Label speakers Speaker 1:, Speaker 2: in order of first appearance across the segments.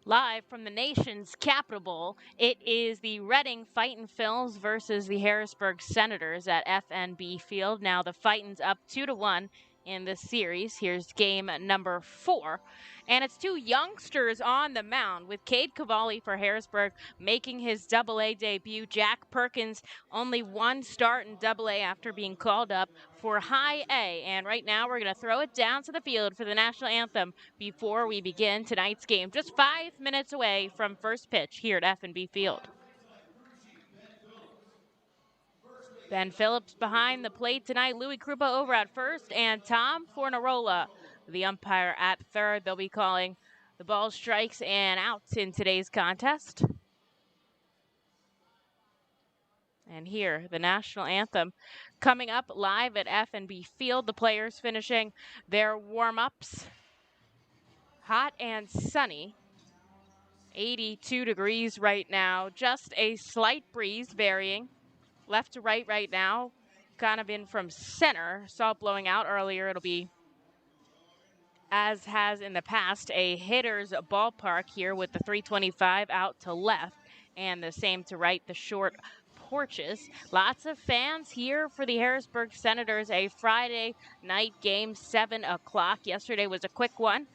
Speaker 1: Live from the nation's capital, it is the Reading Fightin Phils versus the Harrisburg Senators at FNB Field. Now the Fightin's up 2-1 in this series. Here's game number 4. And it's two youngsters on the mound with Cade Cavalli for Harrisburg making his AA debut. Jack Perkins only one start in AA after being called up for High A. And right now we're going to throw it down to the field for the national anthem before we begin tonight's game. Just 5 minutes away from first pitch here at FNB Field. Ben Phillips behind the plate tonight. Louis Krupa over at first, and Tom Fornarola, the umpire, at third. They'll be calling the ball strikes and outs in today's contest. And here, the national anthem coming up live at FNB Field. The players finishing their warm-ups. Hot and sunny. 82 degrees right now. Just a slight breeze varying left to right now. Kind of in from center. Saw it blowing out earlier. It'll be, as has in the past, a hitter's ballpark here with the 325 out to left and the same to right, the short porches. Lots of fans here for the Harrisburg Senators. A Friday night game, 7 o'clock. Yesterday was a quick one.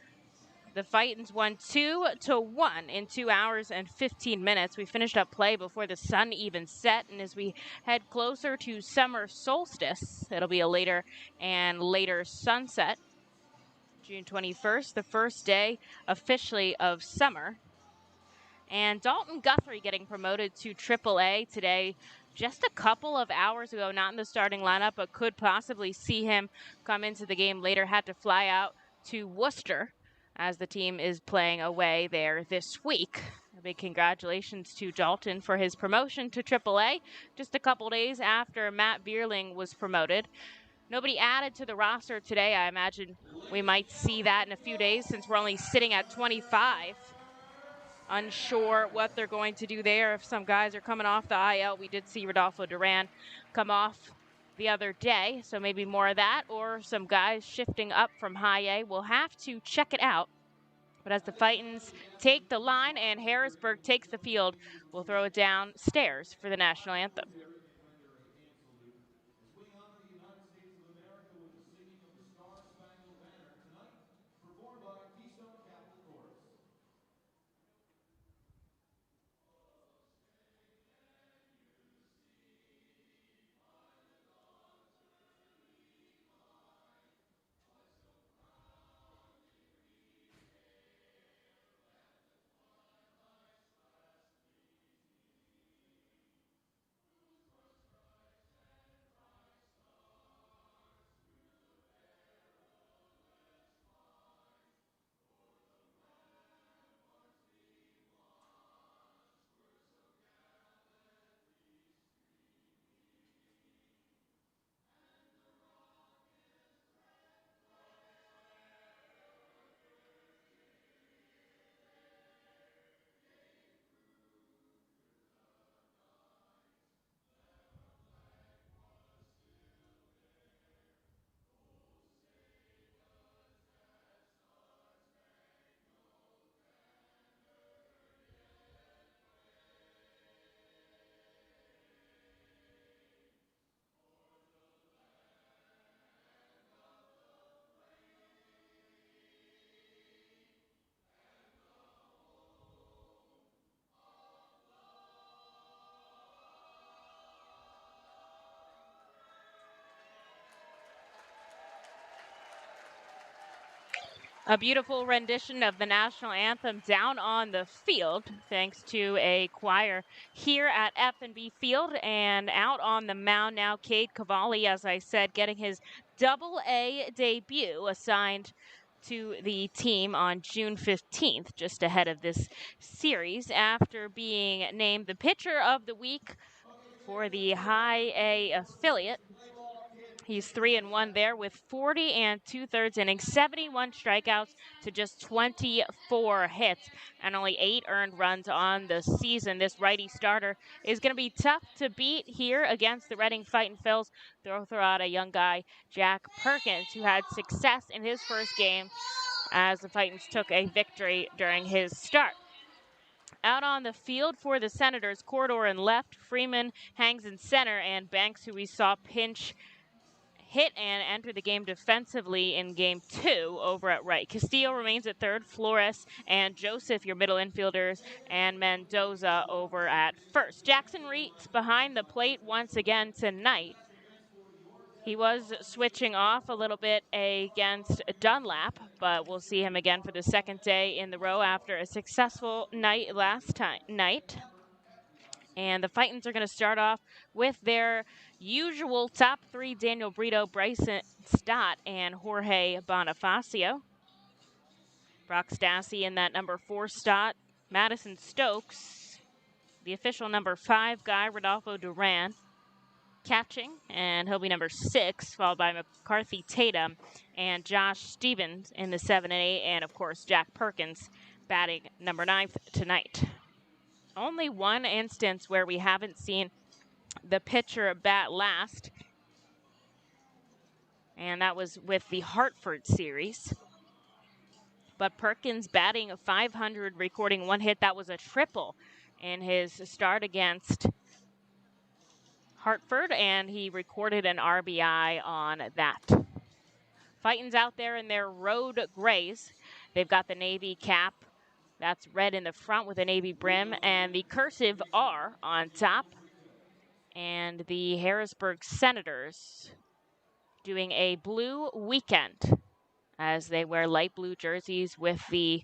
Speaker 1: The Fightins won 2-1 in 2 hours and 15 minutes. We finished up play before the sun even set, and as we head closer to summer solstice, it'll be a later and later sunset. June 21st, the first day officially of summer. And Dalton Guthrie getting promoted to AAA today, just a couple of hours ago, not in the starting lineup, but could possibly see him come into the game later. Had to fly out to Worcester as the team is playing away there this week. A big congratulations to Dalton for his promotion to AAA just a couple days after Matt Vierling was promoted. Nobody added to the roster today. I imagine we might see that in a few days since we're only sitting at 25. Unsure what they're going to do there. If some guys are coming off the IL, we did see Rodolfo Duran come off the other day, so maybe more of that, or some guys shifting up from High A. We'll have to check it out. But as the Fightins take the line and Harrisburg takes the field, we'll throw it downstairs for the national anthem. A beautiful rendition of the national anthem down on the field, thanks to a choir here at FNB Field. And out on the mound now, Cade Cavalli, as I said, getting his AA debut, assigned to the team on June 15th, just ahead of this series, after being named the pitcher of the week for the High A affiliate. He's 3-1 there with 40 2/3 innings, 71 strikeouts to just 24 hits, and only 8 earned runs on the season. This righty starter is going to be tough to beat here against the Reading Fightin Phils. Throw out a young guy, Jack Perkins, who had success in his first game as the Fightins took a victory during his start. Out on the field for the Senators, Corridor in left, Freeman hangs in center, and Banks, who we saw pinch hit and enter the game defensively in game 2 over at right. Castillo remains at third, Flores and Joseph, your middle infielders, and Mendoza over at first. Jackson Reitz behind the plate once again tonight. He was switching off a little bit against Dunlap, but we'll see him again for the second day in the row after a successful night last night. And the Fightins are going to start off with their usual top 3, Daniel Brito, Bryson Stott, and Jorge Bonifacio. Brock Stassi in that number 4 Stott. Madison Stokes, the official number 5 guy, Rodolfo Duran, catching, and he'll be number 6, followed by McCarthy Tatum and Josh Stevens in the 7 and 8, and of course Jack Perkins batting number 9th tonight. Only one instance where we haven't seen the pitcher bat last, and that was with the Hartford series. But Perkins batting 500, recording 1 hit. That was a triple in his start against Hartford, and he recorded an RBI on that. Fightins out there in their road grays. They've got the navy cap. That's red in the front with a navy brim, and the cursive R on top. And the Harrisburg Senators doing a blue weekend as they wear light blue jerseys with the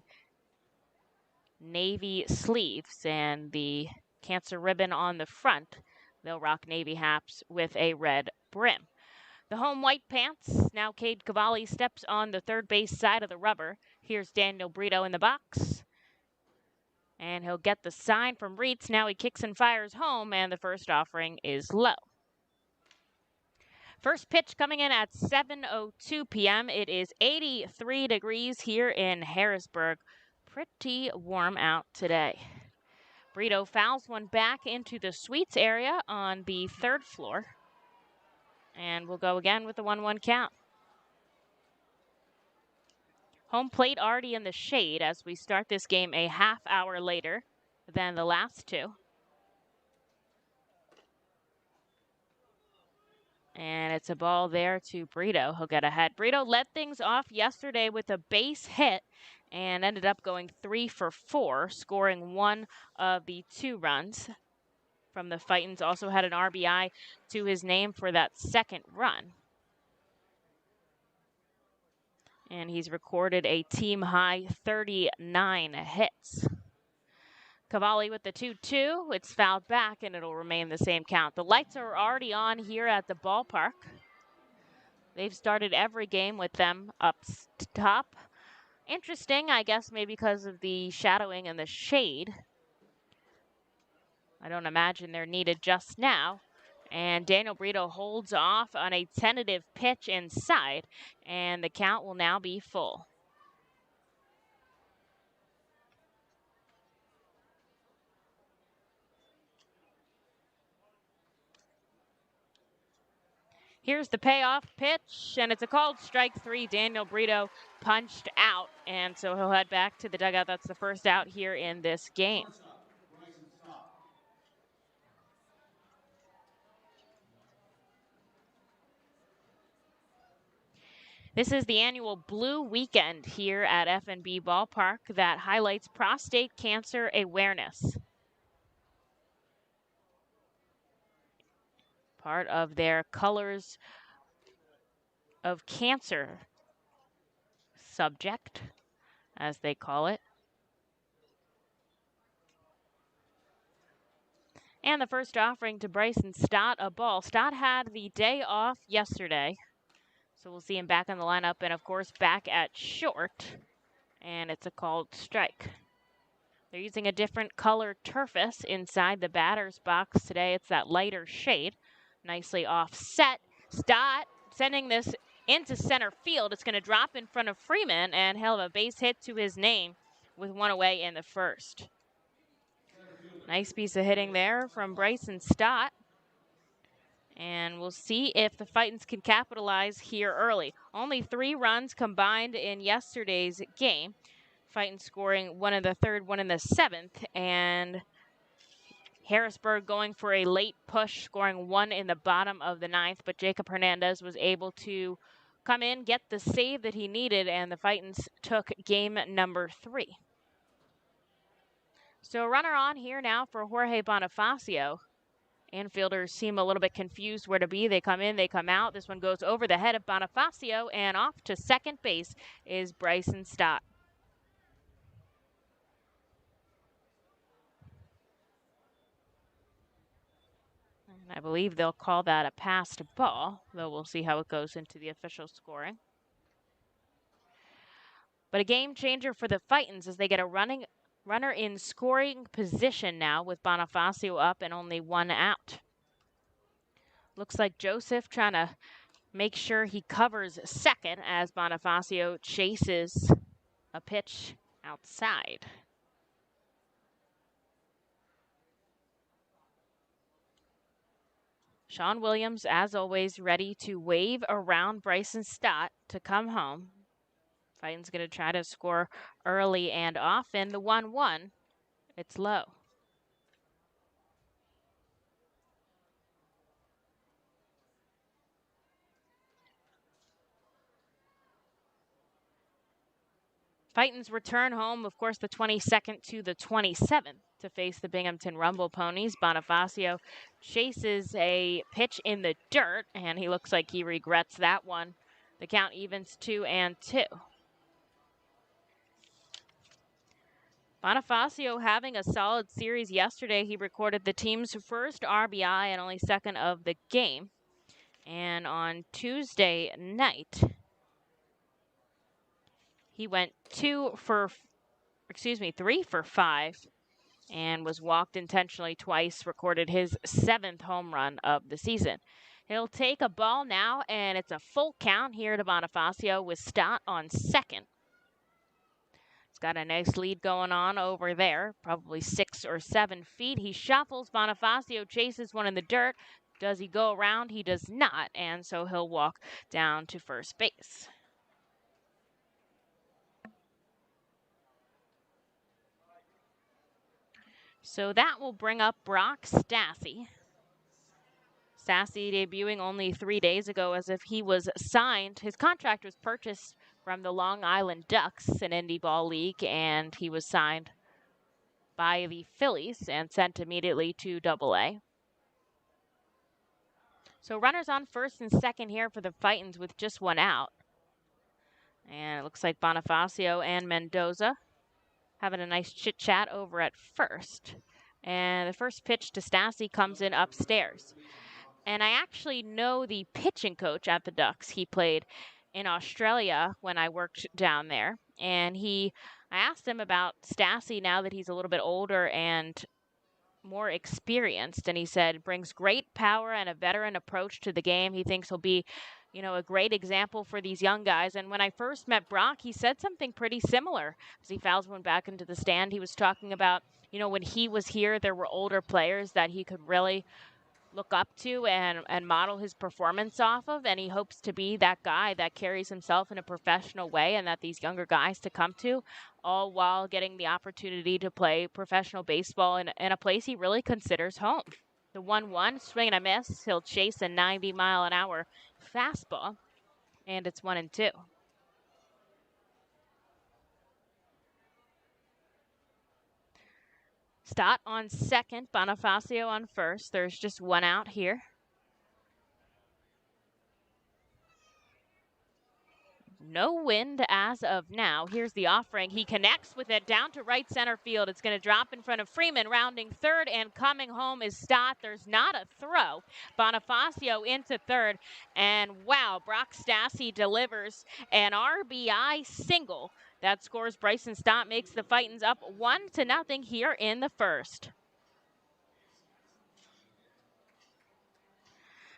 Speaker 1: navy sleeves and the cancer ribbon on the front. They'll rock navy hats with a red brim. The home white pants. Now Cade Cavalli steps on the third base side of the rubber. Here's Daniel Brito in the box. And he'll get the sign from Reitz. Now he kicks and fires home, and the first offering is low. First pitch coming in at 7:02 p.m. It is 83 degrees here in Harrisburg. Pretty warm out today. Brito fouls one back into the suites area on the 3rd floor. And we'll go again with the 1-1 count. Home plate already in the shade as we start this game a half hour later than the last 2. And it's a ball there to Brito. He'll get ahead. Brito led things off yesterday with a base hit and ended up going 3 for 4, scoring 1 of the 2 runs from the Fightins. Also had an RBI to his name for that 2nd run. And he's recorded a team-high 39 hits. Cavalli with the 2-2. It's fouled back, and it'll remain the same count. The lights are already on here at the ballpark. They've started every game with them up top. Interesting, I guess, maybe because of the shadowing and the shade. I don't imagine they're needed just now. And Daniel Brito holds off on a tentative pitch inside, and the count will now be full. Here's the payoff pitch, and it's a called strike 3. Daniel Brito punched out, and so he'll head back to the dugout. That's the first out here in this game. This is the annual Blue Weekend here at FNB Ballpark that highlights prostate cancer awareness. Part of their Colors of Cancer subject, as they call it. And the first offering to Bryson Stott, a ball. Stott had the day off yesterday, so we'll see him back in the lineup and, of course, back at short. And it's a called strike. They're using a different color turfus inside the batter's box today. It's that lighter shade. Nicely offset. Stott sending this into center field. It's going to drop in front of Freeman, and he'll have a base hit to his name with 1 away in the first. Nice piece of hitting there from Bryson Stott. And we'll see if the Fightins can capitalize here early. Only 3 runs combined in yesterday's game. Fightin scoring one in the third, one in the seventh, and Harrisburg going for a late push, scoring one in the bottom of the ninth, but Jacob Hernandez was able to come in, get the save that he needed, and the Fightins took game number 3. So a runner on here now for Jorge Bonifacio. Infielders seem a little bit confused where to be. They come in, they come out. This one goes over the head of Bonifacio, and off to second base is Bryson Stott. And I believe they'll call that a passed ball, though we'll see how it goes into the official scoring. But a game changer for the Fightins as they get a runner in scoring position now with Bonifacio up and only one out. Looks like Joseph trying to make sure he covers second as Bonifacio chases a pitch outside. Sean Williams, as always, ready to wave around Bryson Stott to come home. Fightin's going to try to score early and often. The 1-1, it's low. Fightin's return home, of course, the 22nd to the 27th to face the Binghamton Rumble Ponies. Bonifacio chases a pitch in the dirt, and he looks like he regrets that one. The count evens 2-2. Bonifacio having a solid series yesterday. He recorded the team's first RBI and only second of the game. And on Tuesday night, he went 3 for 5 and was walked intentionally twice, recorded his 7th home run of the season. He'll take a ball now, and it's a full count here to Bonifacio with Stott on second. He's got a nice lead going on over there, probably 6 or 7 feet. He shuffles. Bonifacio chases one in the dirt. Does he go around? He does not, and so he'll walk down to first base. So that will bring up Brock Stassi. Stassi debuting only 3 days ago as if he was signed. His contract was purchased from the Long Island Ducks, an indie ball league, and he was signed by the Phillies and sent immediately to AA. So runners on first and second here for the Fightins with just one out. And it looks like Bonifacio and Mendoza having a nice chit-chat over at first. And the first pitch to Stassi comes in upstairs. And I actually know the pitching coach at the Ducks. He played in Australia when I worked down there. And I asked him about Stassi now that he's a little bit older and more experienced. And he said, brings great power and a veteran approach to the game. He thinks he'll be, a great example for these young guys. And when I first met Brock, he said something pretty similar. As he fouls one back into the stand, he was talking about, when he was here, there were older players that he could really look up to and model his performance off of, and he hopes to be that guy that carries himself in a professional way and that these younger guys to come to, all while getting the opportunity to play professional baseball in a place he really considers home. The 1-1, swing and a miss. He'll chase a 90-mile-an-hour fastball, and it's 1-2. Stott on second, Bonifacio on first. There's just one out here. No wind as of now. Here's the offering. He connects with it down to right center field. It's going to drop in front of Freeman, rounding third, and coming home is Stott. There's not a throw. Bonifacio into third, and wow, Brock Stassi delivers an RBI single. That scores Bryson Stott, makes the Fightins up 1-0 here in the first.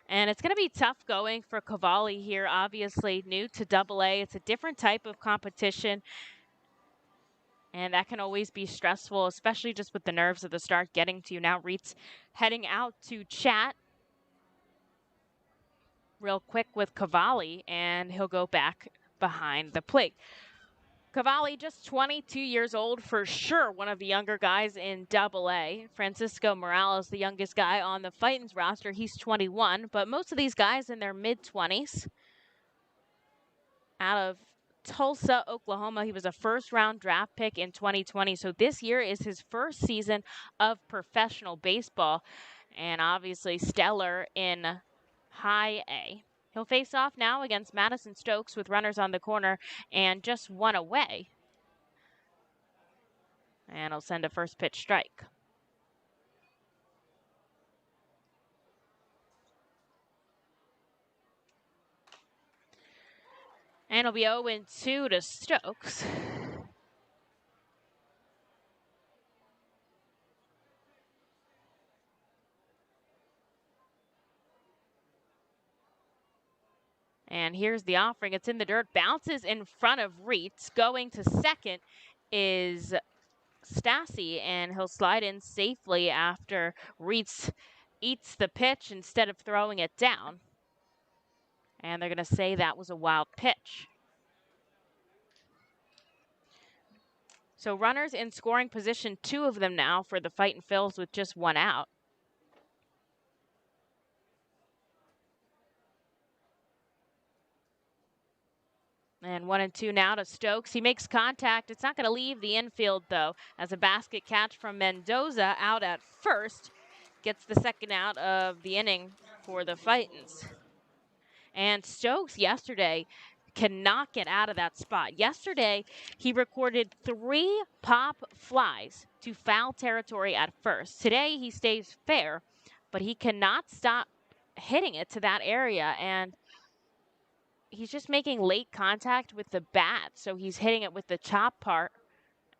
Speaker 1: And it's going to be tough going for Cavalli here, obviously new to AA. It's a different type of competition, and that can always be stressful, especially just with the nerves of the start getting to you. Now Reed's heading out to chat real quick with Cavalli, and he'll go back behind the plate. Cavalli, just 22 years old, for sure one of the younger guys in Double-A. Francisco Morales, the youngest guy on the Fightin's roster, he's 21, but most of these guys in their mid-20s. Out of Tulsa, Oklahoma, he was a first-round draft pick in 2020, so this year is his first season of professional baseball, and obviously stellar in High A. He'll face off now against Madison Stokes with runners on the corner and just one away. And he'll send a first pitch strike. And it'll be 0-2 to Stokes. And here's the offering. It's in the dirt, bounces in front of Reitz. Going to second is Stassi, and he'll slide in safely after Reitz eats the pitch instead of throwing it down. And they're going to say that was a wild pitch. So runners in scoring position, 2 of them now for the Fightin' Phils with just 1 out. And 1-2 now to Stokes. He makes contact. It's not going to leave the infield, though, as a basket catch from Mendoza out at first gets the second out of the inning for the Fightins. And Stokes yesterday cannot get out of that spot. Yesterday, he recorded 3 pop flies to foul territory at first. Today, he stays fair, but he cannot stop hitting it to that area, and he's just making late contact with the bat, so he's hitting it with the chop part,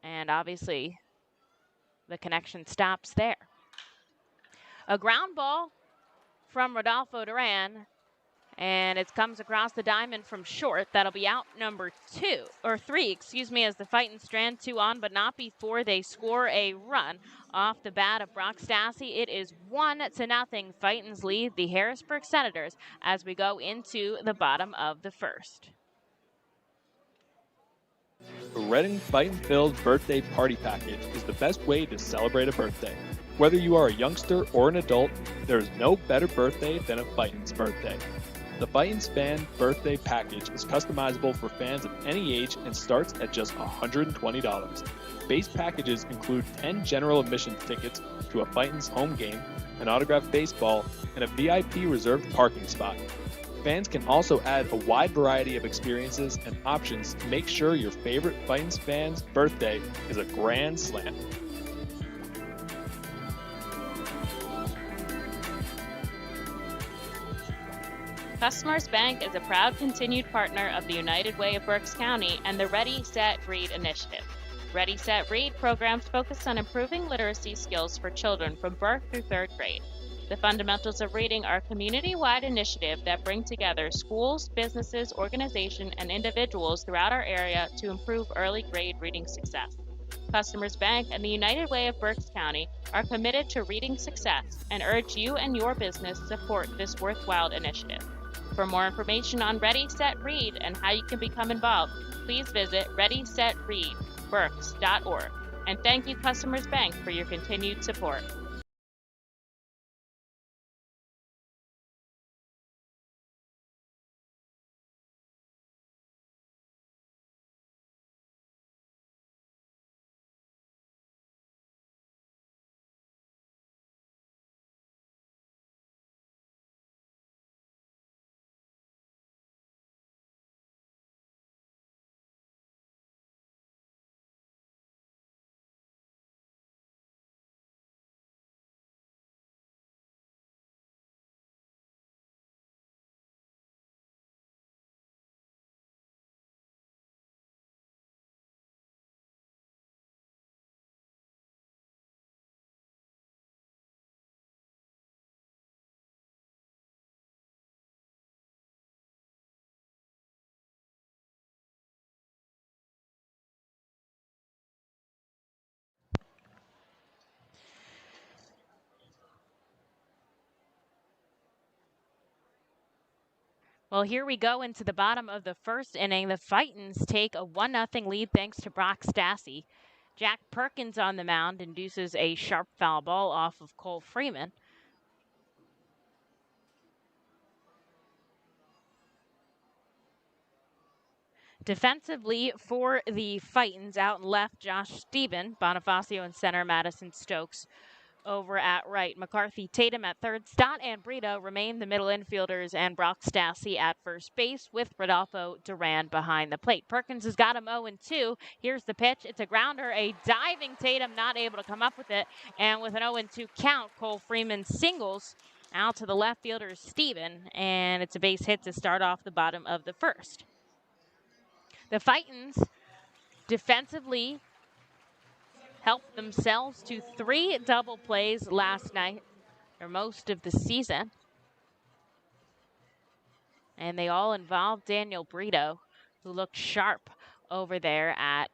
Speaker 1: and obviously the connection stops there. A ground ball from Rodolfo Duran, and it comes across the diamond from short. That'll be out number 3, as the Fightin' strand 2 on, but not before they score a run off the bat of Brock Stassi. It is 1-0. Fightin's lead the Harrisburg Senators as we go into the bottom of the first.
Speaker 2: The Reading Fightin' Field birthday party package is the best way to celebrate a birthday. Whether you are a youngster or an adult, there is no better birthday than a Fightin's birthday. The Fightin's Fan Birthday Package is customizable for fans of any age and starts at just $120. Base packages include 10 general admission tickets to a Fightin's home game, an autographed baseball, and a VIP reserved parking spot. Fans can also add a wide variety of experiences and options to make sure your favorite Fightin's fan's birthday is a grand slam.
Speaker 3: Customers Bank is a proud continued partner of the United Way of Berks County and the Ready, Set, Read initiative. Ready, Set, Read programs focus on improving literacy skills for children from birth through 3rd grade. The Fundamentals of Reading are a community-wide initiative that bring together schools, businesses, organizations, and individuals throughout our area to improve early grade reading success. Customers Bank and the United Way of Berks County are committed to reading success and urge you and your business to support this worthwhile initiative. For more information on Ready, Set, Read and how you can become involved, please visit readysetreadberks.org. And thank you, Customers Bank, for your continued support.
Speaker 1: Well, here we go into the bottom of the first inning. The Fightins take a 1-0 lead thanks to Brock Stassi. Jack Perkins on the mound induces a sharp foul ball off of Cole Freeman. Defensively for the Fightins, out and left, Josh Steben, Bonifacio in center, Madison Stokes over at right. McCarthy, Tatum at third, Stott and Brito remain the middle infielders, and Brock Stassi at first base with Rodolfo Duran behind the plate. Perkins has got him 0-2. Here's the pitch. It's a grounder, a diving Tatum, not able to come up with it, and with an 0-2 count, Cole Freeman singles out to the left fielder, Steben, and it's a base hit to start off the bottom of the first. The Fightins defensively helped themselves to 3 double plays last night, or most of the season. And they all involved Daniel Brito, who looked sharp over there at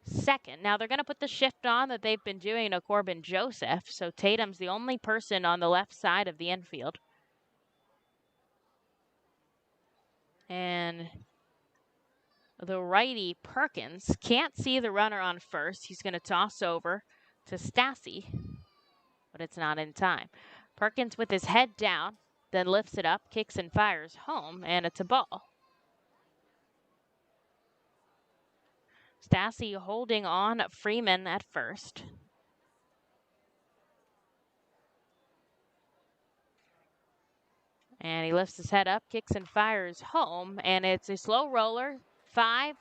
Speaker 1: second. Now they're going to put the shift on that they've been doing to Corbin Joseph, so Tatum's the only person on the left side of the infield. And the righty, Perkins, can't see the runner on first. He's going to toss over to Stassi, but it's not in time. Perkins with his head down, then lifts it up, kicks and fires home, and it's a ball. Stassi holding on Freeman at first. And he lifts his head up, kicks and fires home, and it's a slow roller. 5,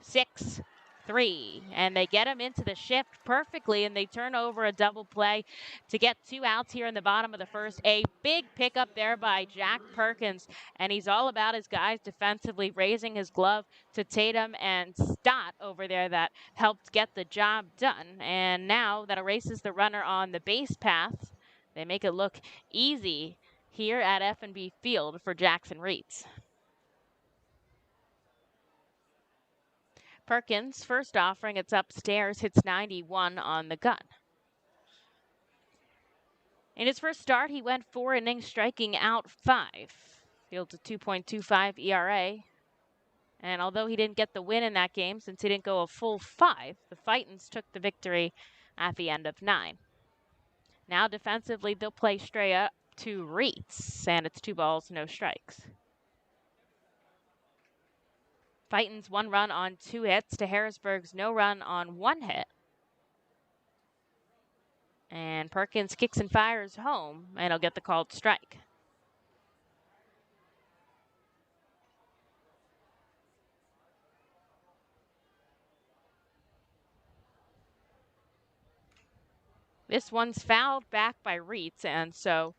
Speaker 1: 6, 3. And they get him into the shift perfectly, and they turn over a double play to get 2 outs here in the bottom of the first. A big pickup there by Jack Perkins, and he's all about his guys defensively, raising his glove to Tatum and Stott over there that helped get the job done. And now that erases the runner on the base path, they make it look easy here at FNB Field for Jackson Reitz. Perkins, first offering, it's upstairs, hits 91 on the gun. In his first start, he went 4 innings, striking out 5. Fields a 2.25 ERA. And although he didn't get the win in that game, since he didn't go a full 5, the Fightins took the victory at the end of 9. Now defensively, they'll play straight up to Reitz, and it's 2 balls, no strikes. Fightins 1 run on 2 hits to Harrisburg's no run on 1 hit. And Perkins kicks and fires home, and he'll get the called strike. This one's fouled back by Reitz, and so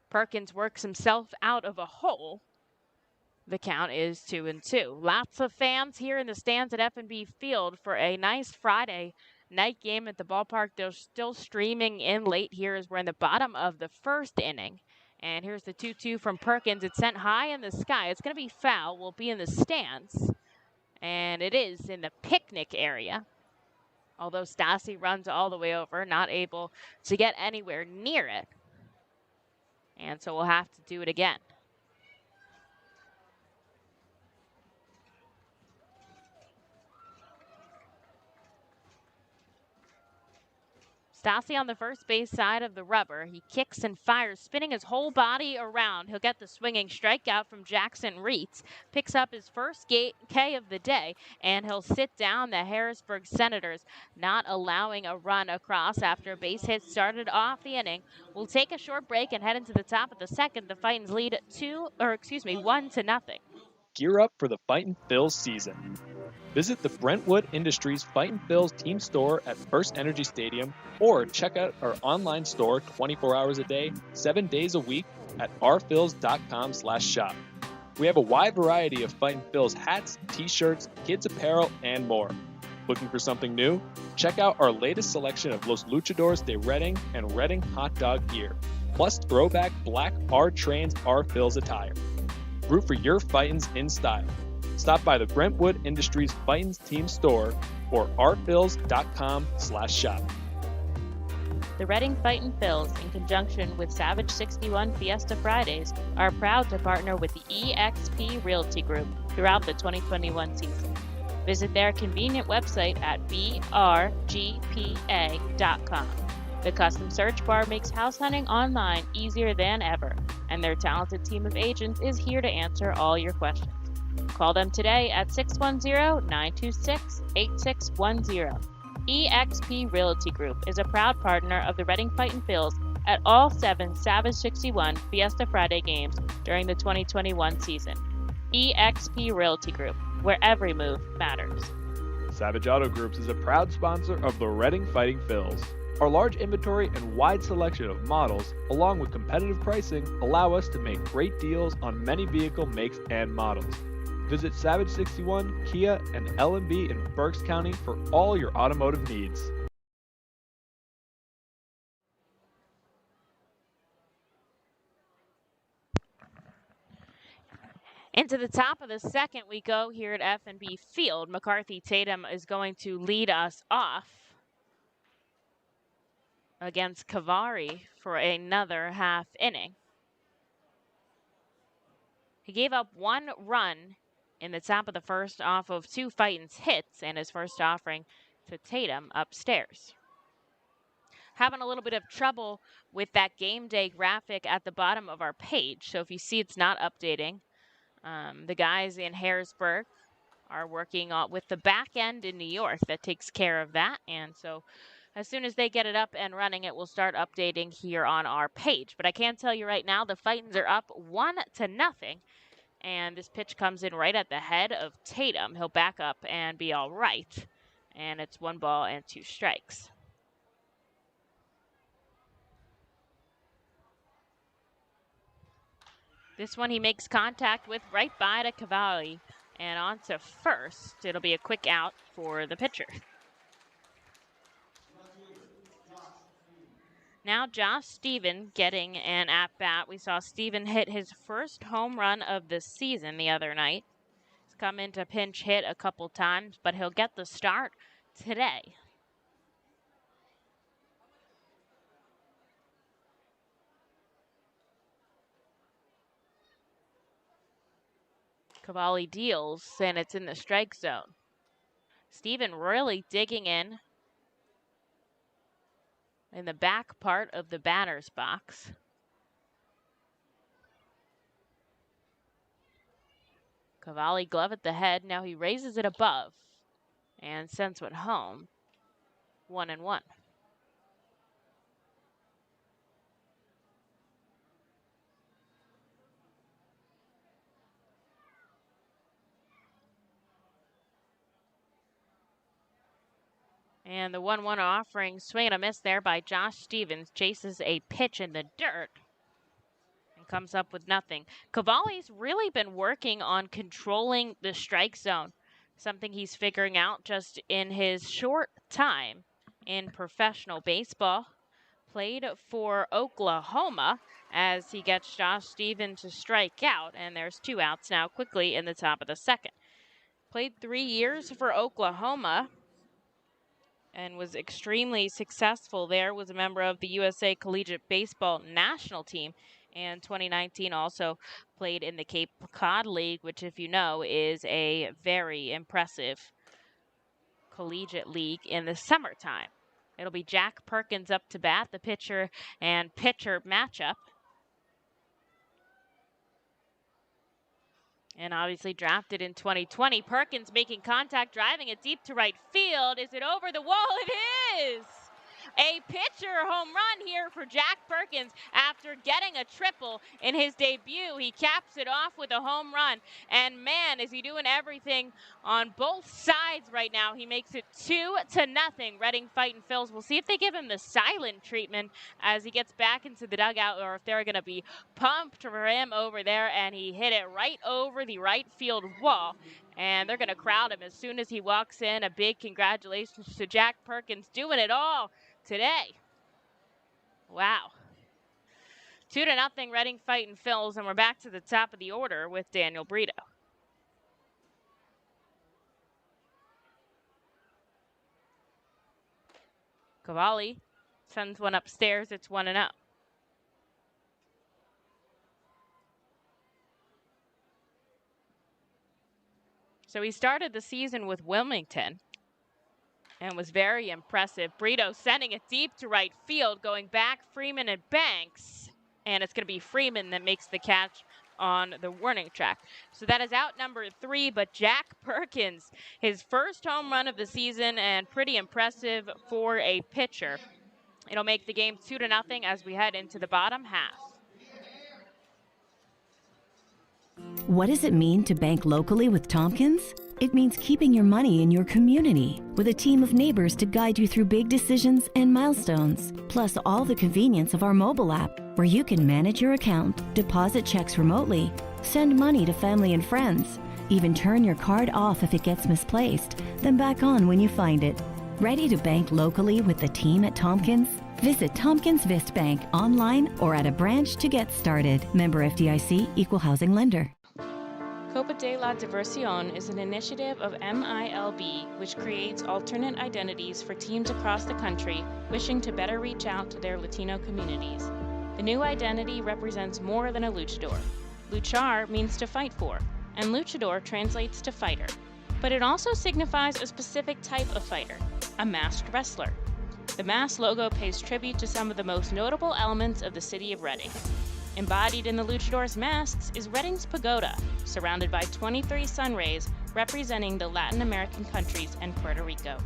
Speaker 1: Perkins works himself out of a hole. The count is 2-2. Lots of fans here in the stands at FNB Field for a nice Friday night game at the ballpark. They're still streaming in late here as we're in the bottom of the first inning. And here's the 2-2 from Perkins. It's sent high in the sky. It's going to be foul. Will be in the stands. And it is in the picnic area. Although Stassi runs all the way over, not able to get anywhere near it. And so we'll have to do it again. Stassi on the first base side of the rubber. He kicks and fires, spinning his whole body around. He'll get the swinging strikeout from Jackson Reitz. Picks up his first K of the day, and he'll sit down the Harrisburg Senators, not allowing a run across after a base hit started off the inning. We'll take a short break and head into the top of the second. The Fightins lead 1-0.
Speaker 2: Gear up for the Fightin Phil's season. Visit the Brentwood Industries Fightin Phil's team store at First Energy Stadium, or check out our online store 24 hours a day, 7 days a week at rphils.com/shop. We have a wide variety of Fightin Phil's hats, t-shirts, kids apparel, and more. Looking for something new? Check out our latest selection of Los Luchadores de Reading and Reading hot dog gear, plus throwback black R-Trains R-Phils attire. Root for your Fightins in style. Stop by the Brentwood Industries Fightins team store or rphils.com/shop.
Speaker 3: The Reading Fightin' Phils, in conjunction with Savage 61 Fiesta Fridays, are proud to partner with the eXp Realty Group throughout the 2021 season. Visit their convenient website at brgpa.com. The custom search bar makes house hunting online easier than ever, and their talented team of agents is here to answer all your questions. Call them today at 610-926-8610. eXp Realty Group is a proud partner of the Reading Fightin' Phils at all 7 Savage 61 Fiesta Friday games during the 2021 season. eXp Realty Group, where every move matters.
Speaker 2: Savage Auto Groups is a proud sponsor of the Reading Fightin' Phils. Our large inventory and wide selection of models, along with competitive pricing, allow us to make great deals on many vehicle makes and models. Visit Savage 61, Kia, and FNB in Berks County for all your automotive needs.
Speaker 1: Into the top of the second we go here at FNB Field. McCarthy Tatum is going to lead us off against Kavari for another half inning. He gave up 1 run in the top of the first off of 2 Fightin's hits and his first offering to Tatum upstairs. Having a little bit of trouble with that game day graphic at the bottom of our page. So if you see it's not updating, the guys in Harrisburg are working with the back end in New York that takes care of that. And so as soon as they get it up and running, it will start updating here on our page. But I can tell you right now, the Fightins are up 1-0. And this pitch comes in right at the head of Tatum. He'll back up and be all right. And it's 1 ball and 2 strikes. This one he makes contact with right by to Cavalli. And on to first. It'll be a quick out for the pitcher. Now Josh Steven getting an at-bat. We saw Steven hit his first home run of the season the other night. He's come into pinch hit a couple times, but he'll get the start today. Cavalli deals, and it's in the strike zone. Steven really digging in the back part of the batter's box. Cavalli glove at the head. Now he raises it above and sends it home. 1-1. And the 1-1 offering, swing and a miss there by Josh Stevens. Chases a pitch in the dirt and comes up with nothing. Cavalli's really been working on controlling the strike zone, something he's figuring out just in his short time in professional baseball. Played for Oklahoma as he gets Josh Stevens to strike out, and there's 2 outs now quickly in the top of the second. Played 3 years for Oklahoma and was extremely successful there, was a member of the USA Collegiate Baseball national team, and 2019 also played in the Cape Cod League, which, if you know, is a very impressive collegiate league in the summertime. It'll be Jack Perkins up to bat, the pitcher and pitcher matchup. And obviously drafted in 2020. Perkins making contact, driving it deep to right field. Is it over the wall? It is! A pitcher home run here for Jack Perkins after getting a triple in his debut. He caps it off with a home run. And man, is he doing everything on both sides right now. He makes it 2-0. Reading Fightin' Phils. We'll see if they give him the silent treatment as he gets back into the dugout, or if they're going to be pumped for him over there. And he hit it right over the right field wall. And they're going to crowd him as soon as he walks in. A big congratulations to Jack Perkins, doing it all today. Wow. 2-0 Reading Fightin' Phils, and we're back to the top of the order with Daniel Brito. Cavalli Sends one upstairs. It's 1-0. So he started the season with Wilmington and was very impressive. Brito sending it deep to right field, going back Freeman and Banks. And it's going to be Freeman that makes the catch on the warning track. So that is out number 3, but Jack Perkins, his first home run of the season, and pretty impressive for a pitcher. It'll make the game 2-0 as we head into the bottom half.
Speaker 4: What does it mean to bank locally with Tompkins? It means keeping your money in your community with a team of neighbors to guide you through big decisions and milestones, plus all the convenience of our mobile app where you can manage your account, deposit checks remotely, send money to family and friends, even turn your card off if it gets misplaced, then back on when you find it. Ready to bank locally with the team at Tompkins? Visit Tompkins Vist Bank online or at a branch to get started. Member FDIC, Equal Housing Lender.
Speaker 3: Copa de la Diversión is an initiative of MILB which creates alternate identities for teams across the country wishing to better reach out to their Latino communities. The new identity represents more than a luchador. Luchar means to fight for, and luchador translates to fighter. But it also signifies a specific type of fighter, a masked wrestler. The mask logo pays tribute to some of the most notable elements of the city of Reading. Embodied in the luchadors' masks is Reading's pagoda, surrounded by 23 sun rays representing the Latin American countries and Puerto Rico.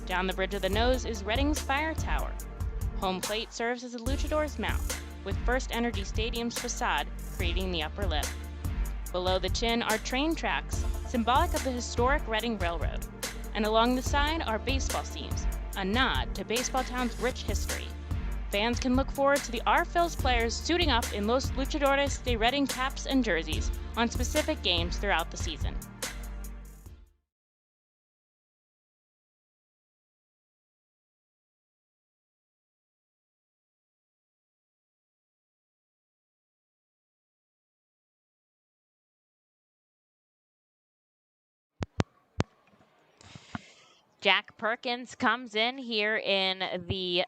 Speaker 3: Down the bridge of the nose is Reading's fire tower. Home plate serves as a luchador's mouth, with First Energy Stadium's facade creating the upper lip. Below the chin are train tracks, symbolic of the historic Reading Railroad. And along the side are baseball seams, a nod to Baseball Town's rich history. Fans can look forward to the R-Phil's players suiting up in Los Luchadores de Reading caps and jerseys on specific games throughout the season.
Speaker 1: Jack Perkins comes in here in the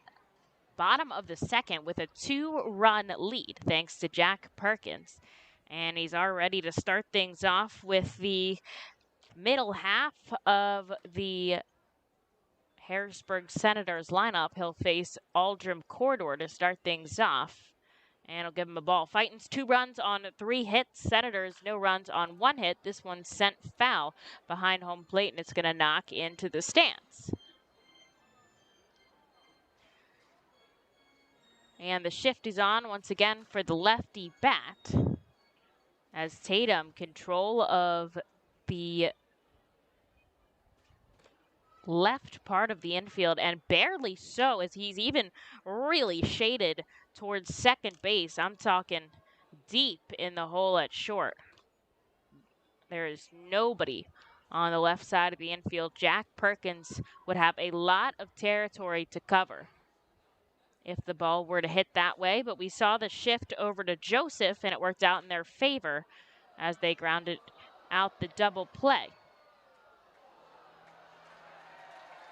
Speaker 1: bottom of the second with a 2-run lead thanks to Jack Perkins. And he's all ready to start things off with the middle half of the Harrisburg Senators lineup. He'll face Aldrim Corridor to start things off. And he'll give him a ball. Fightin's 2 runs on 3 hits. Senators, no runs on 1 hit. This one sent foul behind home plate, and it's going to knock into the stands. And the shift is on once again for the lefty bat as Tatum control of the left part of the infield, and barely so, as he's even really shaded towards second base. I'm talking deep in the hole at short. There is nobody on the left side of the infield. Jack Perkins would have a lot of territory to cover if the ball were to hit that way, but we saw the shift over to Joseph, and it worked out in their favor as they grounded out the double play.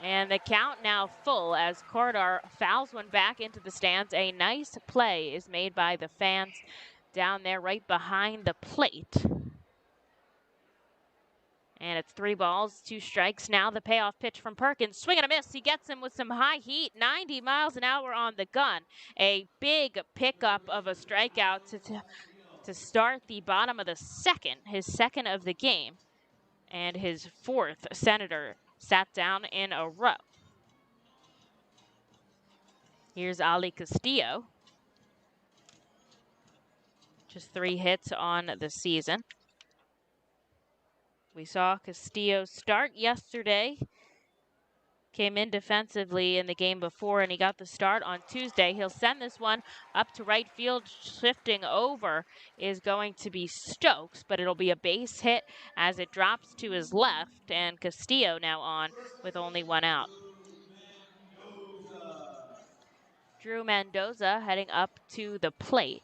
Speaker 1: And the count now full as Corridor fouls one back into the stands. A nice play is made by the fans down there right behind the plate. And it's 3 balls, 2 strikes. Now the payoff pitch from Perkins. Swing and a miss. He gets him with some high heat. 90 miles an hour on the gun. A big pickup of a strikeout to start the bottom of the second. His second of the game. And his 4th Senator sat down in a row. Here's Ali Castillo. Just 3 hits on the season. We saw Castillo start yesterday. Came in defensively in the game before, and he got the start on Tuesday. He'll send this one up to right field. Shifting over is going to be Stokes, but it'll be a base hit as it drops to his left, and Castillo now on with only 1 out. Drew Mendoza heading up to the plate.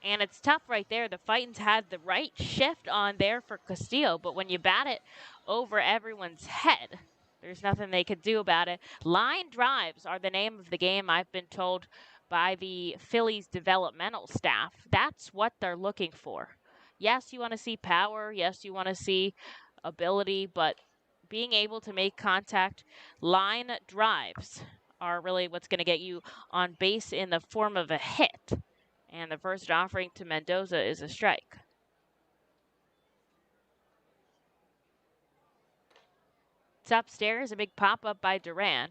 Speaker 1: And it's tough right there. The Fightins had the right shift on there for Castillo, but when you bat it over everyone's head, There's nothing they could do about it. Line drives are the name of the game, I've been told by the Phillies developmental staff. That's what they're looking for. Yes, you want to see power. Yes, you want to see ability, but being able to make contact, line drives are really what's going to get you on base in the form of a hit. And the first offering to Mendoza is a strike. It's upstairs, a big pop-up by Duran.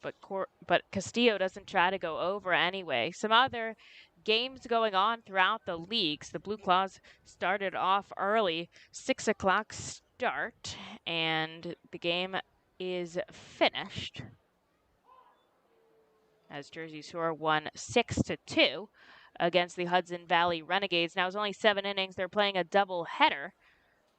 Speaker 1: But Castillo doesn't try to go over anyway. Some other games going on throughout the leagues. The Blue Claws started off early, 6 o'clock start, and the game is finished as Jersey Shore won 6-2 against the Hudson Valley Renegades. Now it's only 7 innings. They're playing a double header.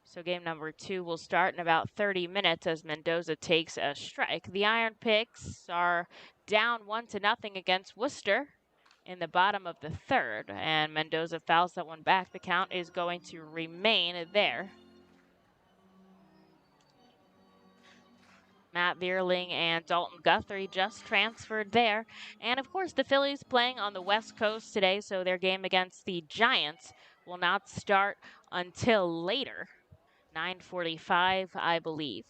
Speaker 1: So game number 2 will start in about 30 minutes as Mendoza takes a strike. The Iron Pigs are down 1-0 against Worcester in the bottom of the third, and Mendoza fouls that one back. The count is going to remain there. Matt Vierling and Dalton Guthrie just transferred there. And of course, the Phillies playing on the West Coast today, so their game against the Giants will not start until later. 9:45, I believe.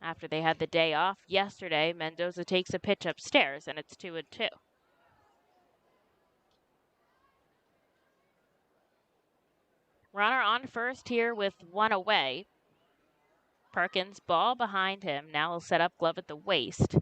Speaker 1: After they had the day off yesterday, Mendoza takes a pitch upstairs, and it's 2-2. Runner on first here with one away. Perkins, ball behind him. Now he'll set up glove at the waist.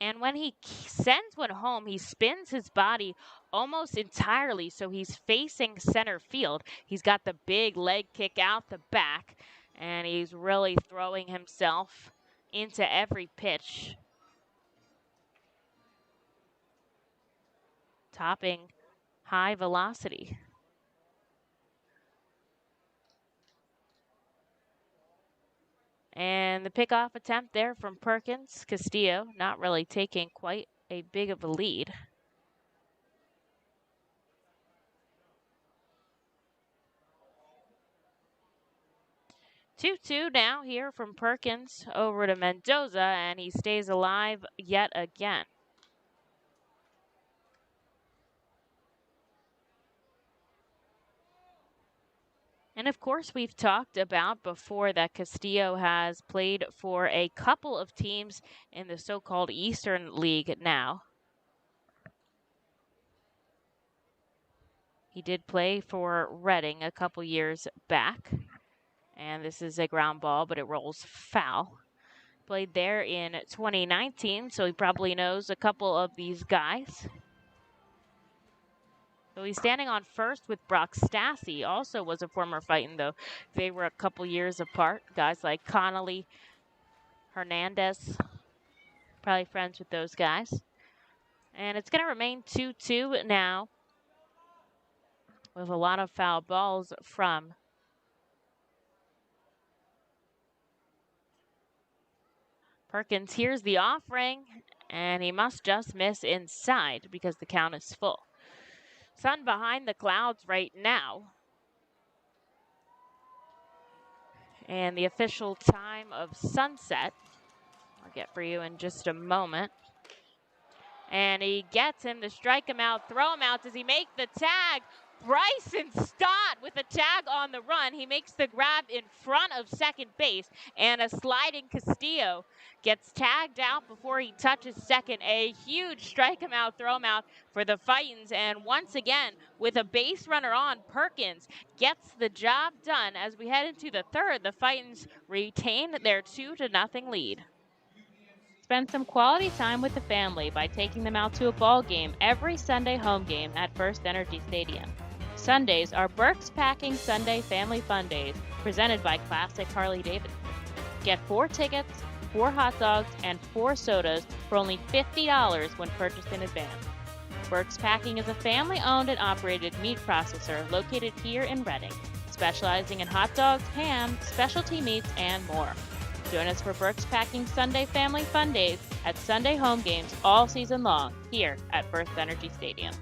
Speaker 1: And when he sends one home, he spins his body almost entirely, so he's facing center field. He's got the big leg kick out the back, and he's really throwing himself into every pitch. Topping high velocity. And the pickoff attempt there from Perkins. Castillo not really taking quite a big of a lead. Two-two now here from Perkins over to Mendoza, and he stays alive yet again. And of course, we've talked about before that Castillo has played for a couple of teams in the so-called Eastern League now. He did play for Reading a couple years back. And this is a ground ball, but it rolls foul. Played there in 2019, so he probably knows a couple of these guys. So he's standing on first with Brock Stassi, also was a former Fightin, though they were a couple years apart. Guys like Connolly, Hernandez, probably friends with those guys. And it's going to remain 2-2 now with a lot of foul balls from Perkins. Here's the offering, and he must just miss inside because the count is full. Sun behind the clouds right now. And the official time of sunset, I'll get for you in just a moment. And he gets him to strike him out, throw him out. Does he make the tag? Bryson Stott with a tag on the run. He makes the grab in front of second base, and a sliding Castillo gets tagged out before he touches second. A huge strike him out, throw him out for the Fightins. And once again, with a base runner on, Perkins gets the job done. As we head into the third, the Fightins retain their 2-0 lead.
Speaker 3: Spend some quality time with the family by taking them out to a ball game every Sunday home game at First Energy Stadium. Sundays are Burke's Packing Sunday Family Fun Days, presented by Classic Harley-Davidson. Get 4 tickets, 4 hot dogs, and 4 sodas for only $50 when purchased in advance. Burke's Packing is a family-owned and operated meat processor located here in Reading, specializing in hot dogs, ham, specialty meats, and more. Join us for Burke's Packing Sunday Family Fun Days at Sunday home games all season long here at First Energy Stadium.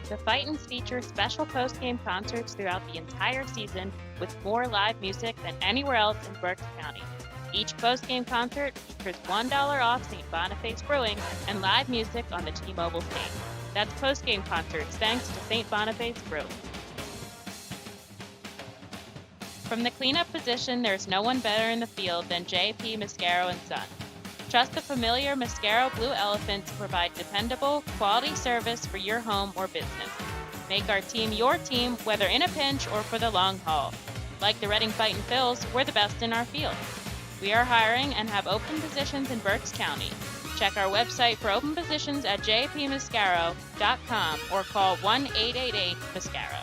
Speaker 3: The Fightins feature special post-game concerts throughout the entire season with more live music than anywhere else in Berks County. Each post-game concert features $1 off St. Boniface Brewing and live music on the T-Mobile stage. That's post-game concerts thanks to St. Boniface Brewing. From the cleanup position, there's no one better in the field than J.P. Mascaro & Son. Trust the familiar Mascaro Blue Elephant to provide dependable, quality service for your home or business. Make our team your team, whether in a pinch or for the long haul. Like the Reading Fightin' Phils, we're the best in our field. We are hiring and have open positions in Berks County. Check our website for open positions at jpmascaro.com or call 1-888-MASCARO.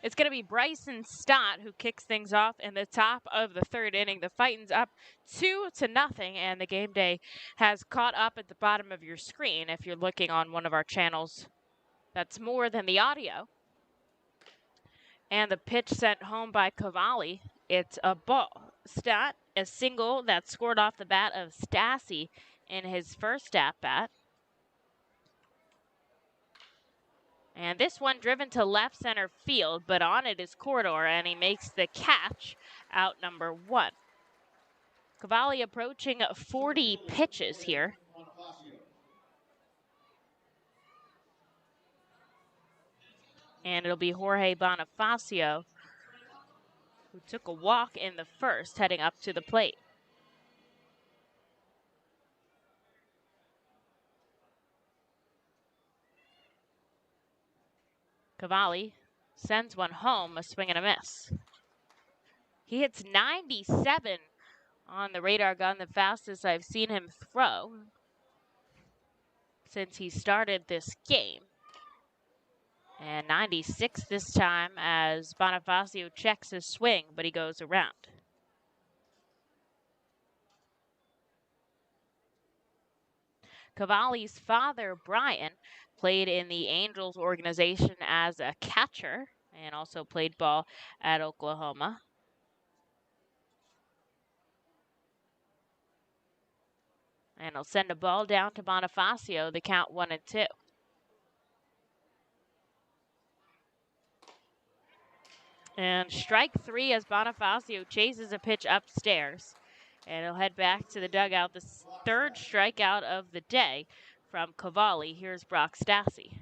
Speaker 1: It's going to be Bryson Stott who kicks things off in the top of the third inning. The Fightin's up 2-0, and the game day has caught up at the bottom of your screen if you're looking on one of our channels. That's more than the audio. And the pitch sent home by Cavalli. It's a ball. Stott, a single that scored off the bat of Stassi in his first at-bat. And this one driven to left center field, but on it is Corridor, and he makes the catch out number 1. Cavalli approaching 40 pitches here. And it'll be Jorge Bonifacio, who took a walk in the first, heading up to the plate. Cavalli sends one home, a swing and a miss. He hits 97 on the radar gun, the fastest I've seen him throw since he started this game. And 96 this time as Bonifacio checks his swing, but he goes around. Cavalli's father, Brian, played in the Angels organization as a catcher and also played ball at Oklahoma. And he'll send a ball down to Bonifacio, the count 1-2. And strike 3 as Bonifacio chases a pitch upstairs. And he'll head back to the dugout. The third strikeout of the day from Cavalli. Here's Brock Stassi.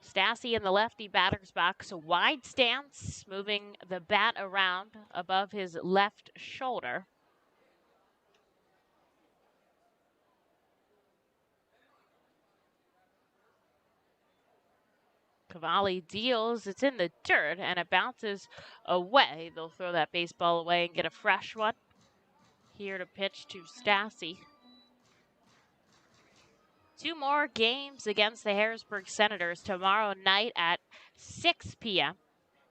Speaker 1: Stassi in the lefty batter's box, a wide stance, moving the bat around above his left shoulder. Cavalli deals, it's in the dirt, and it bounces away. They'll throw that baseball away and get a fresh one. Here to pitch to Stassi. 2 more games against the Harrisburg Senators tomorrow night at 6 p.m.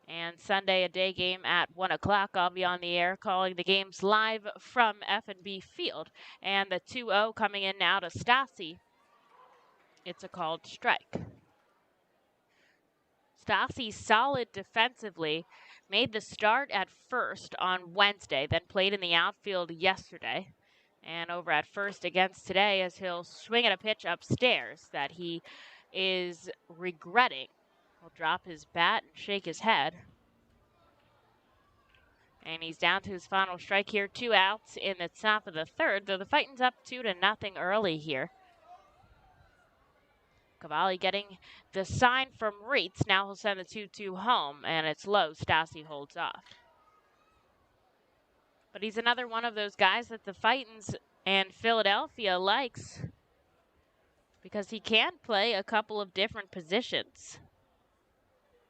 Speaker 1: and Sunday a day game at 1 o'clock. I'll be on the air calling the games live from FNB Field. And the 2-0 coming in now to Stassi. It's a called strike. Stassi solid defensively, made the start at first on Wednesday, then played in the outfield yesterday. And over at first against today as he'll swing at a pitch upstairs that he is regretting. He'll drop his bat and shake his head. And he's down to his final strike here. 2 outs in the top of the third, though the Fightin's up 2-0 early here. Cavalli getting the sign from Reitz. Now he'll send the 2-2 home, and it's low. Stassi holds off. But he's another one of those guys that the Fightins and Philadelphia likes because he can play a couple of different positions.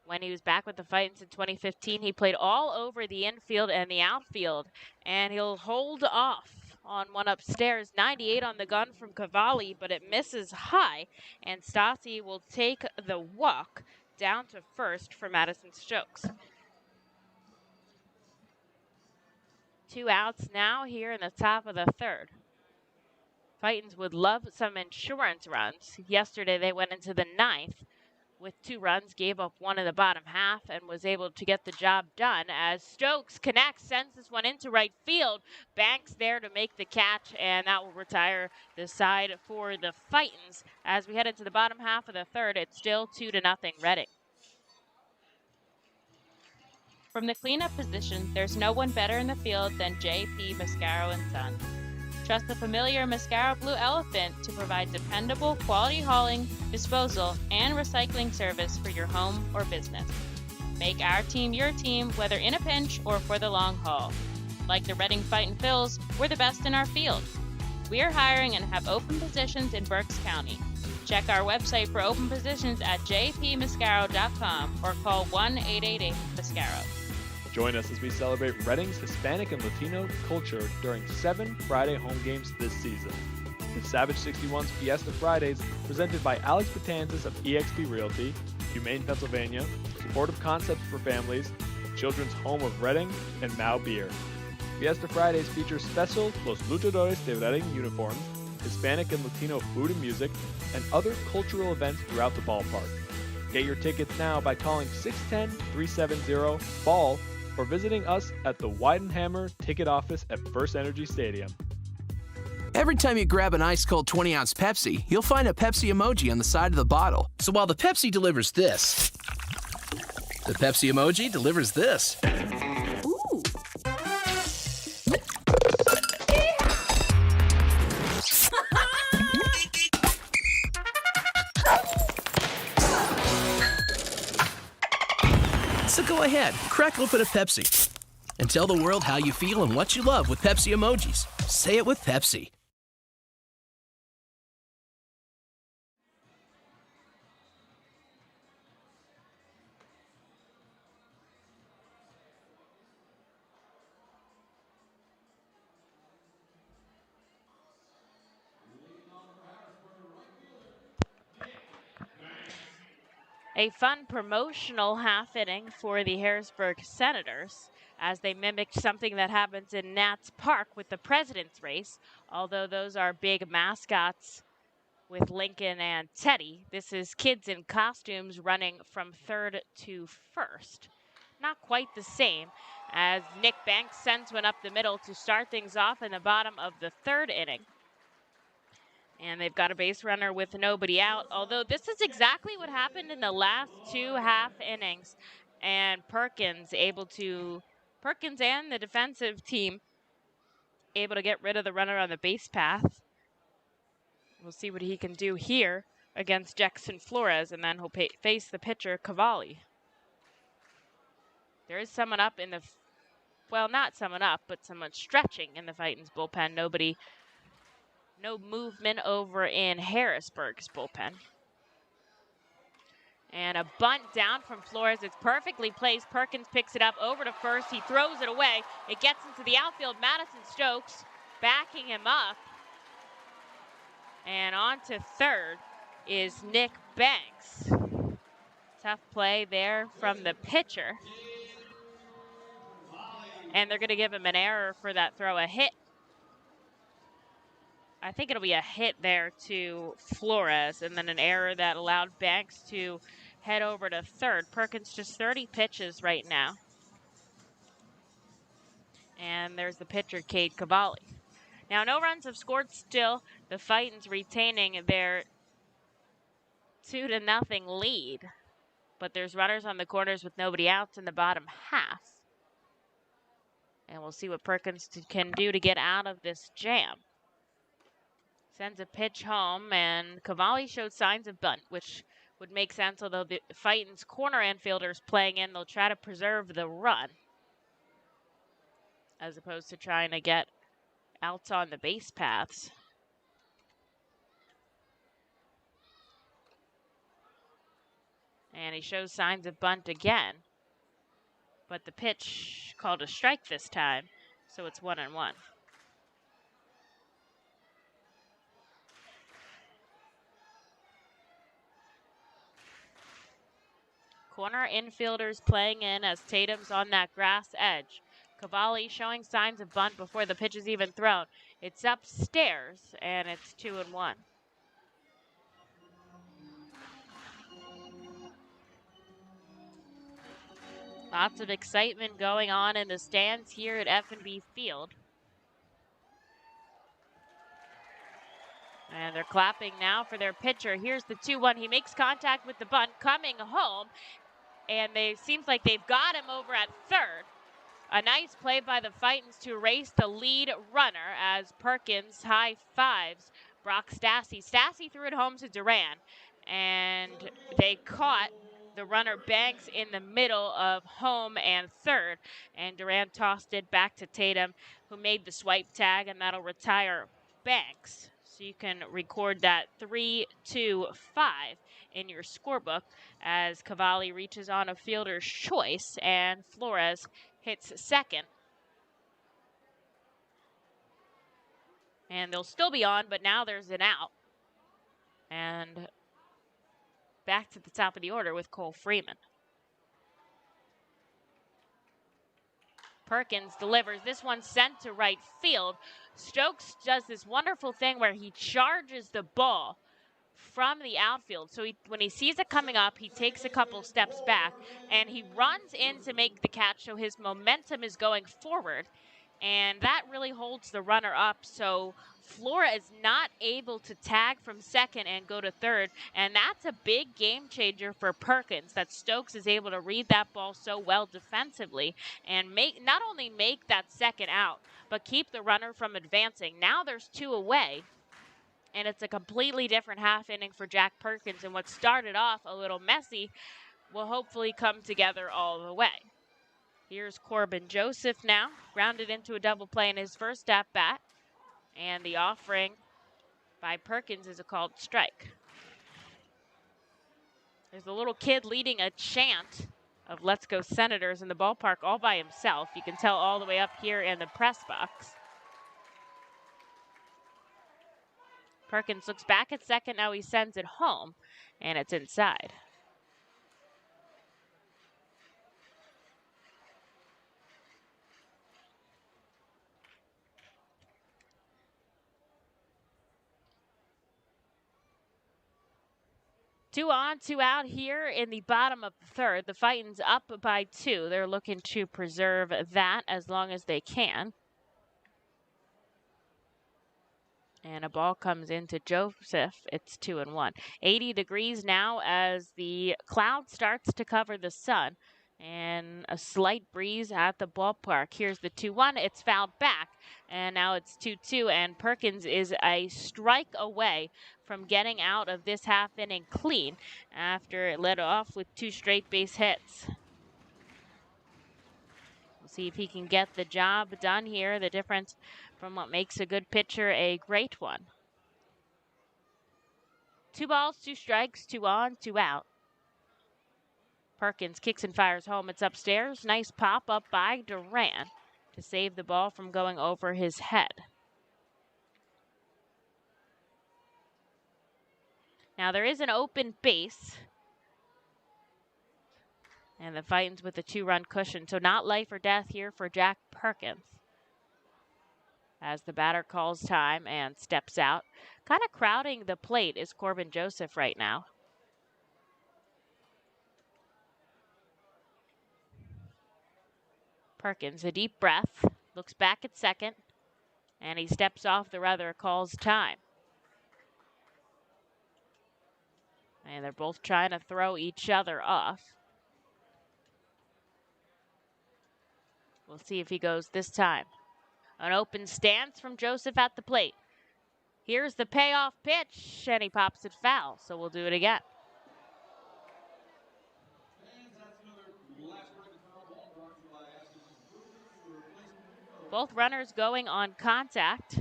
Speaker 1: When he was back with the Fightins in 2015, he played all over the infield and the outfield, and he'll hold off on one upstairs. 98 on the gun from Cavalli, but it misses high, and Stassi will take the walk down to first for Madison Stokes. 2 outs now here in the top of the third. Fightins would love some insurance runs. Yesterday they went into the ninth with 2 runs, gave up 1 in the bottom half, and was able to get the job done as Stokes connects, sends this one into right field. Banks there to make the catch, and that will retire the side for the Fightins. As we head into the bottom half of the third, it's still 2-0 Reading.
Speaker 3: From the cleanup position, there's no one better in the field than J.P. Mascaro & Son. Trust the familiar Mascaro Blue Elephant to provide dependable quality hauling, disposal, and recycling service for your home or business. Make our team your team, whether in a pinch or for the long haul. Like the Reading Fightin' Phils, we're the best in our field. We are hiring and have open positions in Berks County. Check our website for open positions at jpmascaro.com or call 1-888-MASCARO.
Speaker 2: Join us as we celebrate Reading's Hispanic and Latino culture during 7 Friday home games this season. The Savage 61's Fiesta Fridays, presented by Alex Batanzas of eXp Realty, Humane Pennsylvania, Supportive Concepts for Families, Children's Home of Reading, and Mao Beer. Fiesta Fridays features special Los Luchadores de Reading uniforms, Hispanic and Latino food and music, and other cultural events throughout the ballpark. Get your tickets now by calling 610-370-BALL or visiting us at the Weidenhammer ticket office at First Energy Stadium.
Speaker 5: Every time you grab an ice-cold 20-ounce Pepsi, you'll find a Pepsi emoji on the side of the bottle. So while the Pepsi delivers this, the Pepsi emoji delivers this.
Speaker 4: Ooh.
Speaker 5: So go ahead, crack open a Pepsi and tell the world how you feel and what you love with Pepsi emojis. Say it with Pepsi.
Speaker 1: A fun promotional half inning for the Harrisburg Senators as they mimicked something that happens in Nats Park with the President's Race. Although those are big mascots with Lincoln and Teddy, this is kids in costumes running from third to first. Not quite the same, as Nick Banks sends one up the middle to start things off in the bottom of the third inning. And they've got a base runner with nobody out, although this is exactly what happened in the last 2 half innings. And Perkins and the defensive team able to get rid of the runner on the base path. We'll see what he can do here against Jackson Flores, and then he'll face the pitcher, Cavalli. There is someone up in the, well, not someone up, but someone stretching in the Fightins bullpen. No movement over in Harrisburg's bullpen. And a bunt down from Flores. It's perfectly placed. Perkins picks it up over to first. He throws it away. It gets into the outfield. Madison Stokes backing him up. And on to third is Nick Banks. Tough play there from the pitcher. And they're going to give him an error for that throw, a hit. I think it'll be a hit there to Flores, and then an error that allowed Banks to head over to third. Perkins just 30 pitches right now. And there's the pitcher, Cade Cavalli. Now, no runs have scored still. The Fightins retaining their 2-0 lead. But there's runners on the corners with nobody outs in the bottom half. And we'll see what Perkins can do to get out of this jam. Sends a pitch home, and Cavalli showed signs of bunt, which would make sense, although the Fightins corner infielders playing in, they'll try to preserve the run as opposed to trying to get outs on the base paths. And he shows signs of bunt again, but the pitch called a strike this time, so it's 1-1. Corner infielders playing in as Tatum's on that grass edge. Cavalli showing signs of bunt before the pitch is even thrown. It's upstairs, and it's 2-1. Lots of excitement going on in the stands here at FNB Field. And they're clapping now for their pitcher. Here's the 2-1. He makes contact with the bunt, coming home. And it seems like they've got him over at third. A nice play by the Fightins to erase the lead runner as Perkins high fives Brock Stassi. Stassi threw it home to Duran, and they caught the runner Banks in the middle of home and third, and Duran tossed it back to Tatum, who made the swipe tag, and that'll retire Banks. So you can record that 3-2-5 in your scorebook as Cavalli reaches on a fielder's choice and Flores hits second. And they'll still be on, but now there's an out. And back to the top of the order with Cole Freeman. Perkins delivers. This one sent to right field. Stokes does this wonderful thing where he charges the ball from the outfield. So when he sees it coming up, he takes a couple steps back and he runs in to make the catch, so his momentum is going forward. And that really holds the runner up. So Flora is not able to tag from second and go to third. And that's a big game changer for Perkins, that Stokes is able to read that ball so well defensively and not only make that second out, but keep the runner from advancing. Now there's two away. And it's a completely different half inning for Jack Perkins. And what started off a little messy will hopefully come together all the way. Here's Corbin Joseph now, grounded into a double play in his first at-bat. And the offering by Perkins is a called strike. There's a little kid leading a chant of "Let's Go Senators" in the ballpark all by himself. You can tell all the way up here in the press box. Perkins looks back at second. Now he sends it home, and it's inside. Two on, two out here in the bottom of the third. The Fightins up by 2. They're looking to preserve that as long as they can. And a ball comes into Joseph. It's 2-1. 80 degrees now as the cloud starts to cover the sun. And a slight breeze at the ballpark. Here's the 2-1. It's fouled back. And now it's 2-2. And Perkins is a strike away from getting out of this half inning clean after it led off with 2 straight base hits. We'll see if he can get the job done here. The difference from what makes a good pitcher a great one. 2 balls, 2 strikes, 2 on, 2 out. Perkins kicks and fires home. It's upstairs. Nice pop up by Duran to save the ball from going over his head. Now there is an open base. And the Fightins with a 2-run cushion. So not life or death here for Jack Perkins. As the batter calls time and steps out. Kind of crowding the plate is Corbin Joseph right now. Perkins, a deep breath, looks back at second, and he steps off the rubber, calls time. And they're both trying to throw each other off. We'll see if he goes this time. An open stance from Joseph at the plate. Here's the payoff pitch, and he pops it foul, so we'll do it again. Both runners going on contact.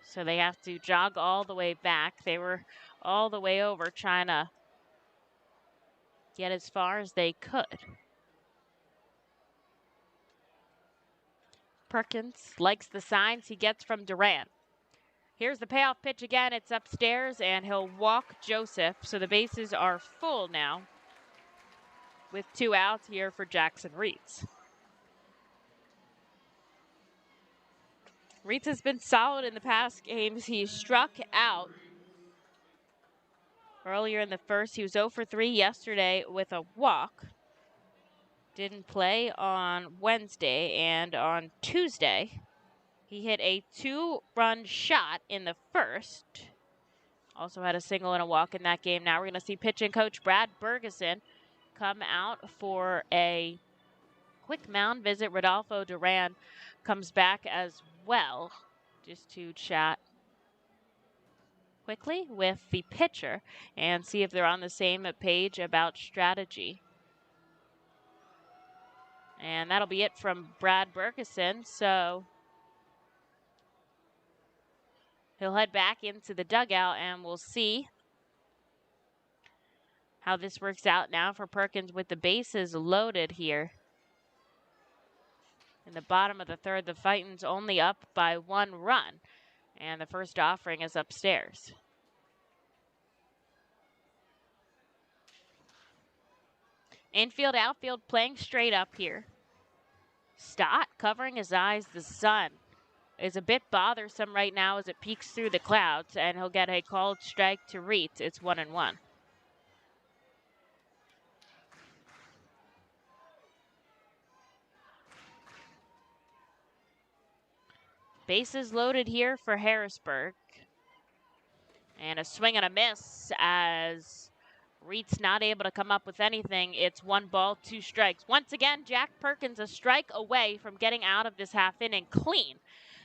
Speaker 1: So they have to jog all the way back. They were all the way over trying to get as far as they could. Perkins likes the signs he gets from Duran. Here's the payoff pitch again. It's upstairs, and he'll walk Joseph. So the bases are full now. with 2 outs here for Jackson Reitz. Reitz has been solid in the past games. He struck out earlier in the first. He was 0 for 3 yesterday with a walk. Didn't play on Wednesday, and on Tuesday, he hit a 2-run shot in the first. Also had a single and a walk in that game. Now we're going to see pitching coach Brad Bergeson come out for a quick mound visit. Rodolfo Duran comes back as well, just to chat quickly with the pitcher and see if they're on the same page about strategy. And that'll be it from Brad Bergeson. So he'll head back into the dugout, and we'll see how this works out now for Perkins with the bases loaded here. In the bottom of the third, the Fightin's only up by 1 run, and the first offering is upstairs. Infield, outfield playing straight up here. Stott covering his eyes. The sun is a bit bothersome right now as it peeks through the clouds, and he'll get a called strike to Reitz. It's 1-1. Bases loaded here for Harrisburg. And a swing and a miss as Reitz not able to come up with anything. It's 1 ball, 2 strikes. Once again, Jack Perkins a strike away from getting out of this half inning clean.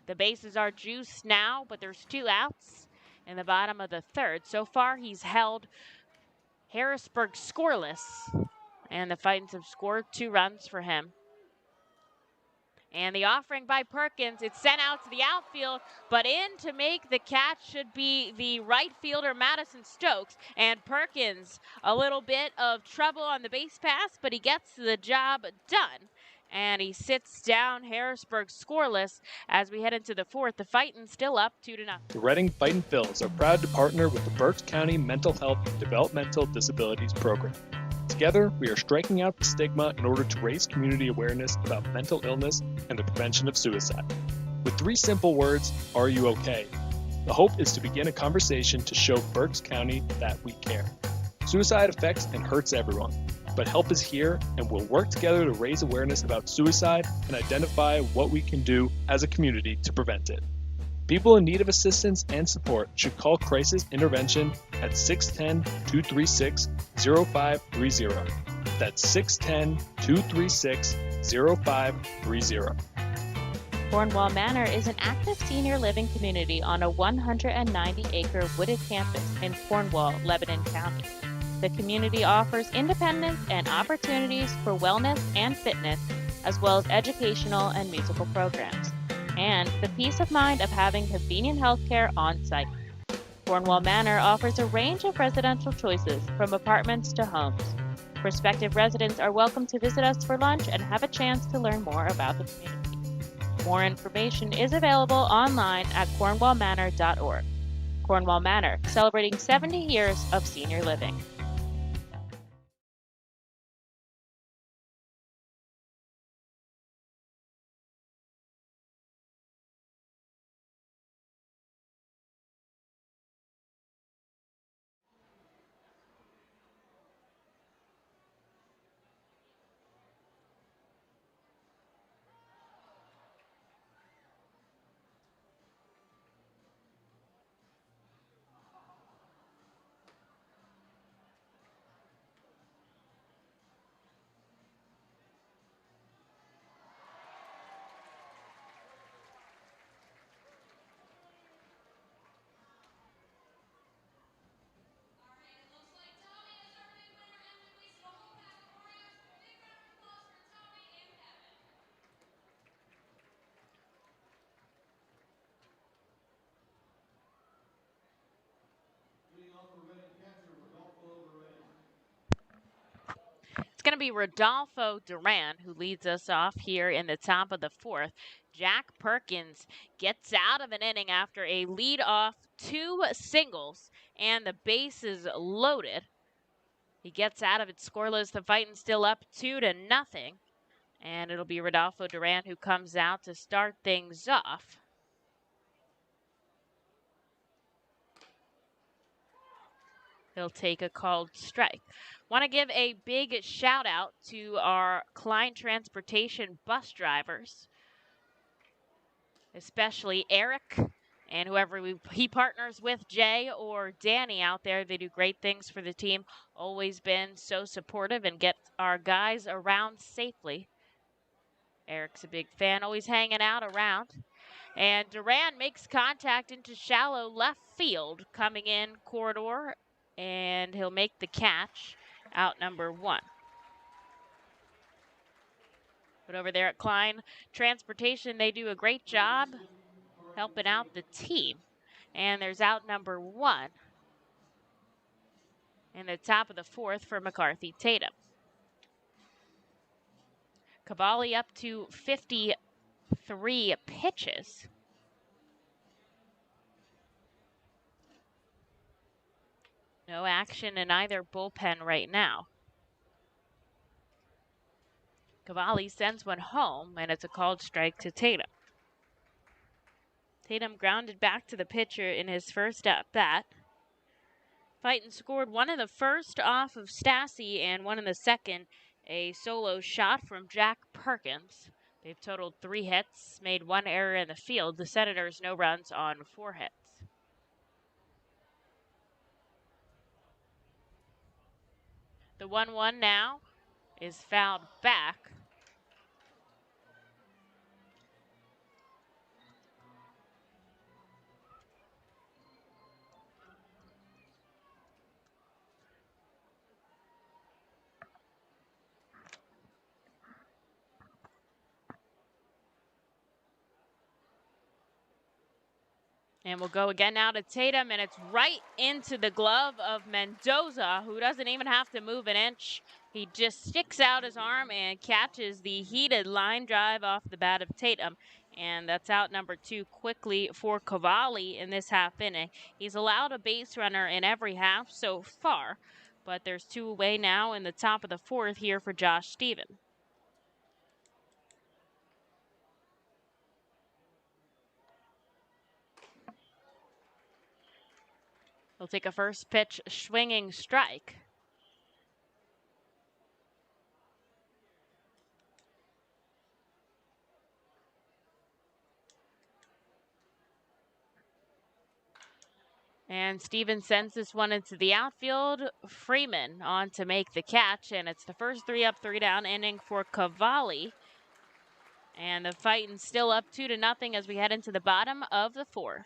Speaker 1: The bases are juiced now, but there's 2 outs in the bottom of the third. So far, he's held Harrisburg scoreless, and the Fightins have scored 2 runs for him. And the offering by Perkins, it's sent out to the outfield, but in to make the catch should be the right fielder, Madison Stokes. And Perkins, a little bit of trouble on the base pass, but he gets the job done. And he sits down Harrisburg scoreless as we head into the fourth. The Fightin still up 2-0.
Speaker 2: The Reading Fightin' Phils are proud to partner with the Berks County Mental Health and Developmental Disabilities Program. Together, we are striking out the stigma in order to raise community awareness about mental illness and the prevention of suicide. With 3 simple words, are you okay? The hope is to begin a conversation to show Berks County that we care. Suicide affects and hurts everyone, but help is here, and we'll work together to raise awareness about suicide and identify what we can do as a community to prevent it. People in need of assistance and support should call Crisis Intervention at 610-236-0530. That's 610-236-0530.
Speaker 3: Cornwall Manor is an active senior living community on a 190-acre wooded campus in Cornwall, Lebanon County. The community offers independence and opportunities for wellness and fitness, as well as educational and musical programs, and the peace of mind of having convenient healthcare on site. Cornwall Manor offers a range of residential choices from apartments to homes. Prospective residents are welcome to visit us for lunch and have a chance to learn more about the community. More information is available online at cornwallmanor.org. Cornwall Manor, celebrating 70 years of senior living.
Speaker 1: It's going to be Rodolfo Duran who leads us off here in the top of the fourth. Jack Perkins gets out of an inning after a lead-off 2 singles and the bases loaded. He gets out of it scoreless. The Fightin still up 2-0. And it'll be Rodolfo Duran who comes out to start things off. He'll take a called strike. Want to give a big shout out to our Klein Transportation bus drivers, especially Eric and whoever he partners with, Jay or Danny out there. They do great things for the team. Always been so supportive and get our guys around safely. Eric's a big fan, always hanging out around. And Duran makes contact into shallow left field, coming in corridor, and he'll make the catch out number 1. But over there at Klein Transportation, they do a great job helping out the team. And there's out number 1 in the top of the 4th for McCarthy Tatum. Cavalli up to 53 pitches. No action in either bullpen right now. Cavalli sends one home, and it's a called strike to Tatum. Tatum grounded back to the pitcher in his first at-bat. Fightin scored one in the first off of Stassi and one in the second, a solo shot from Jack Perkins. They've totaled 3 hits, made 1 error in the field. The Senators no runs on 4 hits. The 1-1 now is fouled back. And we'll go again now to Tatum, and it's right into the glove of Mendoza, who doesn't even have to move an inch. He just sticks out his arm and catches the heated line drive off the bat of Tatum. And that's out number 2 quickly for Cavalli in this half inning. He's allowed a base runner in every half so far, but there's 2 away now in the top of the 4th here for Josh Stephen. He'll take a first pitch swinging strike. And Steven sends this one into the outfield. Freeman on to make the catch, and it's the first 3 up, 3 down inning for Cavalli. And the Fightin still up 2-0 as we head into the bottom of the 4th.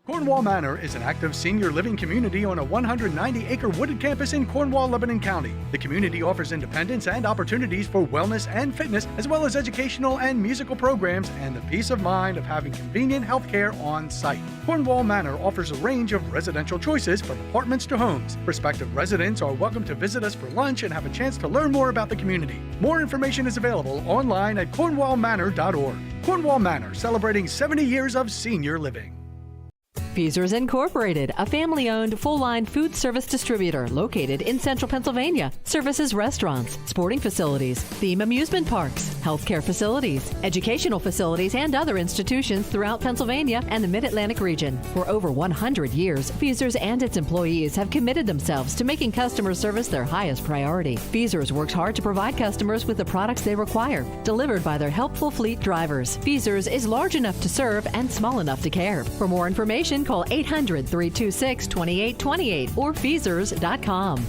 Speaker 6: Cornwall Manor is an active senior living community on a 190-acre wooded campus in Cornwall, Lebanon County. The community offers independence and opportunities for wellness and fitness, as well as educational and musical programs and the peace of mind of having convenient health care on site. Cornwall Manor offers a range of residential choices from apartments to homes. Prospective residents are welcome to visit us for lunch and have a chance to learn more about the community. More information is available online at cornwallmanor.org. Cornwall Manor, celebrating 70 years of senior living.
Speaker 7: Feasers Incorporated, a family-owned, full-line food service distributor located in central Pennsylvania. Services restaurants, sporting facilities, theme amusement parks, healthcare facilities, educational facilities, and other institutions throughout Pennsylvania and the Mid-Atlantic region. For over 100 years, Feasers and its employees have committed themselves to making customer service their highest priority. Feasers works hard to provide customers with the products they require, delivered by their helpful fleet drivers. Feasers is large enough to serve and small enough to care. For more information, call 800-326-2828 or Feasers.com.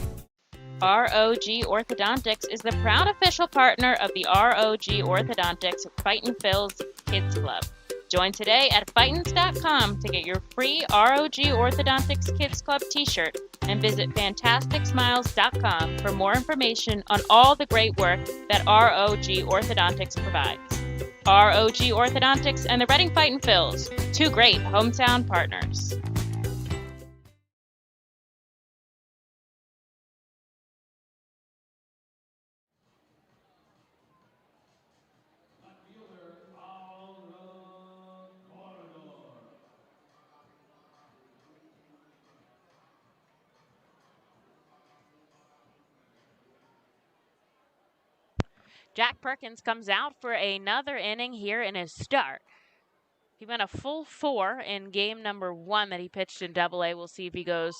Speaker 3: ROG Orthodontics is the proud official partner of the ROG Orthodontics Fightin Phil's Kids Club. Join today at Fightins.com to get your free ROG Orthodontics Kids Club t-shirt and visit FantasticSmiles.com for more information on all the great work that ROG Orthodontics provides. ROG Orthodontics and the Reading Fightin Phils, 2 great hometown partners.
Speaker 1: Jack Perkins comes out for another inning here in his start. He went a full 4 in game number 1 that he pitched in Double-A. We'll see if he goes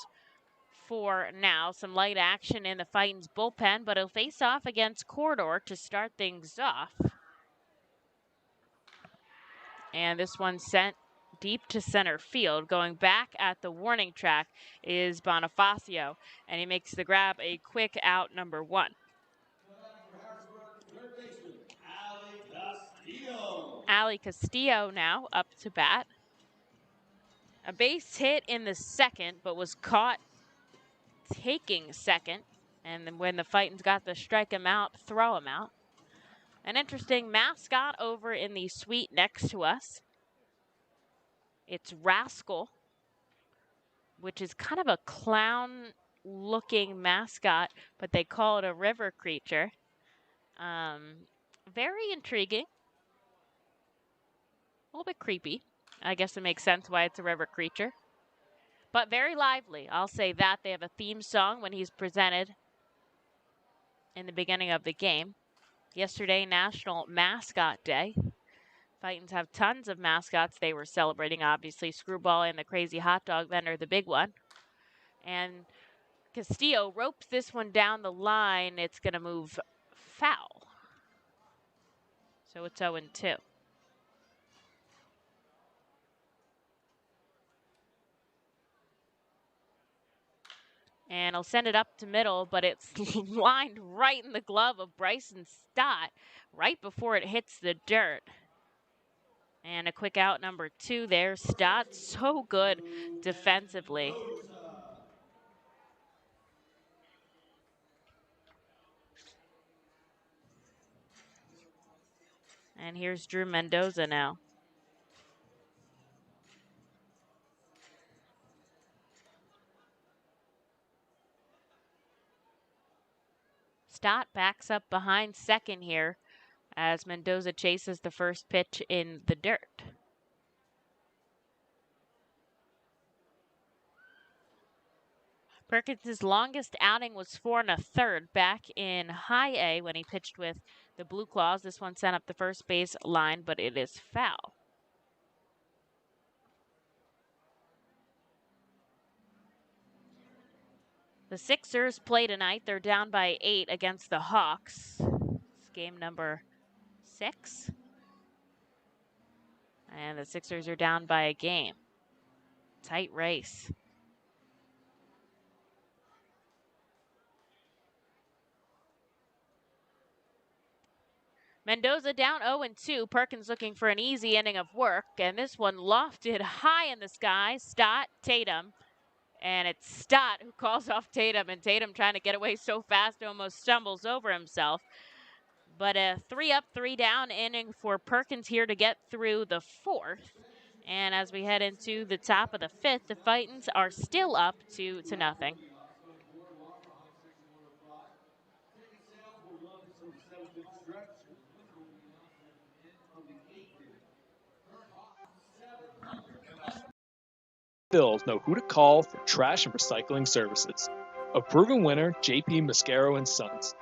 Speaker 1: 4 now. Some light action in the Fightin's bullpen, but he'll face off against Corridor to start things off. And this one sent deep to center field. Going back at the warning track is Bonifacio, and he makes the grab, a quick out, number 1. Ali Castillo now up to bat. A base hit in the second, but was caught taking second. And then when the Fightins got to strike him out, throw him out. An interesting mascot over in the suite next to us. It's Rascal, which is kind of a clown-looking mascot, but they call it a river creature. Very intriguing. A little bit creepy. I guess it makes sense why it's a river creature. But very lively. I'll say that. They have a theme song when he's presented in the beginning of the game. Yesterday, National Mascot Day. Fightins have tons of mascots they were celebrating, obviously. Screwball and the crazy hot dog vendor, the big one. And Castillo ropes this one down the line. It's going to move foul. So it's 0-2. And he'll send it up to middle, but it's lined right in the glove of Bryson Stott right before it hits the dirt. And a quick out, number 2 there. Stott so good defensively. And here's Drew Mendoza now. Stott backs up behind second here as Mendoza chases the first pitch in the dirt. Perkins' longest outing was 4 1/3 back in High A when he pitched with the Blue Claws. This one sent up the first base line, but it is foul. The Sixers play tonight. They're down by 8 against the Hawks. It's game number 6. And the Sixers are down by a game. Tight race. Mendoza down 0-2. Perkins looking for an easy inning of work. And this one lofted high in the sky. Stott, Tatum. And it's Stott who calls off Tatum, and Tatum trying to get away so fast almost stumbles over himself. But a 3-up, 3-down inning for Perkins here to get through the 4th. And as we head into the top of the 5th, the Fightins are still up 2-0.
Speaker 2: Bills know who to call for trash and recycling services. A proven winner, JP Mascaro & Sons.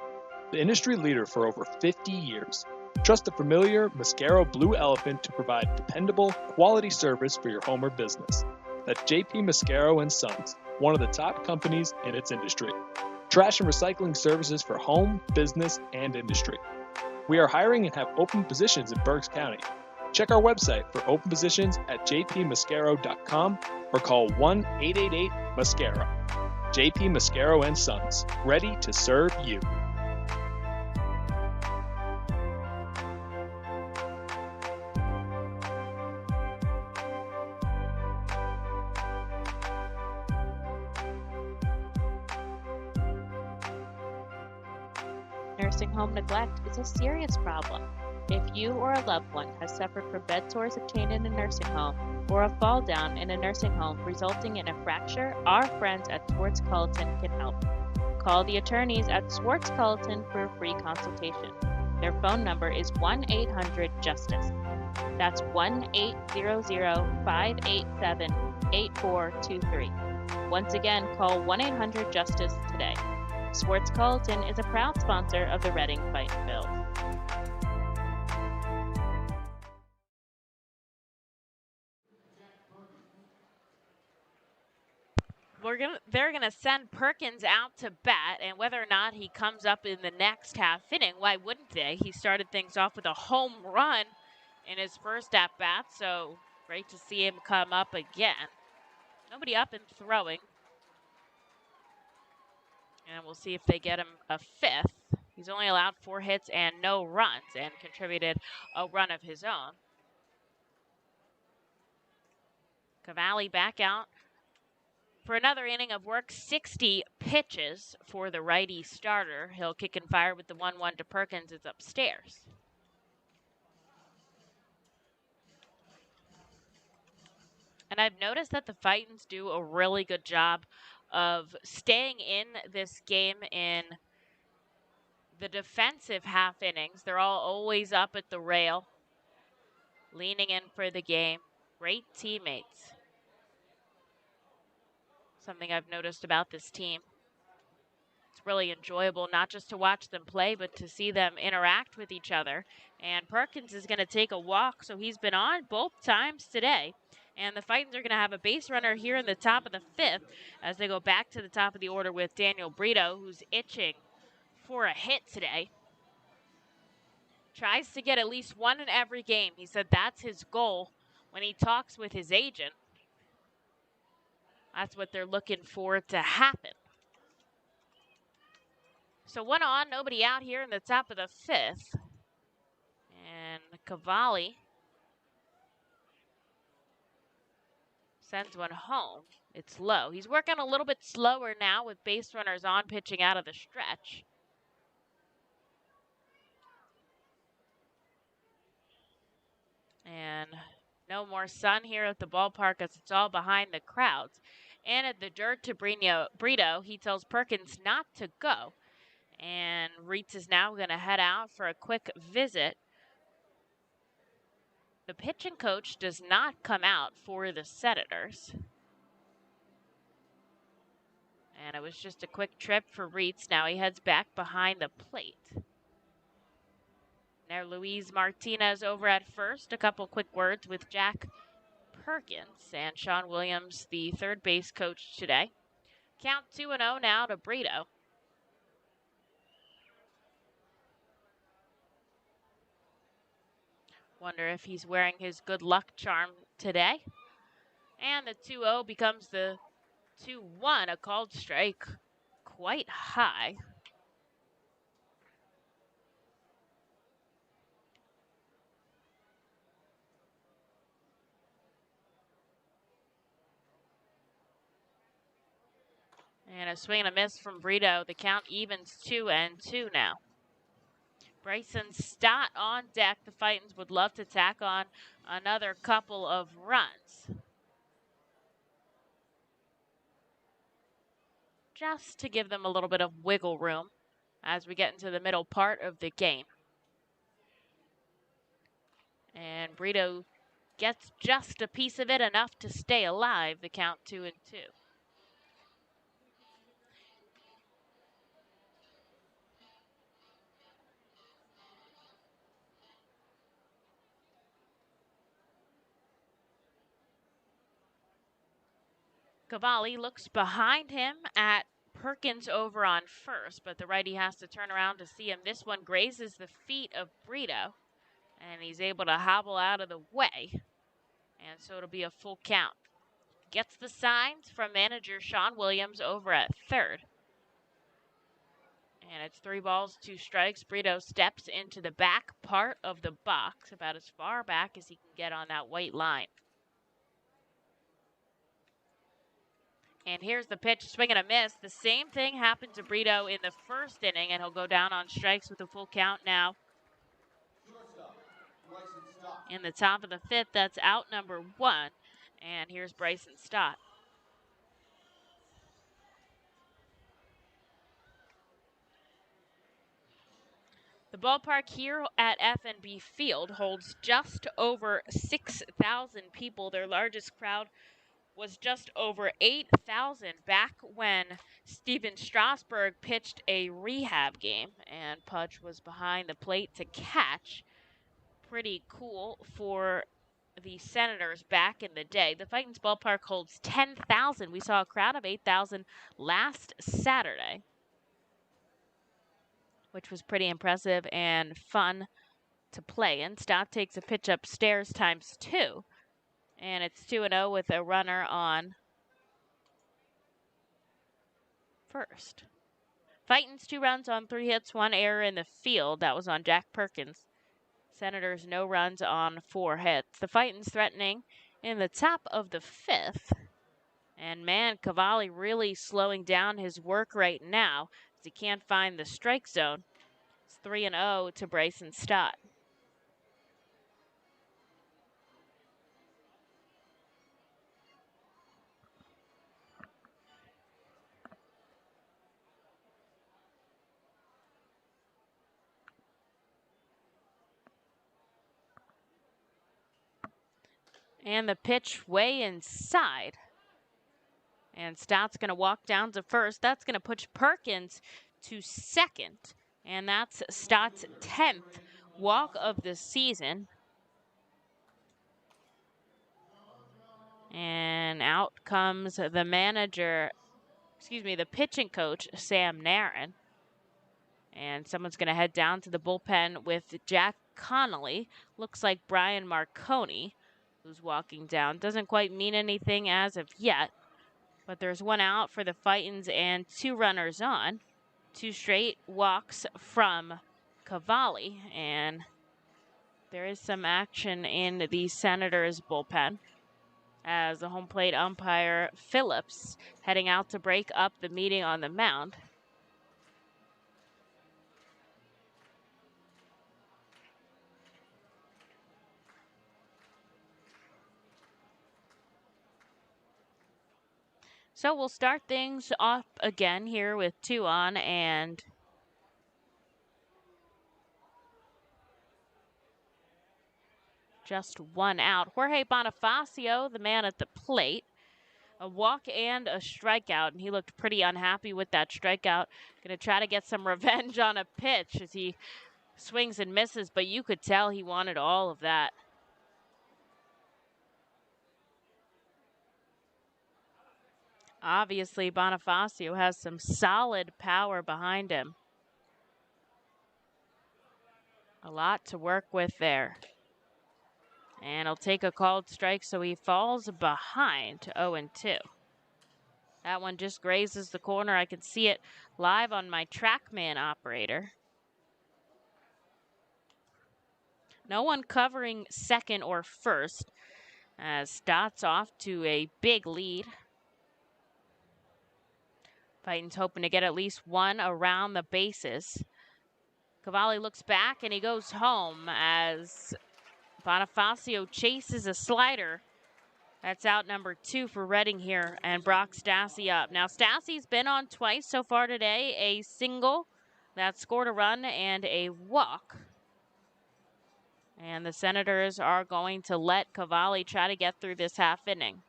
Speaker 2: The industry leader for over 50 years. Trust the familiar Mascaro Blue Elephant to provide dependable, quality service for your home or business. That's JP Mascaro & Sons, one of the top companies in its industry. Trash and recycling services for home, business, and industry. We are hiring and have open positions in Berks County. Check our website for open positions at jpmascaro.com or call 1-888-MASCARO. JP Mascaro & Sons, ready to serve you.
Speaker 3: Nursing home neglect is a serious problem. If you or a loved one has suffered from bed sores obtained in a nursing home or a fall down in a nursing home resulting in a fracture, our friends at Swartz Culleton can help. Call the attorneys at Swartz Culleton for a free consultation. Their phone number is 1-800-JUSTICE. That's 1-800-587-8423. Once again, call 1-800-JUSTICE today. Sports Colleton is a proud sponsor of the Reading Fightin Field.
Speaker 1: They're gonna send Perkins out to bat, and whether or not he comes up in the next half inning, why wouldn't they? He started things off with a home run in his first at bat, so great to see him come up again. Nobody up and throwing, and we'll see if they get him a fifth. He's only allowed 4 hits and no runs, and contributed a run of his own. Cavalli back out for another inning of work, 60 pitches for the righty starter. He'll kick and fire with the 1-1 to Perkins. It's upstairs. And I've noticed that the Fightins do a really good job of staying in this game in the defensive half innings. They're all always up at the rail, leaning in for the game. Great teammates. Something I've noticed about this team. It's really enjoyable not just to watch them play, but to see them interact with each other. And Perkins is going to take a walk, so he's been on both times today. And the Fightins are going to have a base runner here in the top of the 5th as they go back to the top of the order with Daniel Brito, who's itching for a hit today. Tries to get at least one in every game. He said that's his goal when he talks with his agent. That's what they're looking for to happen. So 1 on, nobody out here in the top of the 5th. And Cavalli sends one home. It's low. He's working a little bit slower now with base runners on, pitching out of the stretch. And no more sun here at the ballpark as it's all behind the crowds. And at the dirt to Brito, he tells Perkins not to go. And Reitz is now going to head out for a quick visit. The pitching coach does not come out for the Senators. And it was just a quick trip for Reitz. Now he heads back behind the plate. Now Luis Martinez over at first. A couple quick words with Jack Perkins and Sean Williams, the third base coach today. Count 2-0 now to Brito. Wonder if he's wearing his good luck charm today. And the 2-0 becomes the 2-1, a called strike quite high. And a swing and a miss from Brito. The count evens 2-2 now. Bryson Stott on deck. The Fightins would love to tack on another couple of runs. Just to give them a little bit of wiggle room as we get into the middle part of the game. And Brito gets just a piece of it, enough to stay alive. The count 2-2. Cavalli looks behind him at Perkins over on first, but the righty has to turn around to see him. This one grazes the feet of Brito, and he's able to hobble out of the way. And so it'll be a full count. Gets the signs from manager Sean Williams over at third. And it's 3 balls, 2 strikes. Brito steps into the back part of the box, about as far back as he can get on that white line. And here's the pitch, swing and a miss. The same thing happened to Brito in the first inning, and he'll go down on strikes with a full count now. In the top of the 5th, that's out number 1. And here's Bryson Stott. The ballpark here at FNB Field holds just over 6,000 people, their largest crowd was just over 8,000 back when Steven Strasburg pitched a rehab game, and Pudge was behind the plate to catch. Pretty cool for the Senators back in the day. The Fightin's ballpark holds 10,000. We saw a crowd of 8,000 last Saturday, which was pretty impressive and fun to play in. Stott takes a pitch upstairs ×2, and it's 2-0 with a runner on first. Fightin's 2 runs on 3 hits, 1 error in the field. That was on Jack Perkins. Senators no runs on 4 hits. The Fightin's threatening in the top of the 5th. And man, Cavalli really slowing down his work right now as he can't find the strike zone. It's 3-0 to Bryson Stott. And the pitch way inside. And Stott's going to walk down to first. That's going to push Perkins to second. And that's Stott's 10th walk of the season. And out comes the the pitching coach, Sam Narin. And someone's going to head down to the bullpen with Jack Connolly. Looks like Brian Marconi, who's walking down. Doesn't quite mean anything as of yet, but there's 1 out for the Fightin's and 2 runners on. 2 straight walks from Cavalli, and there is some action in the Senators bullpen as the home plate umpire Phillips heading out to break up the meeting on the mound. So we'll start things off again here with 2 on and just 1 out. Jorge Bonifacio, the man at the plate, a walk and a strikeout, and he looked pretty unhappy with that strikeout. Going to try to get some revenge on a pitch as he swings and misses, but you could tell he wanted all of that. Obviously, Bonifacio has some solid power behind him. A lot to work with there. And he'll take a called strike, so he falls behind 0-2. That one just grazes the corner. I can see it live on my TrackMan operator. No one covering second or first as Stott's off to a big lead. Fightin's hoping to get at least 1 around the bases. Cavalli looks back and he goes home as Bonifacio chases a slider. That's out number 2 for Reading here, and Brock Stassi up. Now, Stassi's been on twice so far today. A single that scored a run and a walk. And the Senators are going to let Cavalli try to get through this half inning.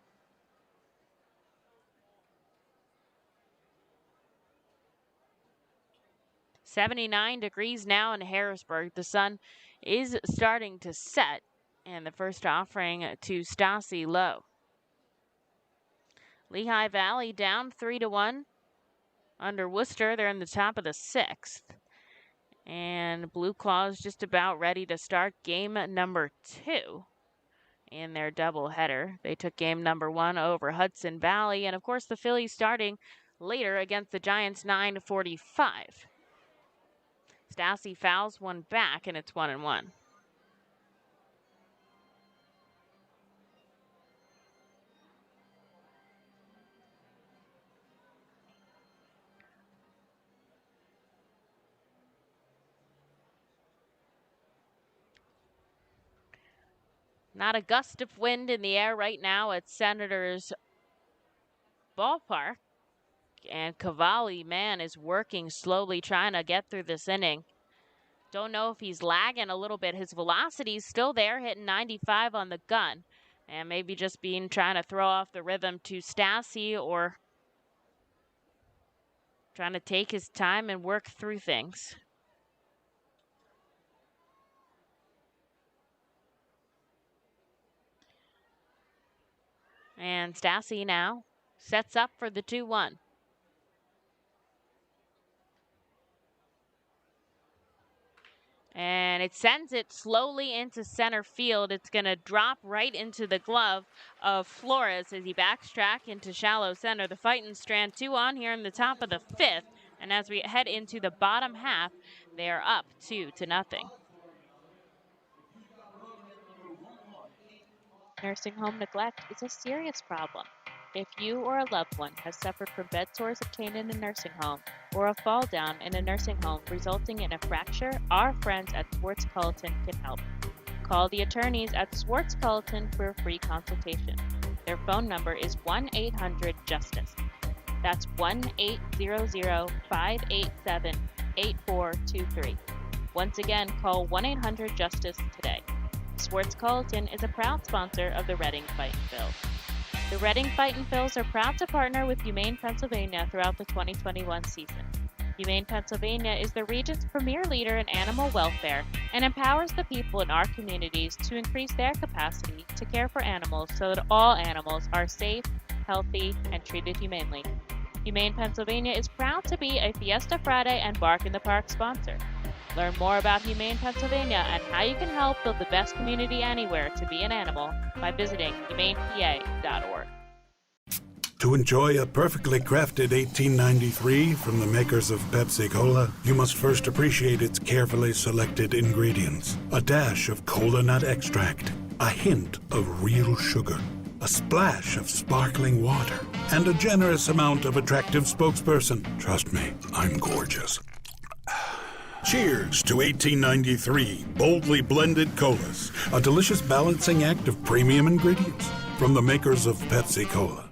Speaker 1: .79 degrees now in Harrisburg. The sun is starting to set, and the first offering to Stassi low. Lehigh Valley down 3-1 under Worcester. They're in the top of the 6th. And Blue Claws just about ready to start game number 2 in their doubleheader. They took game number 1 over Hudson Valley. And, of course, the Phillies starting later against the Giants 9:45. Stassi fouls one back, and it's 1-1. Not a gust of wind in the air right now at Senators ballpark. And Cavalli, man, is working slowly, trying to get through this inning. Don't know if he's lagging a little bit. His velocity's still there, hitting 95 on the gun. And maybe just trying to throw off the rhythm to Stassi, or trying to take his time and work through things. And Stassi now sets up for the 2-1. And it sends it slowly into center field. It's going to drop right into the glove of Flores as he backtrack into shallow center. The Fightin strand 2 on here in the top of the 5th. And as we head into the bottom half, they are up 2-0.
Speaker 3: Nursing home neglect is a serious problem. If you or a loved one has suffered from bed sores obtained in a nursing home or a fall down in a nursing home resulting in a fracture, our friends at Swartz Culleton can help. Call the attorneys at Swartz Culleton for a free consultation. Their phone number is 1-800-JUSTICE. That's 1-800-587-8423. Once again, call 1-800-JUSTICE today. Swartz Culleton is a proud sponsor of the Reading Fightin Field. The Reading Fightin Fields are proud to partner with Humane Pennsylvania throughout the 2021 season. Humane Pennsylvania is the region's premier leader in animal welfare and empowers the people in our communities to increase their capacity to care for animals so that all animals are safe, healthy, and treated humanely. Humane Pennsylvania is proud to be a Fiesta Friday and Bark in the Park sponsor. Learn more about Humane Pennsylvania and how you can help build the best community anywhere to be an animal by visiting humanepa.org.
Speaker 8: To enjoy a perfectly crafted 1893 from the makers of Pepsi Cola, you must first appreciate its carefully selected ingredients. A dash of cola nut extract, a hint of real sugar, a splash of sparkling water, and a generous amount of attractive spokesperson. Trust me, I'm gorgeous. Cheers to 1893 boldly blended colas, a delicious balancing act of premium ingredients from the makers of Pepsi Cola.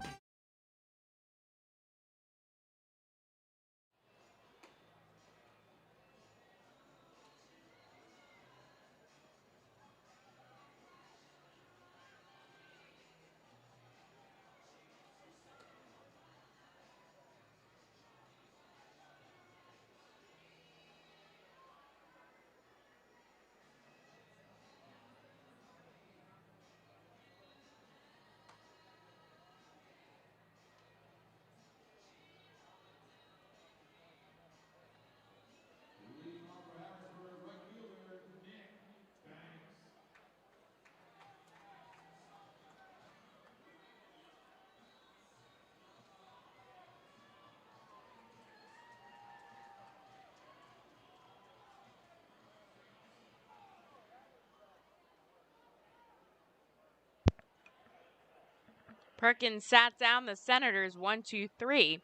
Speaker 1: Perkins sat down the Senators 1-2-3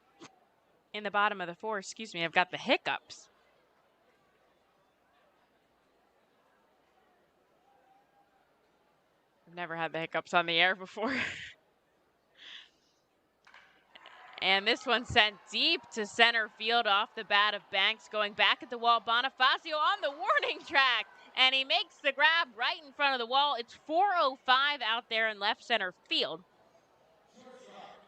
Speaker 1: in the bottom of the 4. Excuse me, I've got the hiccups. I've never had the hiccups on the air before. And this one sent deep to center field off the bat of Banks, going back at the wall. Bonifacio on the warning track, and he makes the grab right in front of the wall. It's 4:05 out there in left center field.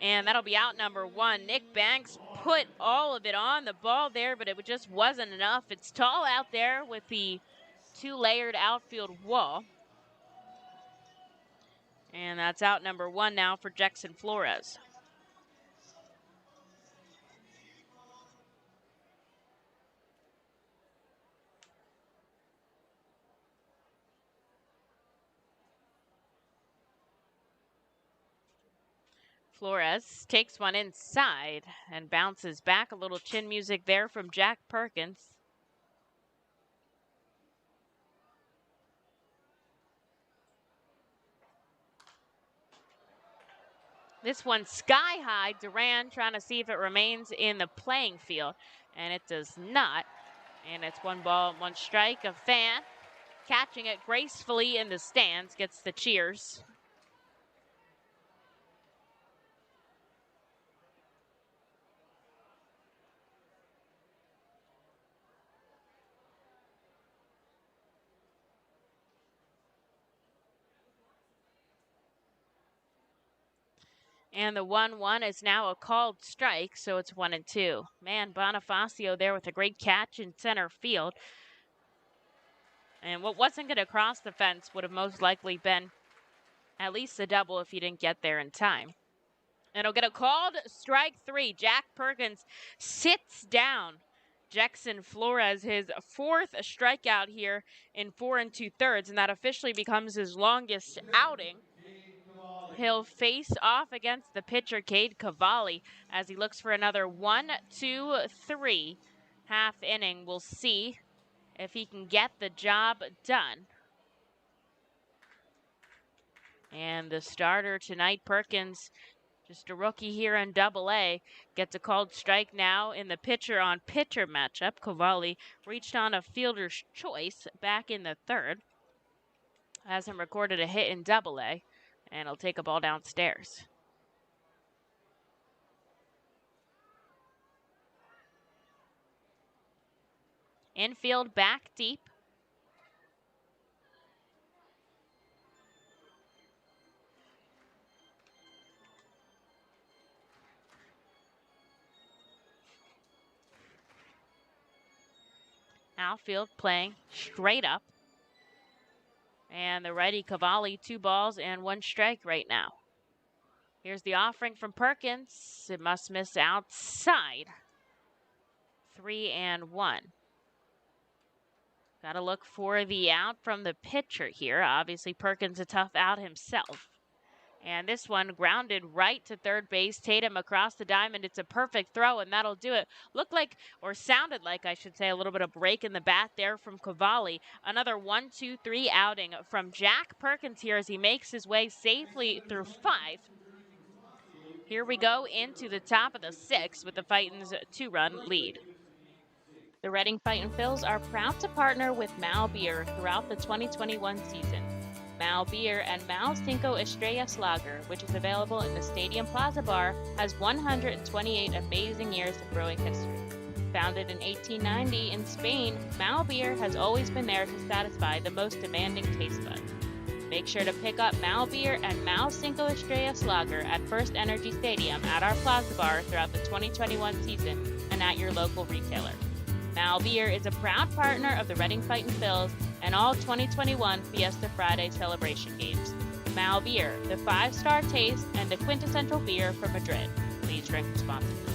Speaker 1: And that'll be out number 1. Nick Banks put all of it on the ball there, but it just wasn't enough. It's tall out there with the 2-layered outfield wall. And that's out number 1 now for Jackson Flores. Flores takes one inside and bounces back. A little chin music there from Jack Perkins. This one sky high. Duran trying to see if it remains in the playing field, and it does not. And it's 1-1 strike. A fan catching it gracefully in the stands gets the cheers. And the 1-1 is now a called strike, so it's 1-2. Man, Bonifacio there with a great catch in center field. And what wasn't going to cross the fence would have most likely been at least a double if he didn't get there in time. And he'll get a called strike 3. Jack Perkins sits down Jackson Flores, his 4th strikeout here in 4 2/3, and that officially becomes his longest outing. He'll face off against the pitcher, Cade Cavalli, as he looks for another 1, 2, 3 half inning. We'll see if he can get the job done. And the starter tonight, Perkins, just a rookie here in Double-A, gets a called strike now in the pitcher-on-pitcher matchup. Cavalli reached on a fielder's choice back in the 3rd. Hasn't recorded a hit in Double-A, and he'll take a ball downstairs. Infield back deep. Outfield playing straight up. And the righty Cavalli, 2 balls and 1 strike right now. Here's the offering from Perkins. It must miss outside. 3-1. Got to look for the out from the pitcher here. Obviously, Perkins a tough out himself. And this one grounded right to third base. Tatum across the diamond. It's a perfect throw, and that'll do it. Looked like, or sounded like, I should say, a little bit of break in the bat there from Cavalli. Another 1, 2, 3 outing from Jack Perkins here as he makes his way safely through 5. Here we go into the top of the 6th with the Fightin's 2-run lead.
Speaker 3: The Reading Fightin Phils are proud to partner with Mal Beer throughout the 2021 season. Mal Beer and Mal Cinco Estrellas Lager, which is available in the Stadium Plaza Bar, has 128 amazing years of brewing history. Founded in 1890 in Spain, Mal Beer has always been there to satisfy the most demanding taste buds. Make sure to pick up Mal Beer and Mal Cinco Estrellas Lager at First Energy Stadium at our Plaza Bar throughout the 2021 season and at your local retailer. Mal Beer is a proud partner of the Reading Fightin Phils and all 2021 Fiesta Friday celebration games. Mal Beer, the 5-star taste and the quintessential beer from Madrid. Please drink responsibly.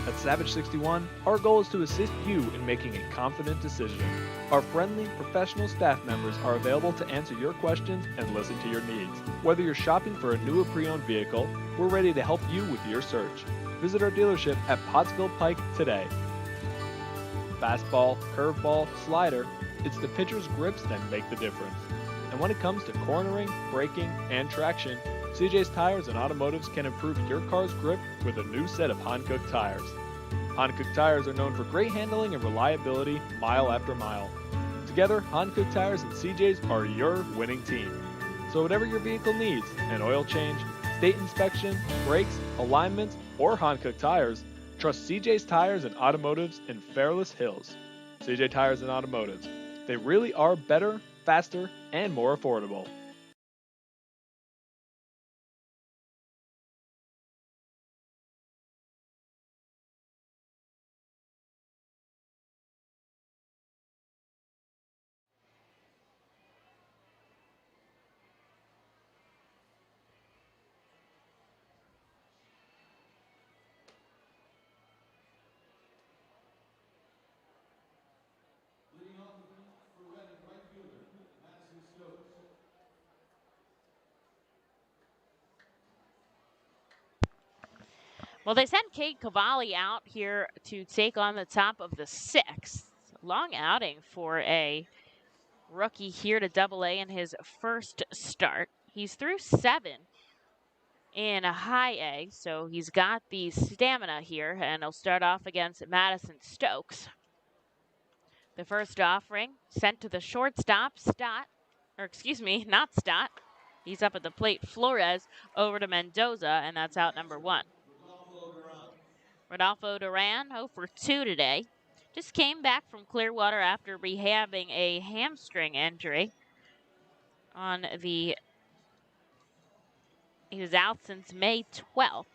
Speaker 2: At Savage 61, our goal is to assist you in making a confident decision. Our friendly, professional staff members are available to answer your questions and listen to your needs. Whether you're shopping for a new or pre-owned vehicle, we're ready to help you with your search. Visit our dealership at Pottsville Pike today. Fastball, curveball, slider, it's the pitcher's grips that make the difference. And when it comes to cornering, braking, and traction, CJ's Tires and Automotives can improve your car's grip with a new set of Hankook tires. Hankook tires are known for great handling and reliability mile after mile. Together, Hankook Tires and CJ's are your winning team. So whatever your vehicle needs, an oil change, state inspection, brakes, alignments, or Hankook tires, trust CJ's Tires and Automotives in Fairless Hills. CJ Tires and Automotives. They really are better, faster, and more affordable.
Speaker 1: Well, they sent Cade Cavalli out here to take on the top of the 6th. Long outing for a rookie here to Double-A in his first start. He's through 7 in a high A, so he's got the stamina here, and he'll start off against Madison Stokes. The first offering sent to the shortstop, not Stott. He's up at the plate. Flores over to Mendoza, and that's out number 1. Rodolfo Duran, 0 for 2 today. Just came back from Clearwater after rehabbing a hamstring injury on the He was out since May 12th.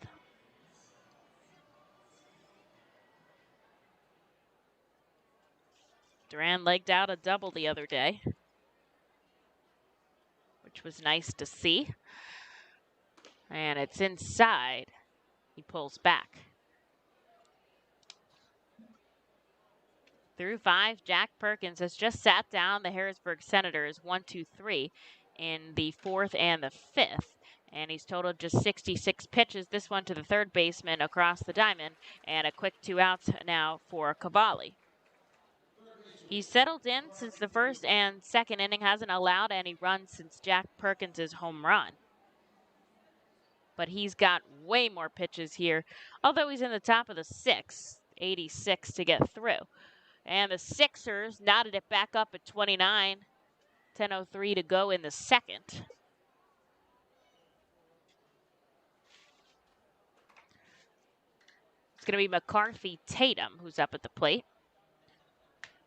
Speaker 1: Duran legged out a double the other day, which was nice to see. And it's inside. He pulls back. Through 5, Jack Perkins has just sat down the Harrisburg Senators 1-2-3 in the 4th and the 5th. And he's totaled just 66 pitches. This one to the third baseman across the diamond. And a quick 2 outs now for Cavalli. He's settled in since the first and second inning, hasn't allowed any runs since Jack Perkins' home run. But he's got way more pitches here, although he's in the top of the 6th, 86 to get through. And the Sixers knotted it back up at 29, 10:03 to go in the second. It's going to be McCarthy Tatum who's up at the plate.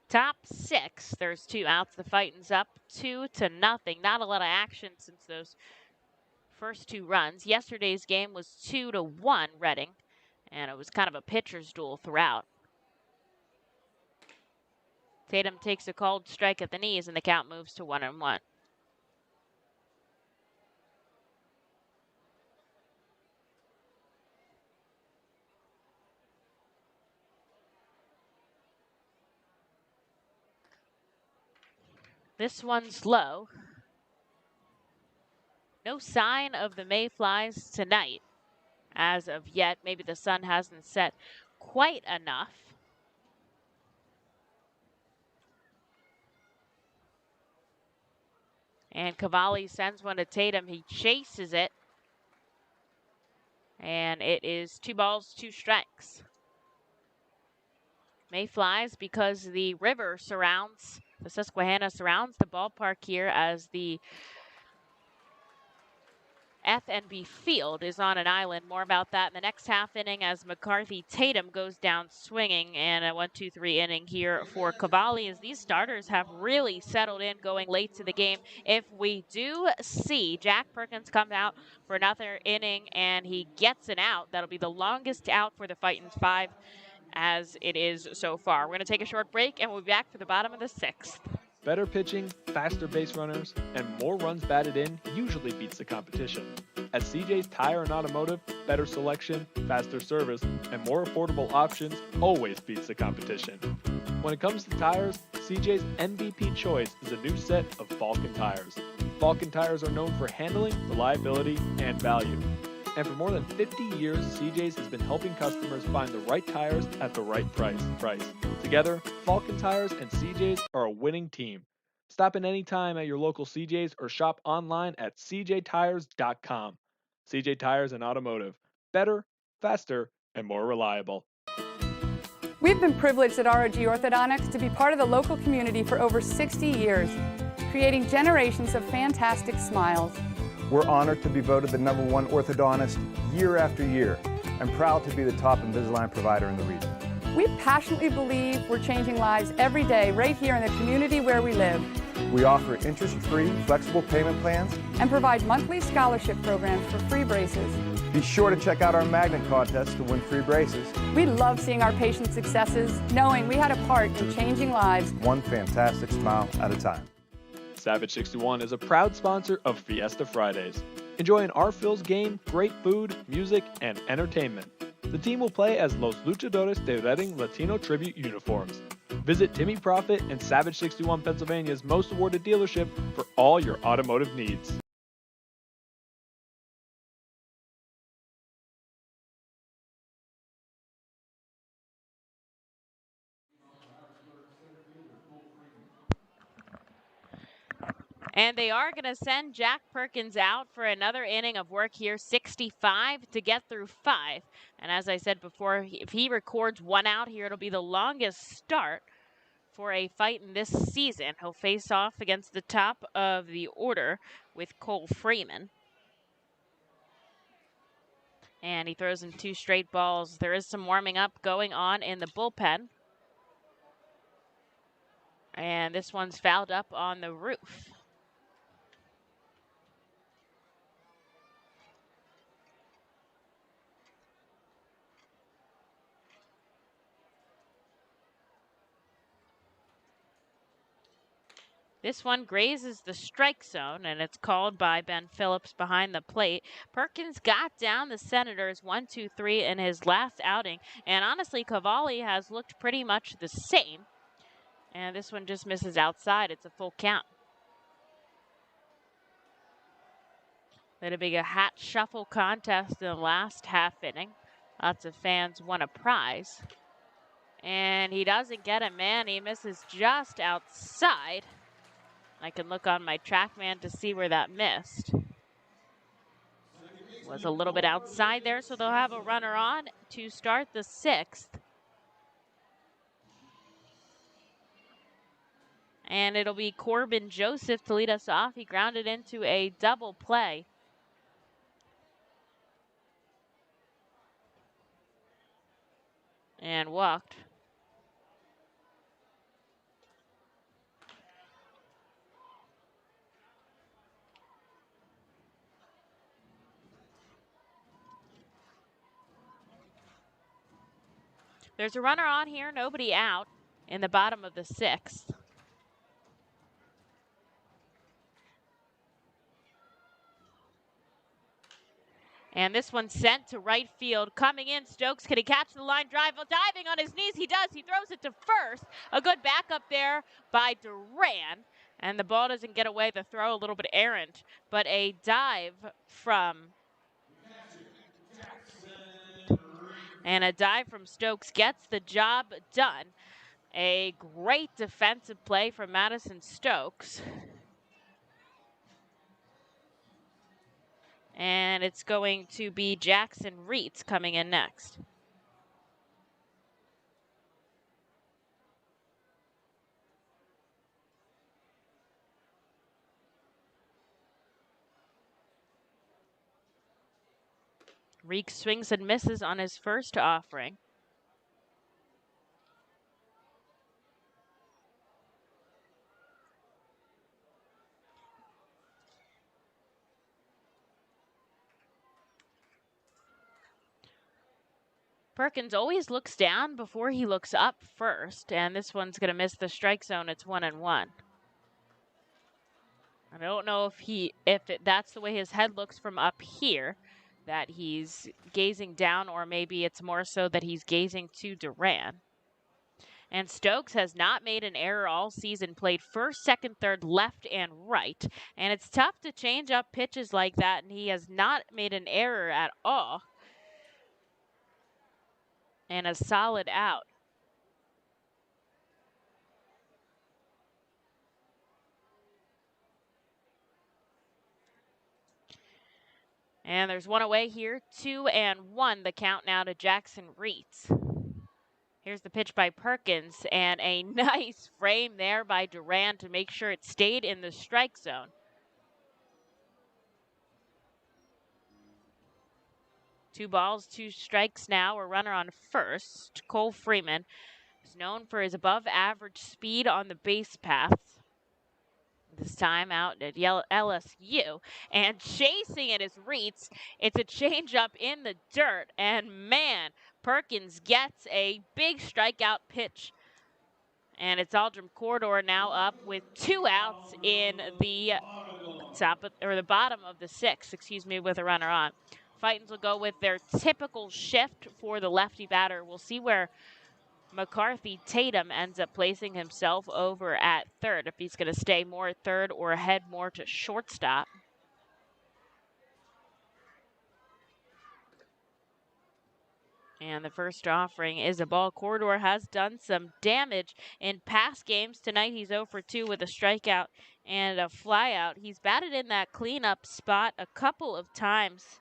Speaker 1: Top 6, there's 2 outs. The Fightin's up 2-0. Not a lot of action since those first 2 runs. Yesterday's game was 2-1 Reading, and it was kind of a pitcher's duel throughout. Tatum takes a called strike at the knees, and the count moves to 1-1. This one's low. No sign of the mayflies tonight as of yet. Maybe the sun hasn't set quite enough. And Cavalli sends one to Tatum. He chases it. And it is 2 balls, 2 strikes. Mayflies because the river surrounds, the Susquehanna surrounds the ballpark here as the FNB Field is on an island. More about that in the next half inning as McCarthy Tatum goes down swinging, and a 1-2-3 inning here for Cavalli as these starters have really settled in going late to the game. If we do see Jack Perkins come out for another inning and he gets an out, that'll be the longest out for the Fightin's 5 as it is so far. We're going to take a short break and we'll be back for the bottom of the 6th.
Speaker 2: Better pitching, faster base runners, and more runs batted in usually beats the competition. At CJ's Tire and Automotive, better selection, faster service, and more affordable options always beats the competition. When it comes to tires, CJ's MVP choice is a new set of Falken tires. Falken tires are known for handling, reliability, and value. And for more than 50 years, CJ's has been helping customers find the right tires at the right price. Together, Falken Tires and CJ's are a winning team. Stop in any time at your local CJ's or shop online at cjtires.com. CJ Tires and Automotive. Better, faster, and more reliable.
Speaker 9: We've been privileged at ROG Orthodontics to be part of the local community for over 60 years, creating generations of fantastic smiles.
Speaker 10: We're honored to be voted the #1 orthodontist year after year and proud to be the top Invisalign provider in the region.
Speaker 9: We passionately believe we're changing lives every day right here in the community where we live.
Speaker 10: We offer interest-free, flexible payment plans
Speaker 9: and provide monthly scholarship programs for free braces.
Speaker 10: Be sure to check out our magnet contest to win free braces.
Speaker 9: We love seeing our patients' successes, knowing we had a part in changing lives.
Speaker 10: One fantastic smile at a time.
Speaker 2: Savage 61 is a proud sponsor of Fiesta Fridays. Enjoy an R-Phil's game, great food, music, and entertainment. The team will play as Los Luchadores de Reading Latino Tribute uniforms. Visit Timmy Profit and Savage 61 Pennsylvania's most awarded dealership for all your automotive needs.
Speaker 1: And they are going to send Jack Perkins out for another inning of work here, 65 to get through 5. And as I said before, if he records 1 out here, it'll be the longest start for a fight in this season. He'll face off against the top of the order with Cole Freeman. And he throws in 2 straight balls. There is some warming up going on in the bullpen. And this one's fouled up on the roof. This one grazes the strike zone, and it's called by Ben Phillips behind the plate. Perkins got down the Senators 1-2-3 in his last outing, and honestly, Cavalli has looked pretty much the same. And this one just misses outside. It's a full count. It'll be a hat shuffle contest in the last half inning. Lots of fans won a prize. And he doesn't get it, man. He misses just outside. I can look on my TrackMan to see where that missed. Was a little bit outside there, so they'll have a runner on to start the 6th. And it'll be Corbin Joseph to lead us off. He grounded into a double play. And walked. There's a runner on here, nobody out in the bottom of the 6th. And this one's sent to right field. Coming in, Stokes, can he catch the line drive? Diving on his knees, he does. He throws it to first. A good backup there by Duran. And the ball doesn't get away. The throw a little bit errant. But a dive from... And a dive from Stokes gets the job done. A great defensive play from Madison Stokes. And it's going to be Jackson Reitz coming in next. Reitz swings and misses on his first offering. Perkins always looks down before he looks up first, and this one's going to miss the strike zone. It's 1-1. I don't know if that's the way his head looks from up here, that he's gazing down, or maybe it's more so that he's gazing to Duran. And Stokes has not made an error all season, played first, second, third, left, and right. And it's tough to change up pitches like that, and he has not made an error at all. And a solid out. And there's one away here, 2-1. The count now to Jackson Reitz. Here's the pitch by Perkins, and a nice frame there by Duran to make sure it stayed in the strike zone. Two balls, two strikes now. A runner on first. Cole Freeman is known for his above-average speed on the base paths. This time out at LSU. And chasing it is Reitz. It's a changeup in the dirt. And man, Perkins gets a big strikeout pitch. And it's Aldrin Corridor now up with 2 outs in the the bottom of the 6th, with a runner on. Fightins will go with their typical shift for the lefty batter. We'll see where McCarthy Tatum ends up placing himself over at third, if he's going to stay more at third or head more to shortstop. And the first offering is a ball. Corridor has done some damage in past games. Tonight he's 0 for 2 with a strikeout and a flyout. He's batted in that cleanup spot a couple of times.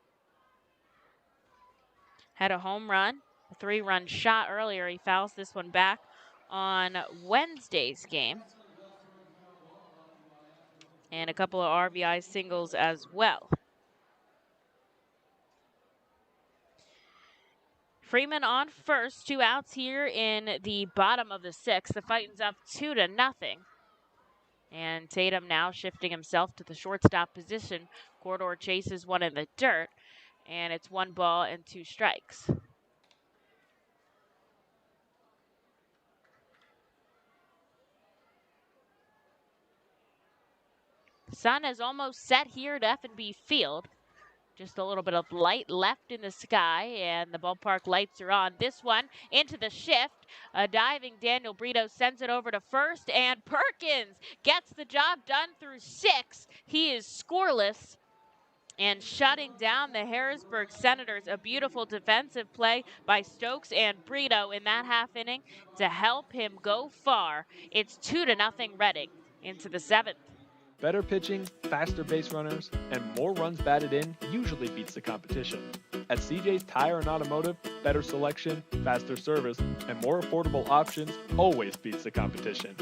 Speaker 1: Had a home run, a 3-run shot earlier. He fouls this one back on Wednesday's game. And a couple of RBI singles as well. Freeman on first, 2 outs here in the bottom of the 6th. The Fightins up 2-0. And Tatum now shifting himself to the shortstop position. Corridor chases one in the dirt. And it's 1 ball and 2 strikes. sun has almost set here at FNB Field. Just a little bit of light left in the sky, and the ballpark lights are on. This one into the shift. A diving Daniel Brito sends it over to first, and Perkins gets the job done through 6. He is scoreless and shutting down the Harrisburg Senators. A beautiful defensive play by Stokes and Brito in that half inning to help him go far. It's 2-0 Reading into the 7th.
Speaker 2: Better pitching, faster base runners, and more runs batted in usually beats the competition. At CJ's Tire and Automotive, better selection, faster service, and more affordable options always beats the competition.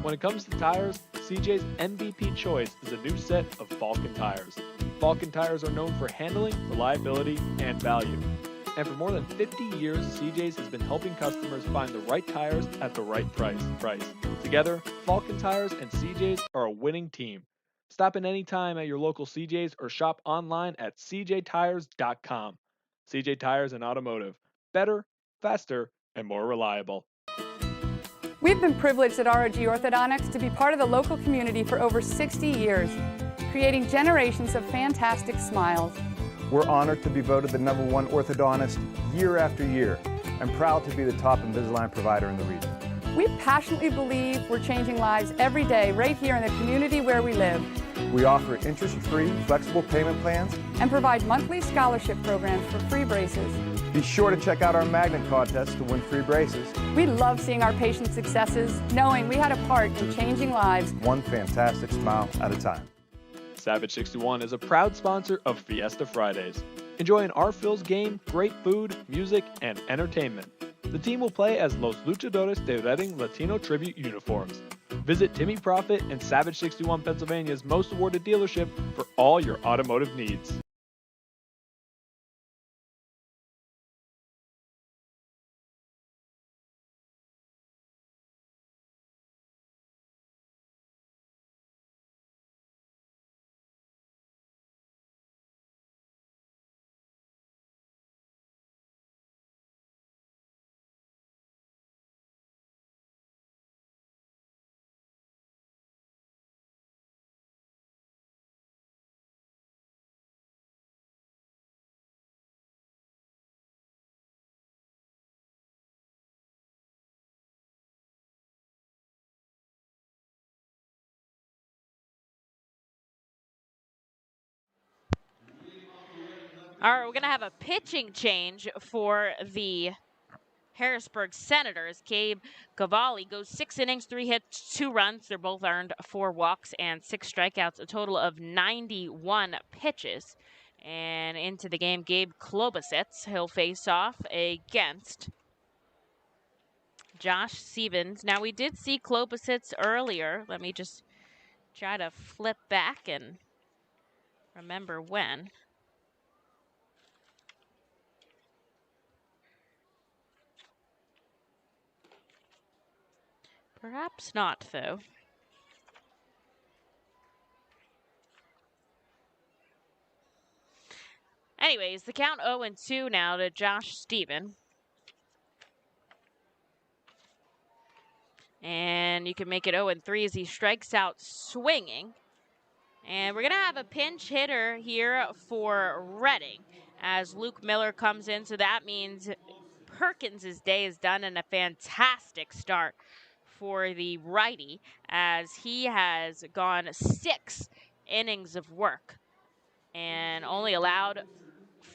Speaker 2: When it comes to tires, CJ's MVP choice is a new set of Falken tires. Falken tires are known for handling, reliability, and value. And for more than 50 years, CJ's has been helping customers find the right tires at the right price. Together, Falken Tires and CJ's are a winning team. Stop in any time at your local CJ's or shop online at cjtires.com. CJ Tires and Automotive. Better, faster, and more reliable.
Speaker 9: We've been privileged at ROG Orthodontics to be part of the local community for over 60 years, creating generations of fantastic smiles.
Speaker 10: We're honored to be voted the #1 orthodontist year after year and proud to be the top Invisalign provider in the region.
Speaker 9: We passionately believe we're changing lives every day right here in the community where we live.
Speaker 10: We offer interest-free, flexible payment plans
Speaker 9: And provide monthly scholarship programs for free braces.
Speaker 10: Be sure to check out our magnet contest to win free braces.
Speaker 9: We love seeing our patients' successes, knowing we had a part in changing lives.
Speaker 10: One fantastic smile at a time.
Speaker 2: Savage 61 is a proud sponsor of Fiesta Fridays. Enjoy an R-Phil's game, great food, music, and entertainment. The team will play as Los Luchadores de Reading Latino Tribute uniforms. Visit Timmy Profit and Savage 61 Pennsylvania's most awarded dealership for all your automotive needs.
Speaker 1: All right, we're going to have a pitching change for the Harrisburg Senators. Gabe Cavalli goes 6 innings, 3 hits, 2 runs. They're both earned 4 walks and 6 strikeouts, a total of 91 pitches. And into the game, Gabe Klobasitz. He'll face off against Josh Stevens. Now, we did see Klobasitz earlier. Let me just try to flip back and remember when. Perhaps not, though. Anyways, the count 0-2 now to Josh Stevens. And you can make it 0-3 as he strikes out swinging. And we're going to have a pinch hitter here for Reading as Luke Miller comes in. So that means Perkins' day is done, and a fantastic start for the righty as he has gone 6 innings of work and only allowed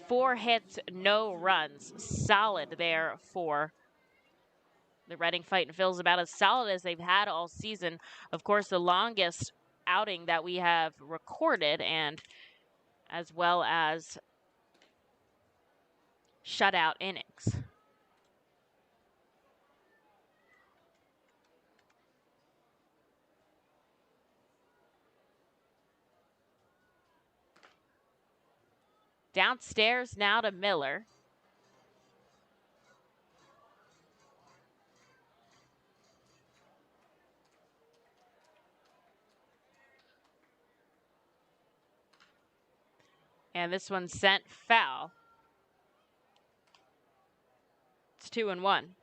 Speaker 1: 4 hits, no runs. Solid there for the Reading Fightin' Phils, about as solid as they've had all season. Of course, the longest outing that we have recorded, and as well as shutout innings. Downstairs now to Miller. And this one sent foul. It's 2-1.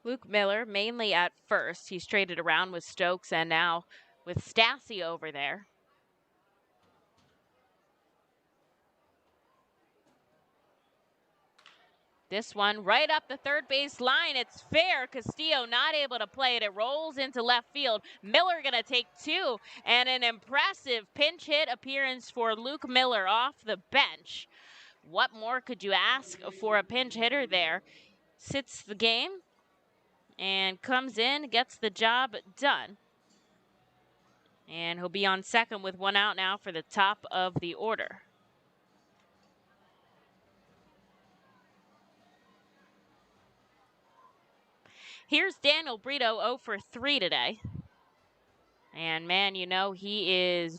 Speaker 1: Luke Miller mainly at first. He's traded around with Stokes and now with Stassi over there. This one right up the third base line. It's fair. Castillo not able to play it. It rolls into left field. Miller going to take two. And an impressive pinch hit appearance for Luke Miller off the bench. What more could you ask for a pinch hitter there? Sits the game and comes in, gets the job done. And he'll be on second with one out now for the top of the order. Here's Daniel Brito, 0 for 3 today. And man, you know, he is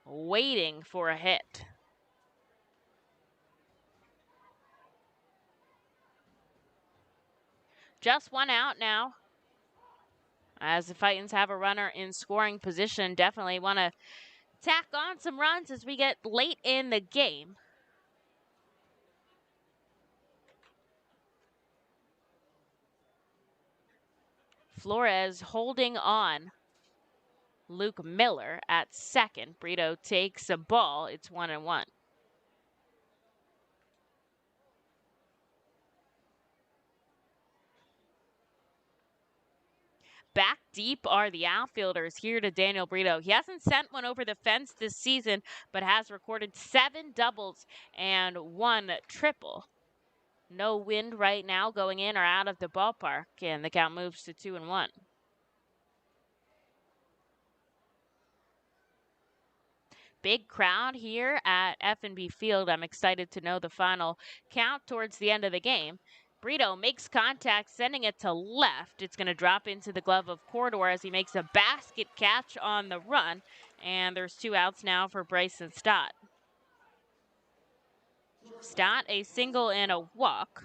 Speaker 1: waiting for a hit. Just one out now. As the Fightins have a runner in scoring position, definitely want to tack on some runs as we get late in the game. Flores holding on Luke Miller at second. Brito takes a ball. It's 1-1. Back deep are the outfielders here to Daniel Brito. He hasn't sent one over the fence this season, but has recorded 7 doubles and 1 triple. No wind right now going in or out of the ballpark, and the count moves to 2-1. Big crowd here at FNB Field. I'm excited to know the final count towards the end of the game. Brito makes contact, sending it to left. It's going to drop into the glove of Corridor as he makes a basket catch on the run. And there's 2 outs now for Bryson Stott. Stott, a single and a walk.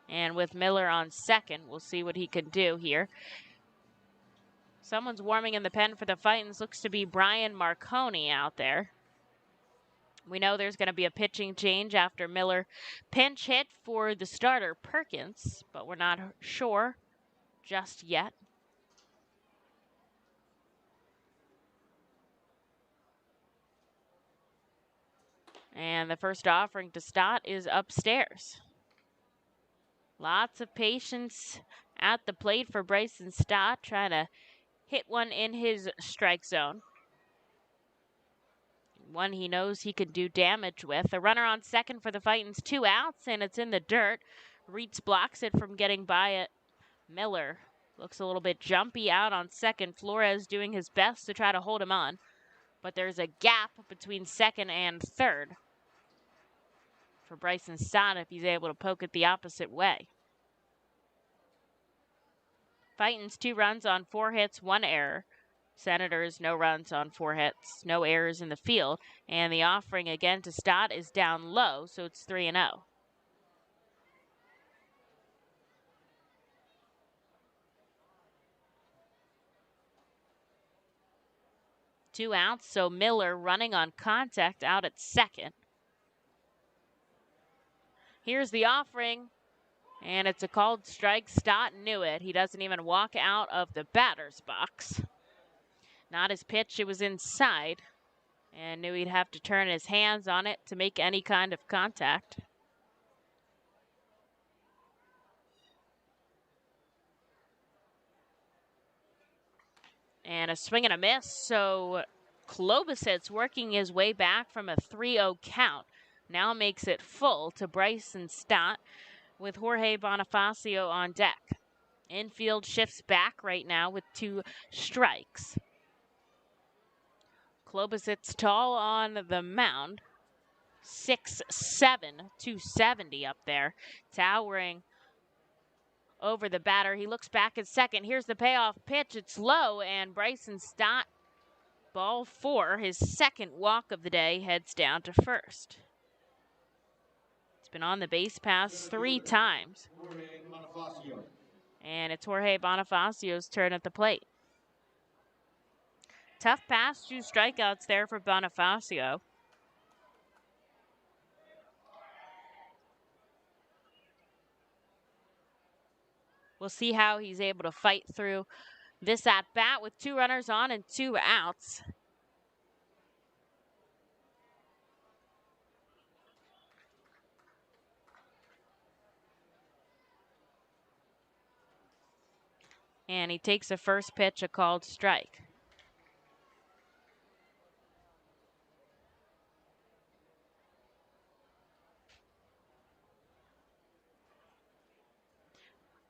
Speaker 1: And with Miller on second, we'll see what he can do here. Someone's warming in the pen for the Fightins. Looks to be Brian Marconi out there. We know there's going to be a pitching change after Miller pinch hit for the starter, Perkins, but we're not sure just yet. And the first offering to Stott is upstairs. Lots of patience at the plate for Bryson Stott, trying to hit one in his strike zone. One he knows he can do damage with. A runner on second for the Fightins, 2 outs, and it's in the dirt. Reitz blocks it from getting by it. Miller looks a little bit jumpy out on second. Flores doing his best to try to hold him on, but there's a gap between second and third for Bryson Stott if he's able to poke it the opposite way. Fightins 2 runs on 4 hits, 1 error. Senators, no runs on 4 hits, no errors in the field. And the offering again to Stott is down low, so it's 3-0. Two outs, so Miller running on contact out at second. Here's the offering, and it's a called strike. Stott knew it. He doesn't even walk out of the batter's box. Not his pitch, it was inside, and knew he'd have to turn his hands on it to make any kind of contact. And a swing and a miss, so Klobosit's working his way back from a 3-0 count. Now makes it full to Bryson Stott with Jorge Bonifacio on deck. Infield shifts back right now with 2 strikes. Klobosit's tall on the mound. 6'7", 270 up there. Towering over the batter. He looks back at second. Here's the payoff pitch. It's low, and Bryson Stott, ball 4, his second walk of the day, heads down to first. It's been on the base pass 3 times. And it's Jorge Bonifacio's turn at the plate. Tough pass, 2 strikeouts there for Bonifacio. We'll see how he's able to fight through this at-bat with 2 runners on and 2 outs. And he takes a first pitch, a called strike.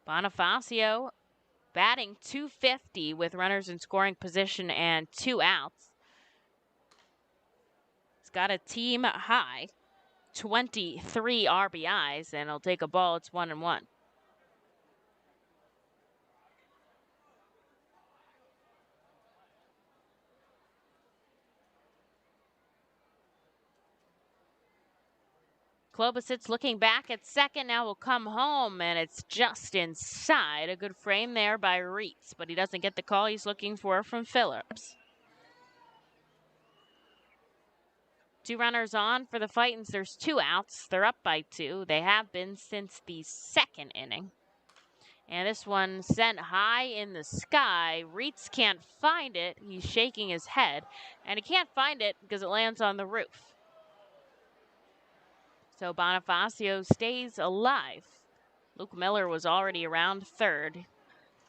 Speaker 1: Bonifacio batting .250 with runners in scoring position and 2 outs. He's got a team high 23 RBIs, and he'll take a ball. It's 1-1. Klobosit's looking back at second. Now will come home, and it's just inside. A good frame there by Reitz, but he doesn't get the call he's looking for from Phillips. 2 runners on for the Fightins. There's 2 outs. They're up by 2. They have been since the 2nd inning. And this one sent high in the sky. Reitz can't find it. He's shaking his head, and he can't find it because it lands on the roof. So Bonifacio stays alive. Luke Miller was already around third.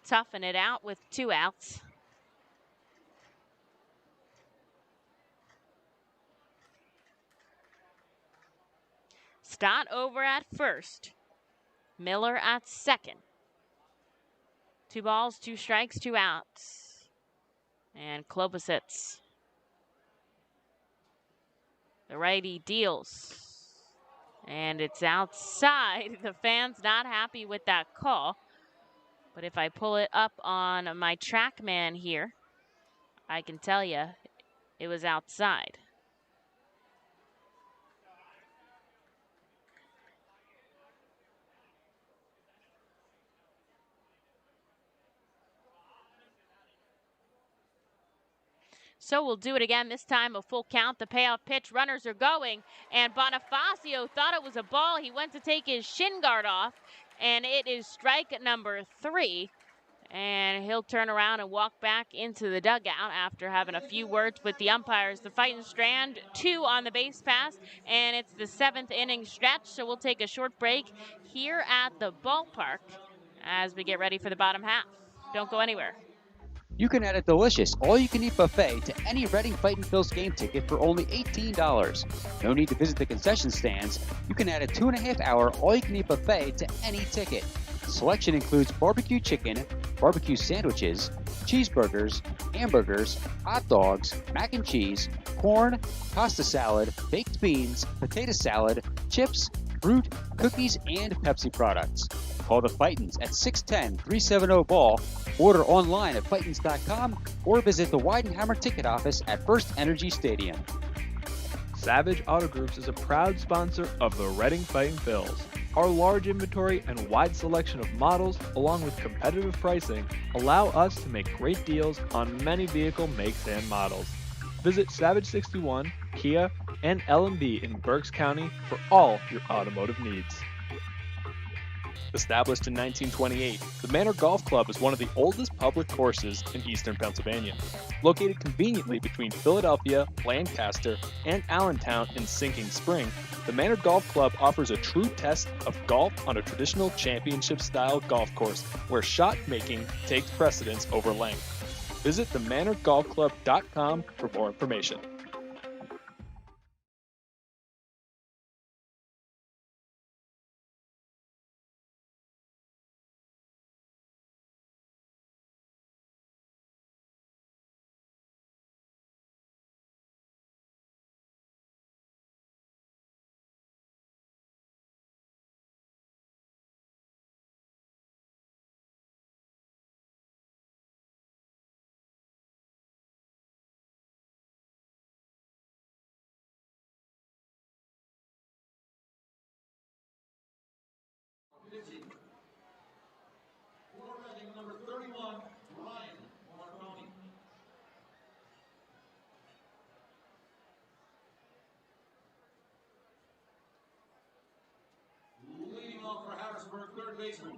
Speaker 1: Toughen it out with 2 outs. Stott over at first. Miller at second. 2 balls, 2 strikes, 2 outs. And Klobosits. The righty deals. And it's outside. The fan's not happy with that call. But if I pull it up on my TrackMan here, I can tell you it was outside. So we'll do it again, this time a full count. The payoff pitch, runners are going, and Bonifacio thought it was a ball. He went to take his shin guard off, and it is strike number 3. And he'll turn around and walk back into the dugout after having a few words with the umpires. The Fightin' Strand, 2 on the base pass, and it's the 7th inning stretch. So we'll take a short break here at the ballpark as we get ready for the bottom half. Don't go anywhere.
Speaker 11: You can add a delicious all-you-can-eat buffet to any Reading Fightin' Phil's game ticket for only $18. No need to visit the concession stands. You can add a 2.5-hour all-you-can-eat buffet to any ticket. Selection includes barbecue chicken, barbecue sandwiches, cheeseburgers, hamburgers, hot dogs, mac and cheese, corn, pasta salad, baked beans, potato salad, chips, fruit, cookies, and Pepsi products. Call the Fightins at 610-370-BALL, order online at Fightins.com, or visit the Weidenhammer ticket office at First Energy Stadium.
Speaker 2: Savage Auto Groups is a proud sponsor of the Reading Fightin' Phils. Our large inventory and wide selection of models, along with competitive pricing, allow us to make great deals on many vehicle makes and models. Visit Savage 61, Kia, and L&B in Berks County for all your automotive needs. Established in 1928, the Manor Golf Club is one of the oldest public courses in eastern Pennsylvania. Located conveniently between Philadelphia, Lancaster, and Allentown in Sinking Spring, the Manor Golf Club offers a true test of golf on a traditional championship-style golf course where shot making takes precedence over length. Visit themanorgolfclub.com for more information.
Speaker 12: Leading off for Harrisburg, third baseman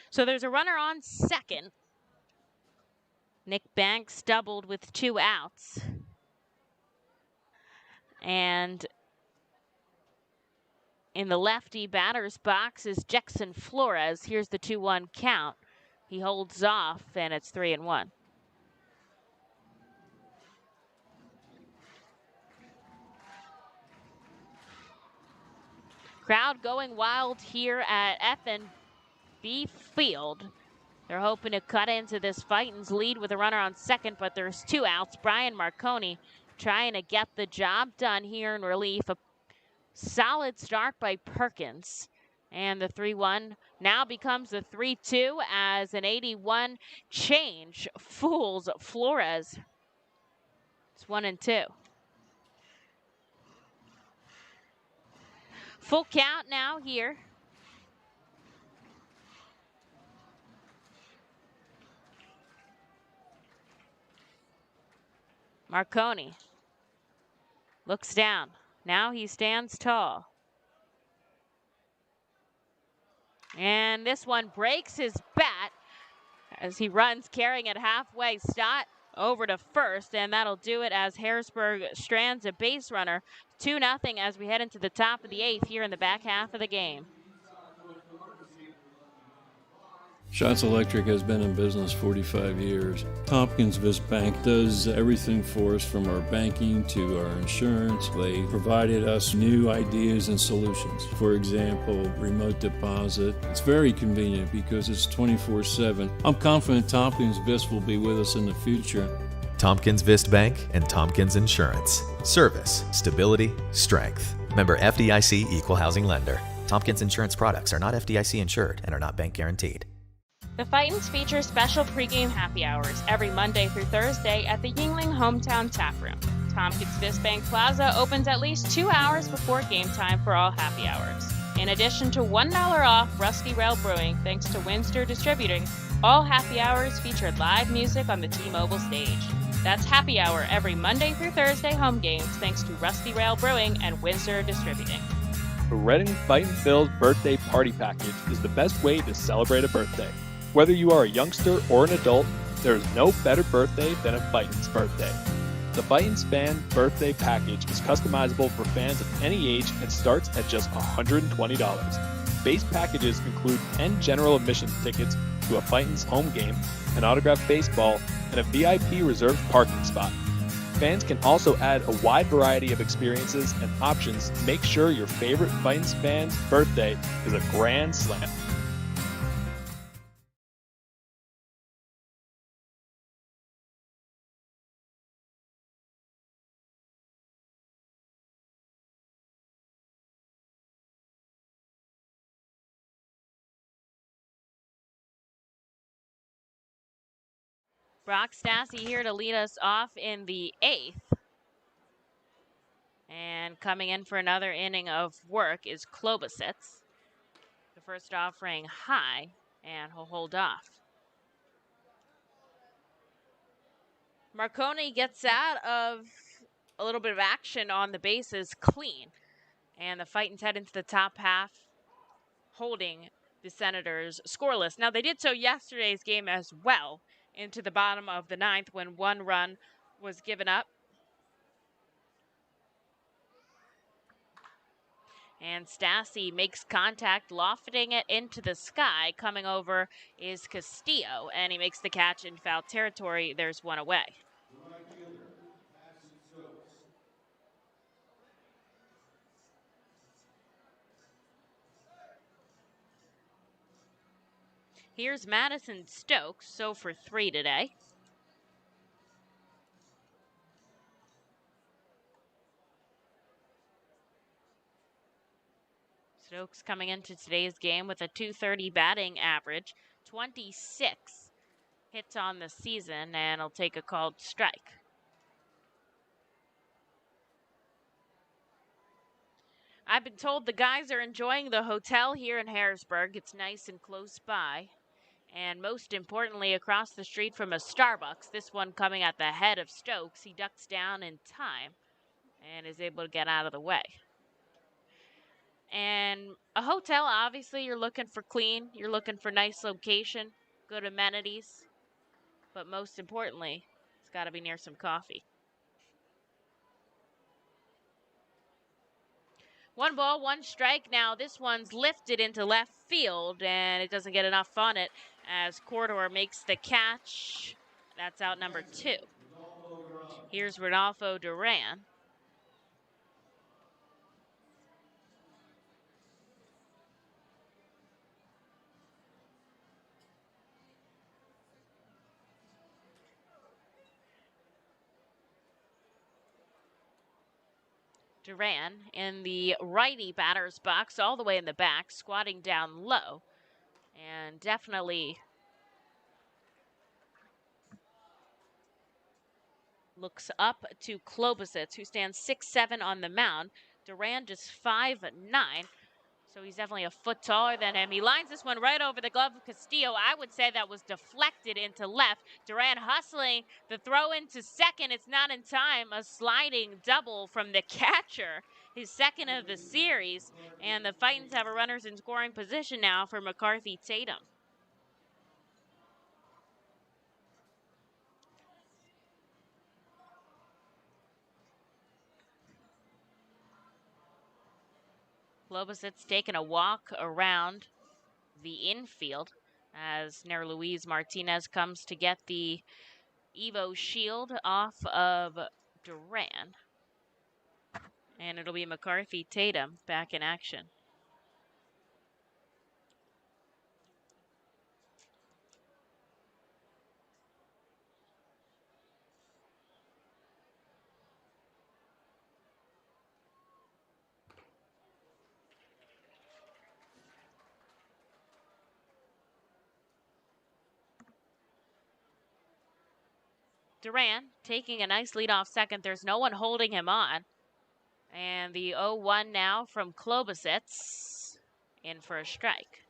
Speaker 1: So there's a runner on second. Nick Banks doubled with 2 outs. And in the lefty batter's box is Jackson Flores. Here's the 2-1 count. He holds off, and it's 3-1. Crowd going wild here at FNB Field. They're hoping to cut into this Fightin's lead with a runner on second, but there's 2 outs. Brian Marconi trying to get the job done here in relief. A solid start by Perkins. And the 3-1 now becomes the 3-2 as an 81 change fools Flores. It's 1-2. Full count now here. Marconi looks down. Now he stands tall. And this one breaks his bat as he runs, carrying it halfway. Stott over to first, and that'll do it as Harrisburg strands a base runner. 2-0 as we head into the top of the 8th here in the back half of the game.
Speaker 12: Shots Electric has been in business 45 years. Tompkins Vist Bank does everything for us, from our banking to our insurance. They provided us new ideas and solutions. For example, remote deposit. It's very convenient because it's 24/7. I'm confident Tompkins Vist will be with us in the future.
Speaker 13: Tompkins Vist Bank and Tompkins Insurance. Service, stability, strength. Member FDIC Equal Housing Lender. Tompkins Insurance products are not FDIC insured and are not bank guaranteed.
Speaker 3: The Fightins feature special pregame happy hours every Monday through Thursday at the Yingling Hometown Tap Room. Tompkins Vist Bank Plaza opens at least 2 hours before game time for all happy hours. In addition to $1 off Rusty Rail Brewing thanks to Windsor Distributing, all happy hours feature live music on the T-Mobile stage. That's happy hour every Monday through Thursday home games thanks to Rusty Rail Brewing and Windsor Distributing.
Speaker 2: The Reading Fightin Field birthday party package is the best way to celebrate a birthday. Whether you are a youngster or an adult, there is no better birthday than a Fightin's birthday. The Fightin's Fan Birthday Package is customizable for fans of any age and starts at just $120. Base packages include 10 general admission tickets to a Fightin's home game, an autographed baseball, and a VIP reserved parking spot. Fans can also add a wide variety of experiences and options to make sure your favorite Fightin's fan's birthday is a grand slam.
Speaker 1: Brock Stassi here to lead us off in the 8th. And coming in for another inning of work is Klobasitz. The first offering high, and he'll hold off. Marconi gets out of a little bit of action on the bases clean. And the Fightins head into the top half, holding the Senators scoreless. Now, they did so yesterday's game as well, into the bottom of the 9th when 1 run was given up. And Stassi makes contact, lofting it into the sky. Coming over is Castillo, and he makes the catch in foul territory. There's 1 away. Here's Madison Stokes, so for 3 today. Stokes coming into today's game with a .230 batting average, 26 hits on the season, and he'll take a called strike. I've been told the guys are enjoying the hotel here in Harrisburg. It's nice and close by. And most importantly, across the street from a Starbucks, this one coming at the head of Stokes. He ducks down in time and is able to get out of the way. And a hotel, obviously, you're looking for clean, you're looking for nice location, good amenities, but most importantly, it's got to be near some coffee. 1 ball, 1 strike. Now this one's lifted into left field, and it doesn't get enough on it as Corridor makes the catch. That's out number 2. Here's Rodolfo Duran. Duran in the righty batter's box, all the way in the back, squatting down low, and definitely looks up to Klobosits, who stands 6'7" on the mound. Duran just 5'9", so he's definitely a foot taller than him. He lines this one right over the glove of Castillo. I would say that was deflected into left. Duran hustling the throw into second. It's not in time. A sliding double from the catcher, his second of the series. And the Fightins have a runners in scoring position now for McCarthy Tatum. Klobosits taking a walk around the infield as Nair Luis Martinez comes to get the Evo shield off of Duran. And it'll be McCarthy Tatum back in action. Duran taking a nice lead off second. There's no one holding him on. And the 0-1 now from Klobosits in for a strike.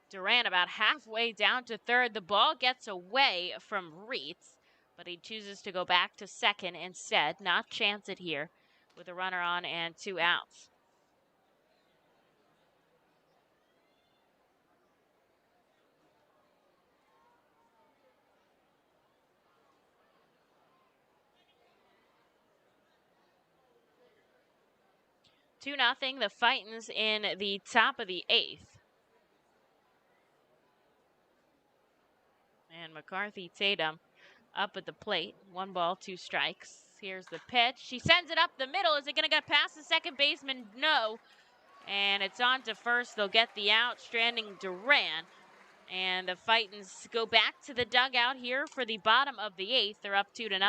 Speaker 1: Duran about halfway down to third. The ball gets away from Reitz, but he chooses to go back to second instead. Not chance it here with a runner on and 2 outs. Two nothing. The Fightins in the top of the 8th. And McCarthy Tatum up at the plate. 1 ball, 2 strikes. Here's the pitch. She sends it up the middle. Is it going to get past the second baseman? No. And it's on to first. They'll get the out, stranding Duran. And the Fightins go back to the dugout here for the bottom of the 8th. They're up 2-0.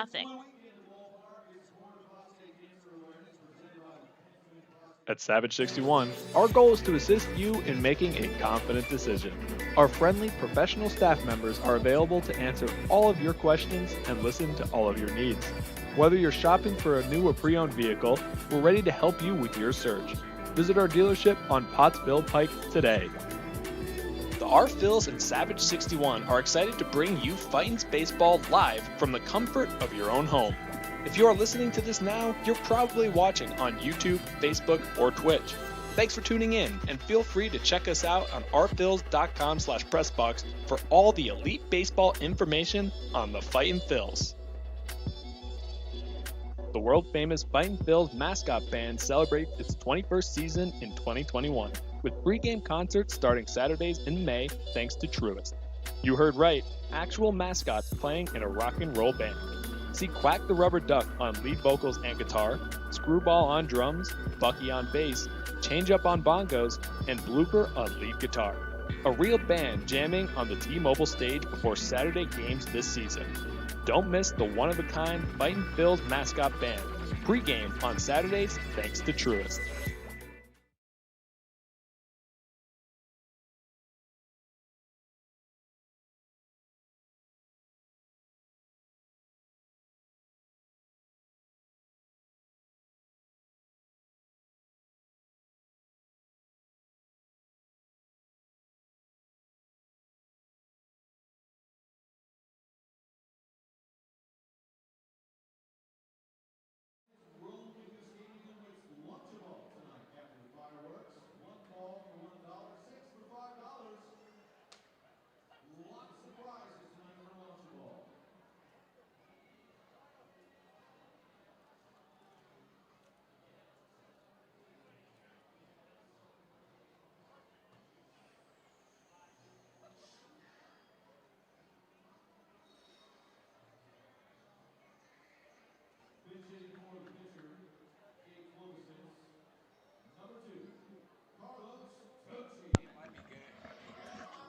Speaker 2: At Savage 61, our goal is to assist you in making a confident decision. Our friendly professional staff members are available to answer all of your questions and listen to all of your needs. Whether you're shopping for a new or pre-owned vehicle, we're ready to help you with your search. Visit our dealership on Pottsville Pike today. The R. Phils and Savage 61 are excited to bring you Fightins Baseball live from the comfort of your own home. If you are listening to this now, you're probably watching on YouTube, Facebook, or Twitch. Thanks for tuning in, and feel free to check us out on rphils.com/pressbox for all the elite baseball information on the Fightin' Phils. The world-famous Fightin' Phils mascot band celebrates its 21st season in 2021, with pregame concerts starting Saturdays in May thanks to Truist. You heard right, actual mascots playing in a rock and roll band. See Quack the Rubber Duck on lead vocals and guitar, Screwball on drums, Bucky on bass, Change Up on bongos, and Blooper on lead guitar. A real band jamming on the T-Mobile stage before Saturday games this season. Don't miss the one-of-a-kind Fightin' Phils mascot band. Pre-game on Saturdays thanks to Truist.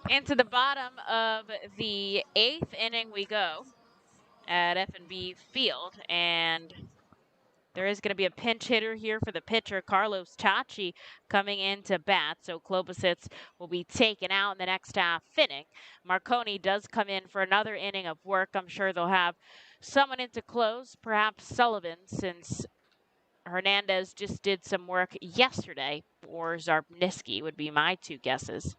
Speaker 1: Into the bottom of the 8th inning we go at FNB Field, and there is going to be a pinch hitter here for the pitcher, Carlos Tachi, coming into bat. So Klobosits will be taken out in the next half inning. Marconi does come in for another inning of work. I'm sure they'll have someone in to close, perhaps Sullivan, since Hernandez just did some work yesterday, or Zarpniski would be my two guesses.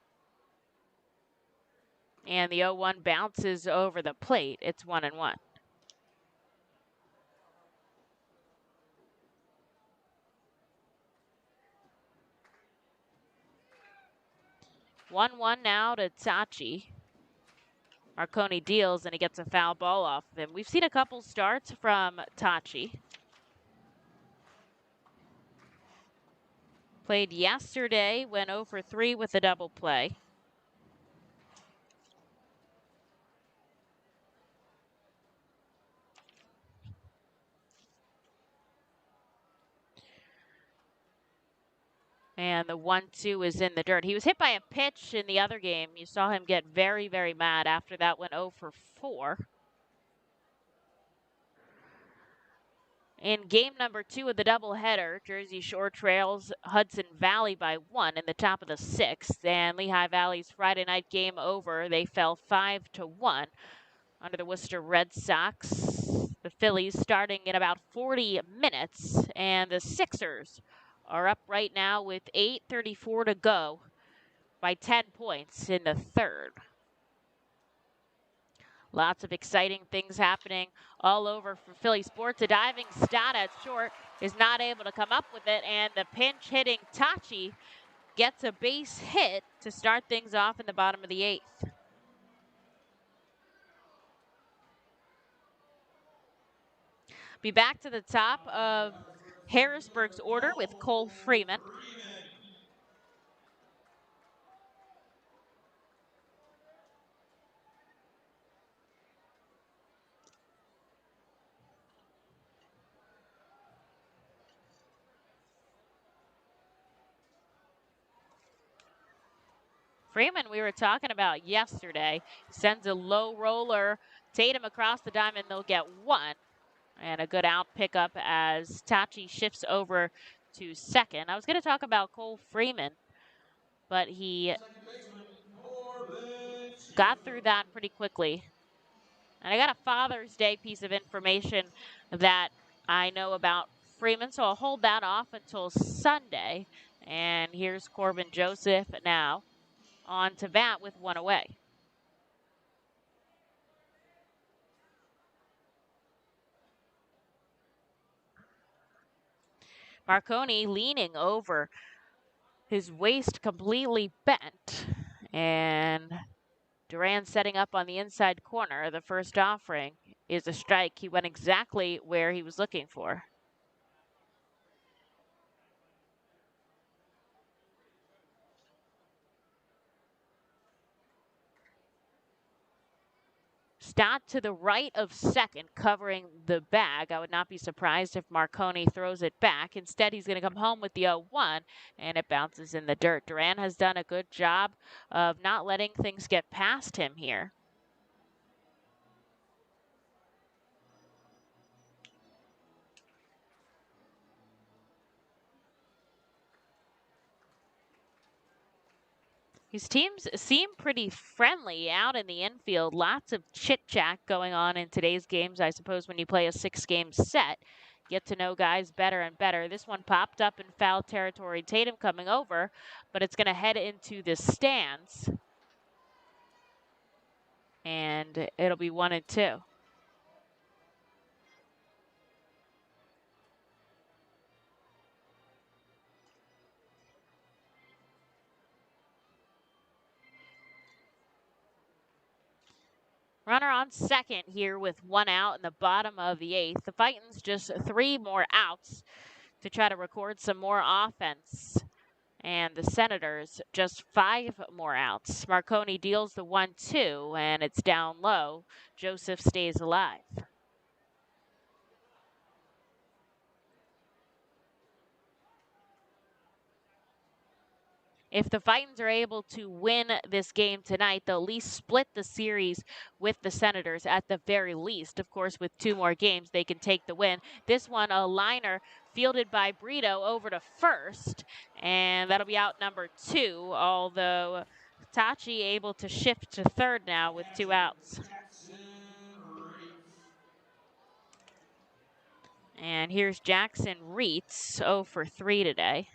Speaker 1: And the 0-1 bounces over the plate. It's 1-1. One now to Tachi. Marconi deals and he gets a foul ball off of him. We've seen a couple starts from Tachi. Played yesterday, went 0 for 3 with a double play. And the 1-2 is in the dirt. He was hit by a pitch in the other game. You saw him get very, very mad after that, went 0 for 4. In game number 2 of the doubleheader, Jersey Shore trails Hudson Valley by 1 in the top of the 6th. And Lehigh Valley's Friday night game over, they fell 5-1 under the Worcester Red Sox. The Phillies starting in about 40 minutes. And the Sixers are up right now with 8:34 to go by 10 points in the 3rd. Lots of exciting things happening all over for Philly sports. A diving Stott at short is not able to come up with it, and the pinch hitting Tachi gets a base hit to start things off in the bottom of the 8th. Be back to the top of Harrisburg's order with Cole Freeman. Freeman, we were talking about yesterday, sends a low roller, Tatum across the diamond, they'll get 1. And a good out pickup as Tachi shifts over to second. I was going to talk about Cole Freeman, but he got through that pretty quickly. And I got a Father's Day piece of information that I know about Freeman, so I'll hold that off until Sunday. And here's Corbin Joseph now on to bat with 1 away. Marconi leaning over, his waist completely bent, and Duran setting up on the inside corner. The first offering is a strike. He went exactly where he was looking for. Stott to the right of second, covering the bag. I would not be surprised if Marconi throws it back. Instead, he's going to come home with the 0-1, and it bounces in the dirt. Duran has done a good job of not letting things get past him here. These teams seem pretty friendly out in the infield. Lots of chit-chat going on in today's games. I suppose when you play a 6-game set, get to know guys better and better. This one popped up in foul territory. Tatum coming over, but it's going to head into the stands. And it'll be 1-2. Runner on second here with 1 out in the bottom of the 8th. The Fightins just 3 more outs to try to record some more offense. And the Senators just 5 more outs. Marconi deals the 1-2, and it's down low. Joseph stays alive. If the Fightins are able to win this game tonight, they'll at least split the series with the Senators at the very least. Of course, with 2 more games, they can take the win. This one, a liner fielded by Brito over to first, and that'll be out number 2, although Tachi able to shift to third now with 2 outs. And here's Jackson Reitz, 0 for 3 today.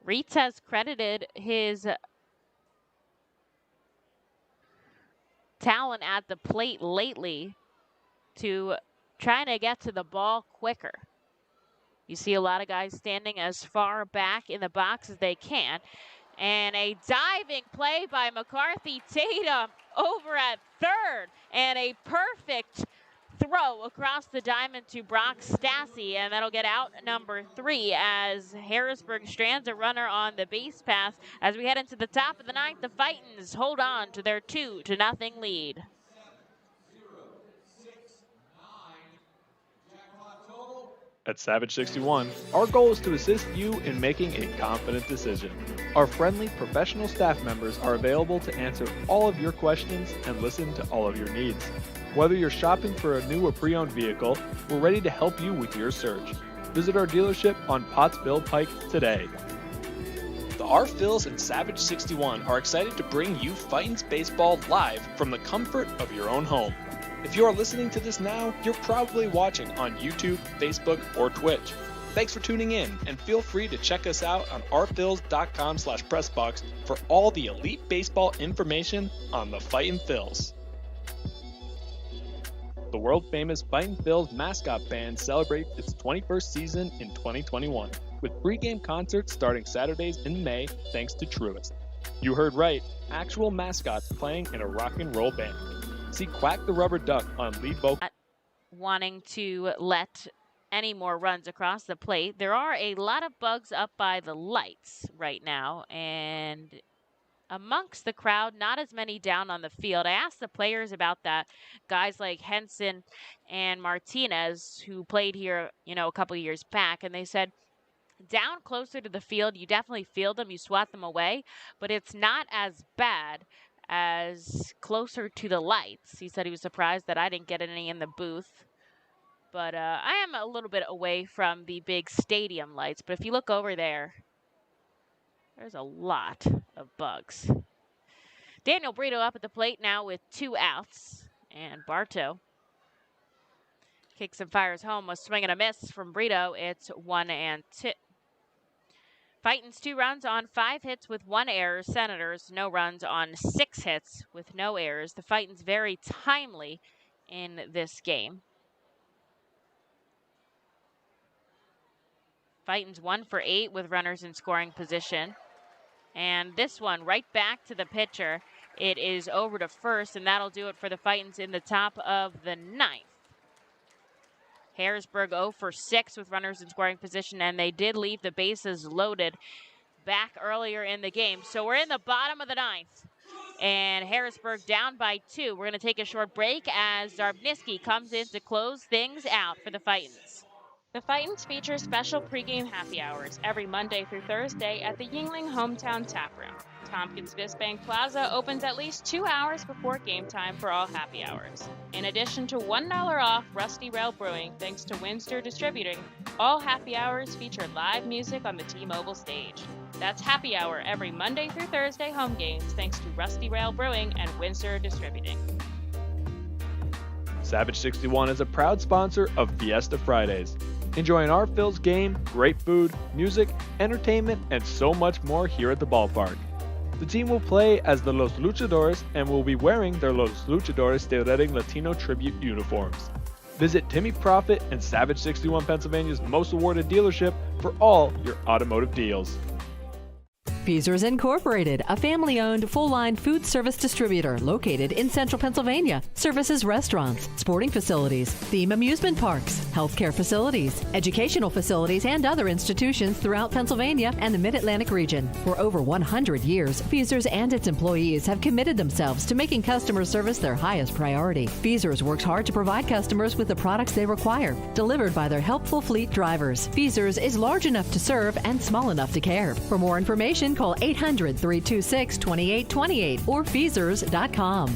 Speaker 1: Reitz has credited his talent at the plate lately to trying to get to the ball quicker. You see a lot of guys standing as far back in the box as they can. And a diving play by McCarthy Tatum over at third. And a perfect throw across the diamond to Brock Stassi, and that'll get out number 3 as Harrisburg strands a runner on the base path. As we head into the top of the 9th, the Fightins hold on to their 2-0 lead.
Speaker 2: At Savage 61, our goal is to assist you in making a confident decision. Our friendly professional staff members are available to answer all of your questions and listen to all of your needs. Whether you're shopping for a new or pre-owned vehicle, we're ready to help you with your search. Visit our dealership on Pottsville Pike today. The R-Phils and Savage 61 are excited to bring you Fightins Baseball live from the comfort of your own home. If you are listening to this now, you're probably watching on YouTube, Facebook, or Twitch. Thanks for tuning in, and feel free to check us out on rphils.com/pressbox for all the elite baseball information on the Fightin' Phils. The world-famous Fightin' Phils mascot band celebrates its 21st season in 2021, with pregame concerts starting Saturdays in May thanks to Truist. You heard right, actual mascots playing in a rock and roll band. See Quack the Rubber Duck on lead vocal.
Speaker 1: Wanting to let any more runs across the plate. There are a lot of bugs up by the lights right now, and amongst the crowd, not as many down on the field. I asked the players about that. Guys like Henson and Martinez, who played here, a couple of years back, and they said down closer to the field, you definitely feel them, you swat them away, but it's not as bad as closer to the lights. He said he was surprised that I didn't get any in the booth. But I am a little bit away from the big stadium lights. But if you look over there, there's a lot of bugs. Daniel Brito up at the plate now with 2 outs. And Bartow kicks and fires home. A swing and a miss from Brito. It's 1-2. Fightins 2 runs on 5 hits with 1 error. Senators no runs on 6 hits with no errors. The Fightins very timely in this game. Fightins 1 for 8 with runners in scoring position. And this one right back to the pitcher. It is over to first, and that'll do it for the Fightins in the top of the 9th. Harrisburg 0 for 6 with runners in scoring position, and they did leave the bases loaded back earlier in the game. So we're in the bottom of the 9th, and Harrisburg down by 2. We're going to take a short break as Zarbniski comes in to close things out for the Fightins.
Speaker 3: The Fightins feature special pregame happy hours every Monday through Thursday at the Yingling Hometown Tap Room. Tompkins Bank Plaza opens at least 2 hours before game time for all happy hours. In addition to $1 off Rusty Rail Brewing thanks to Windsor Distributing, all happy hours feature live music on the T-Mobile stage. That's happy hour every Monday through Thursday home games thanks to Rusty Rail Brewing and Windsor Distributing.
Speaker 2: Savage 61 is a proud sponsor of Fiesta Fridays. Enjoy an R-Phils game, great food, music, entertainment, and so much more here at the ballpark. The team will play as the Los Luchadores and will be wearing their Los Luchadores de Redding Latino tribute uniforms. Visit Timmy Profit and Savage 61 Pennsylvania's most awarded dealership for all your automotive deals.
Speaker 7: Feasers Incorporated, a family-owned full-line food service distributor located in central Pennsylvania. Services restaurants, sporting facilities, theme amusement parks, healthcare facilities, educational facilities, and other institutions throughout Pennsylvania and the Mid-Atlantic region. For over 100 years, Feasers and its employees have committed themselves to making customer service their highest priority. Feasers works hard to provide customers with the products they require, delivered by their helpful fleet drivers. Feasers is large enough to serve and small enough to care. For more information, call 800-326-2828 or Feasers.com.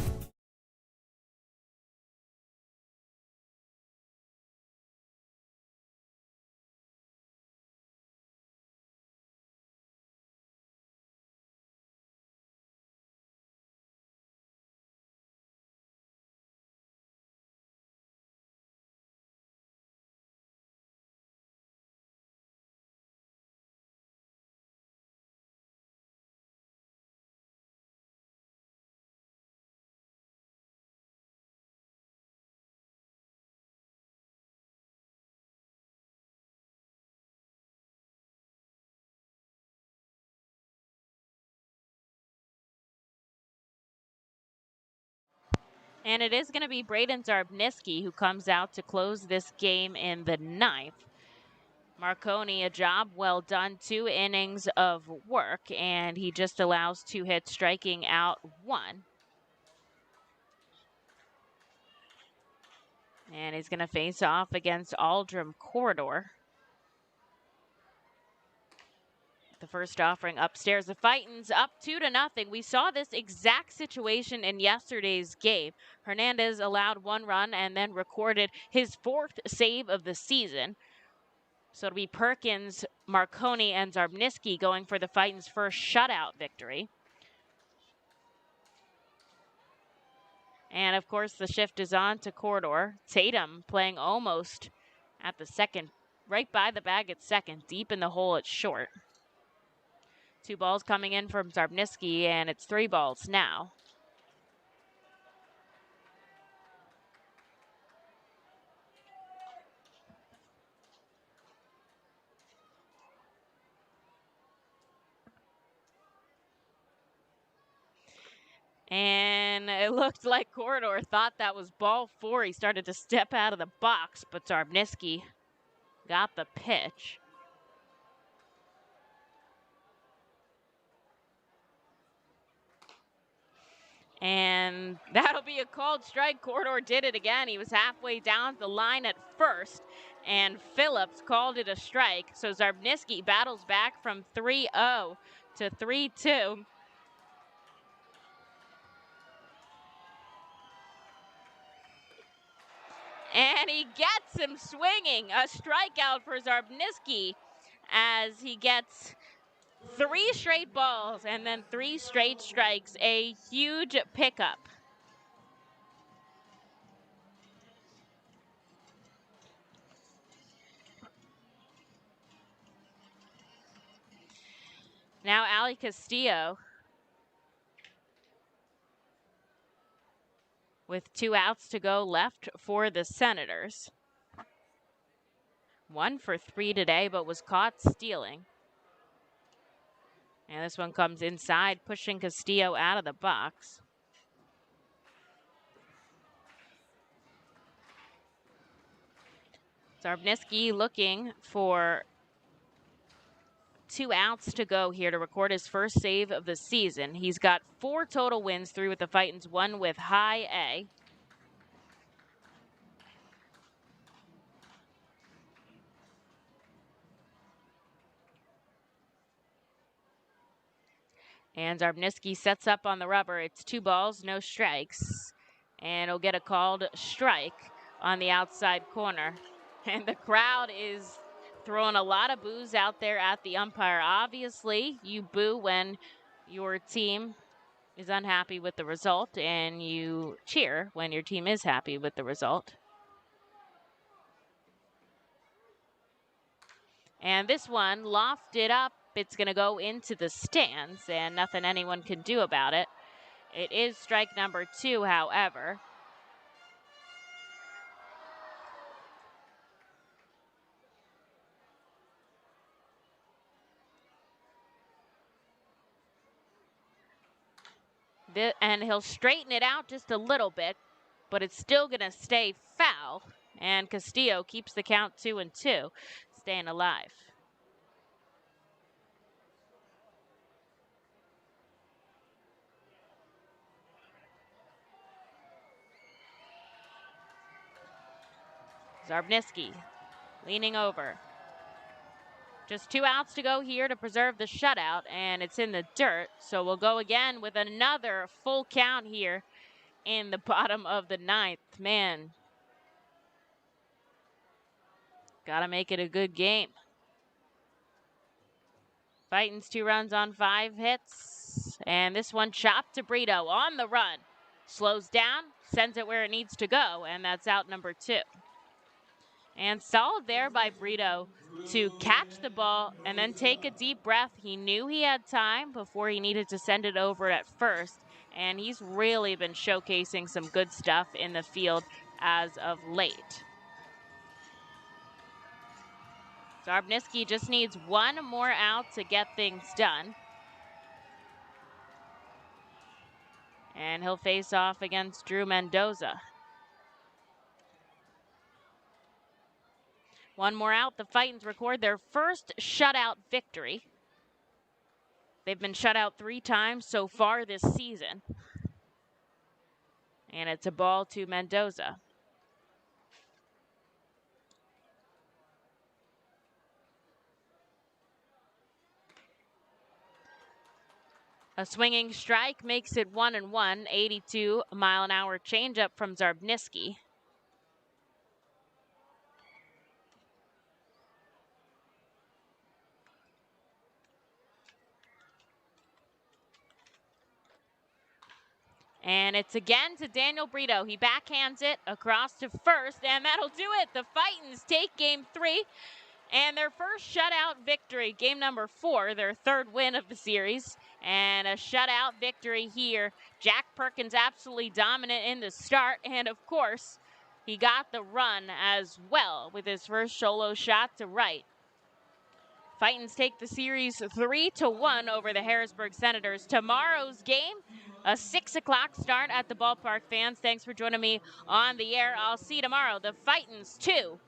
Speaker 1: And it is going to be Braden Zarbniski who comes out to close this game in the ninth. Marconi, a job well done, 2 innings of work, and he just allows 2 hits, striking out 1. And he's going to face off against Aldrum Corridor. The first offering upstairs. The Fightins up 2-0. We saw this exact situation in yesterday's game. Hernandez allowed 1 run and then recorded his 4th save of the season. So it'll be Perkins, Marconi, and Zarbniski going for the Fightins' first shutout victory. And of course, the shift is on to Corridor. Tatum playing almost at the second, right by the bag at second, deep in the hole at short. 2 balls coming in from Zarbniski, and it's 3 balls now. And it looked like Corridor thought that was ball 4. He started to step out of the box, but Zarbniski got the pitch. And that'll be a called strike. Corridor did it again. He was halfway down the line at first, and Phillips called it a strike. So Zarbniski battles back from 3-0 to 3-2. And he gets him swinging. A strikeout for Zarbniski as he gets 3 straight balls and then 3 straight strikes. A huge pickup. Now Ali Castillo with 2 outs to go left for the Senators. 1 for 3 today, but was caught stealing. And this one comes inside, pushing Castillo out of the box. Zarbniski looking for 2 outs to go here to record his first save of the season. He's got 4 total wins through with the Fightins, 1 with high A. And Zarbniski sets up on the rubber. It's 2 balls, no strikes. And he'll get a called strike on the outside corner. And the crowd is throwing a lot of boos out there at the umpire. Obviously, you boo when your team is unhappy with the result, and you cheer when your team is happy with the result. And this one lofted up. It's going to go into the stands, and nothing anyone can do about it. It is strike number 2, however. And he'll straighten it out just a little bit, but it's still going to stay foul. And Castillo keeps the count 2-2, staying alive. Zarbniski leaning over. Just 2 outs to go here to preserve the shutout, and it's in the dirt. So we'll go again with another full count here in the bottom of the 9th. Man, gotta make it a good game. Fightin's 2 runs on 5 hits, and this one chopped to Brito on the run. Slows down, sends it where it needs to go, and that's out number 2. And solid there by Brito to catch the ball and then take a deep breath. He knew he had time before he needed to send it over at first, and he's really been showcasing some good stuff in the field as of late. Zarbniski just needs 1 more out to get things done. And he'll face off against Drew Mendoza. 1 more out. The Fightins record their first shutout victory. They've been shut out 3 times so far this season. And it's a ball to Mendoza. A swinging strike makes it 1-1. 82-mile-an-hour changeup from Zarbniski. And it's again to Daniel Brito. He backhands it across to first, and that'll do it. The Fightins take game 3 and their first shutout victory, game number 4, their 3rd win of the series, and a shutout victory here. Jack Perkins absolutely dominant in the start, and of course, he got the run as well with his first solo shot to right. Fightins take the series 3-1 over the Harrisburg Senators. Tomorrow's game, a 6 o'clock start at the ballpark. Fans, thanks for joining me on the air. I'll see you tomorrow. The Fightins 2,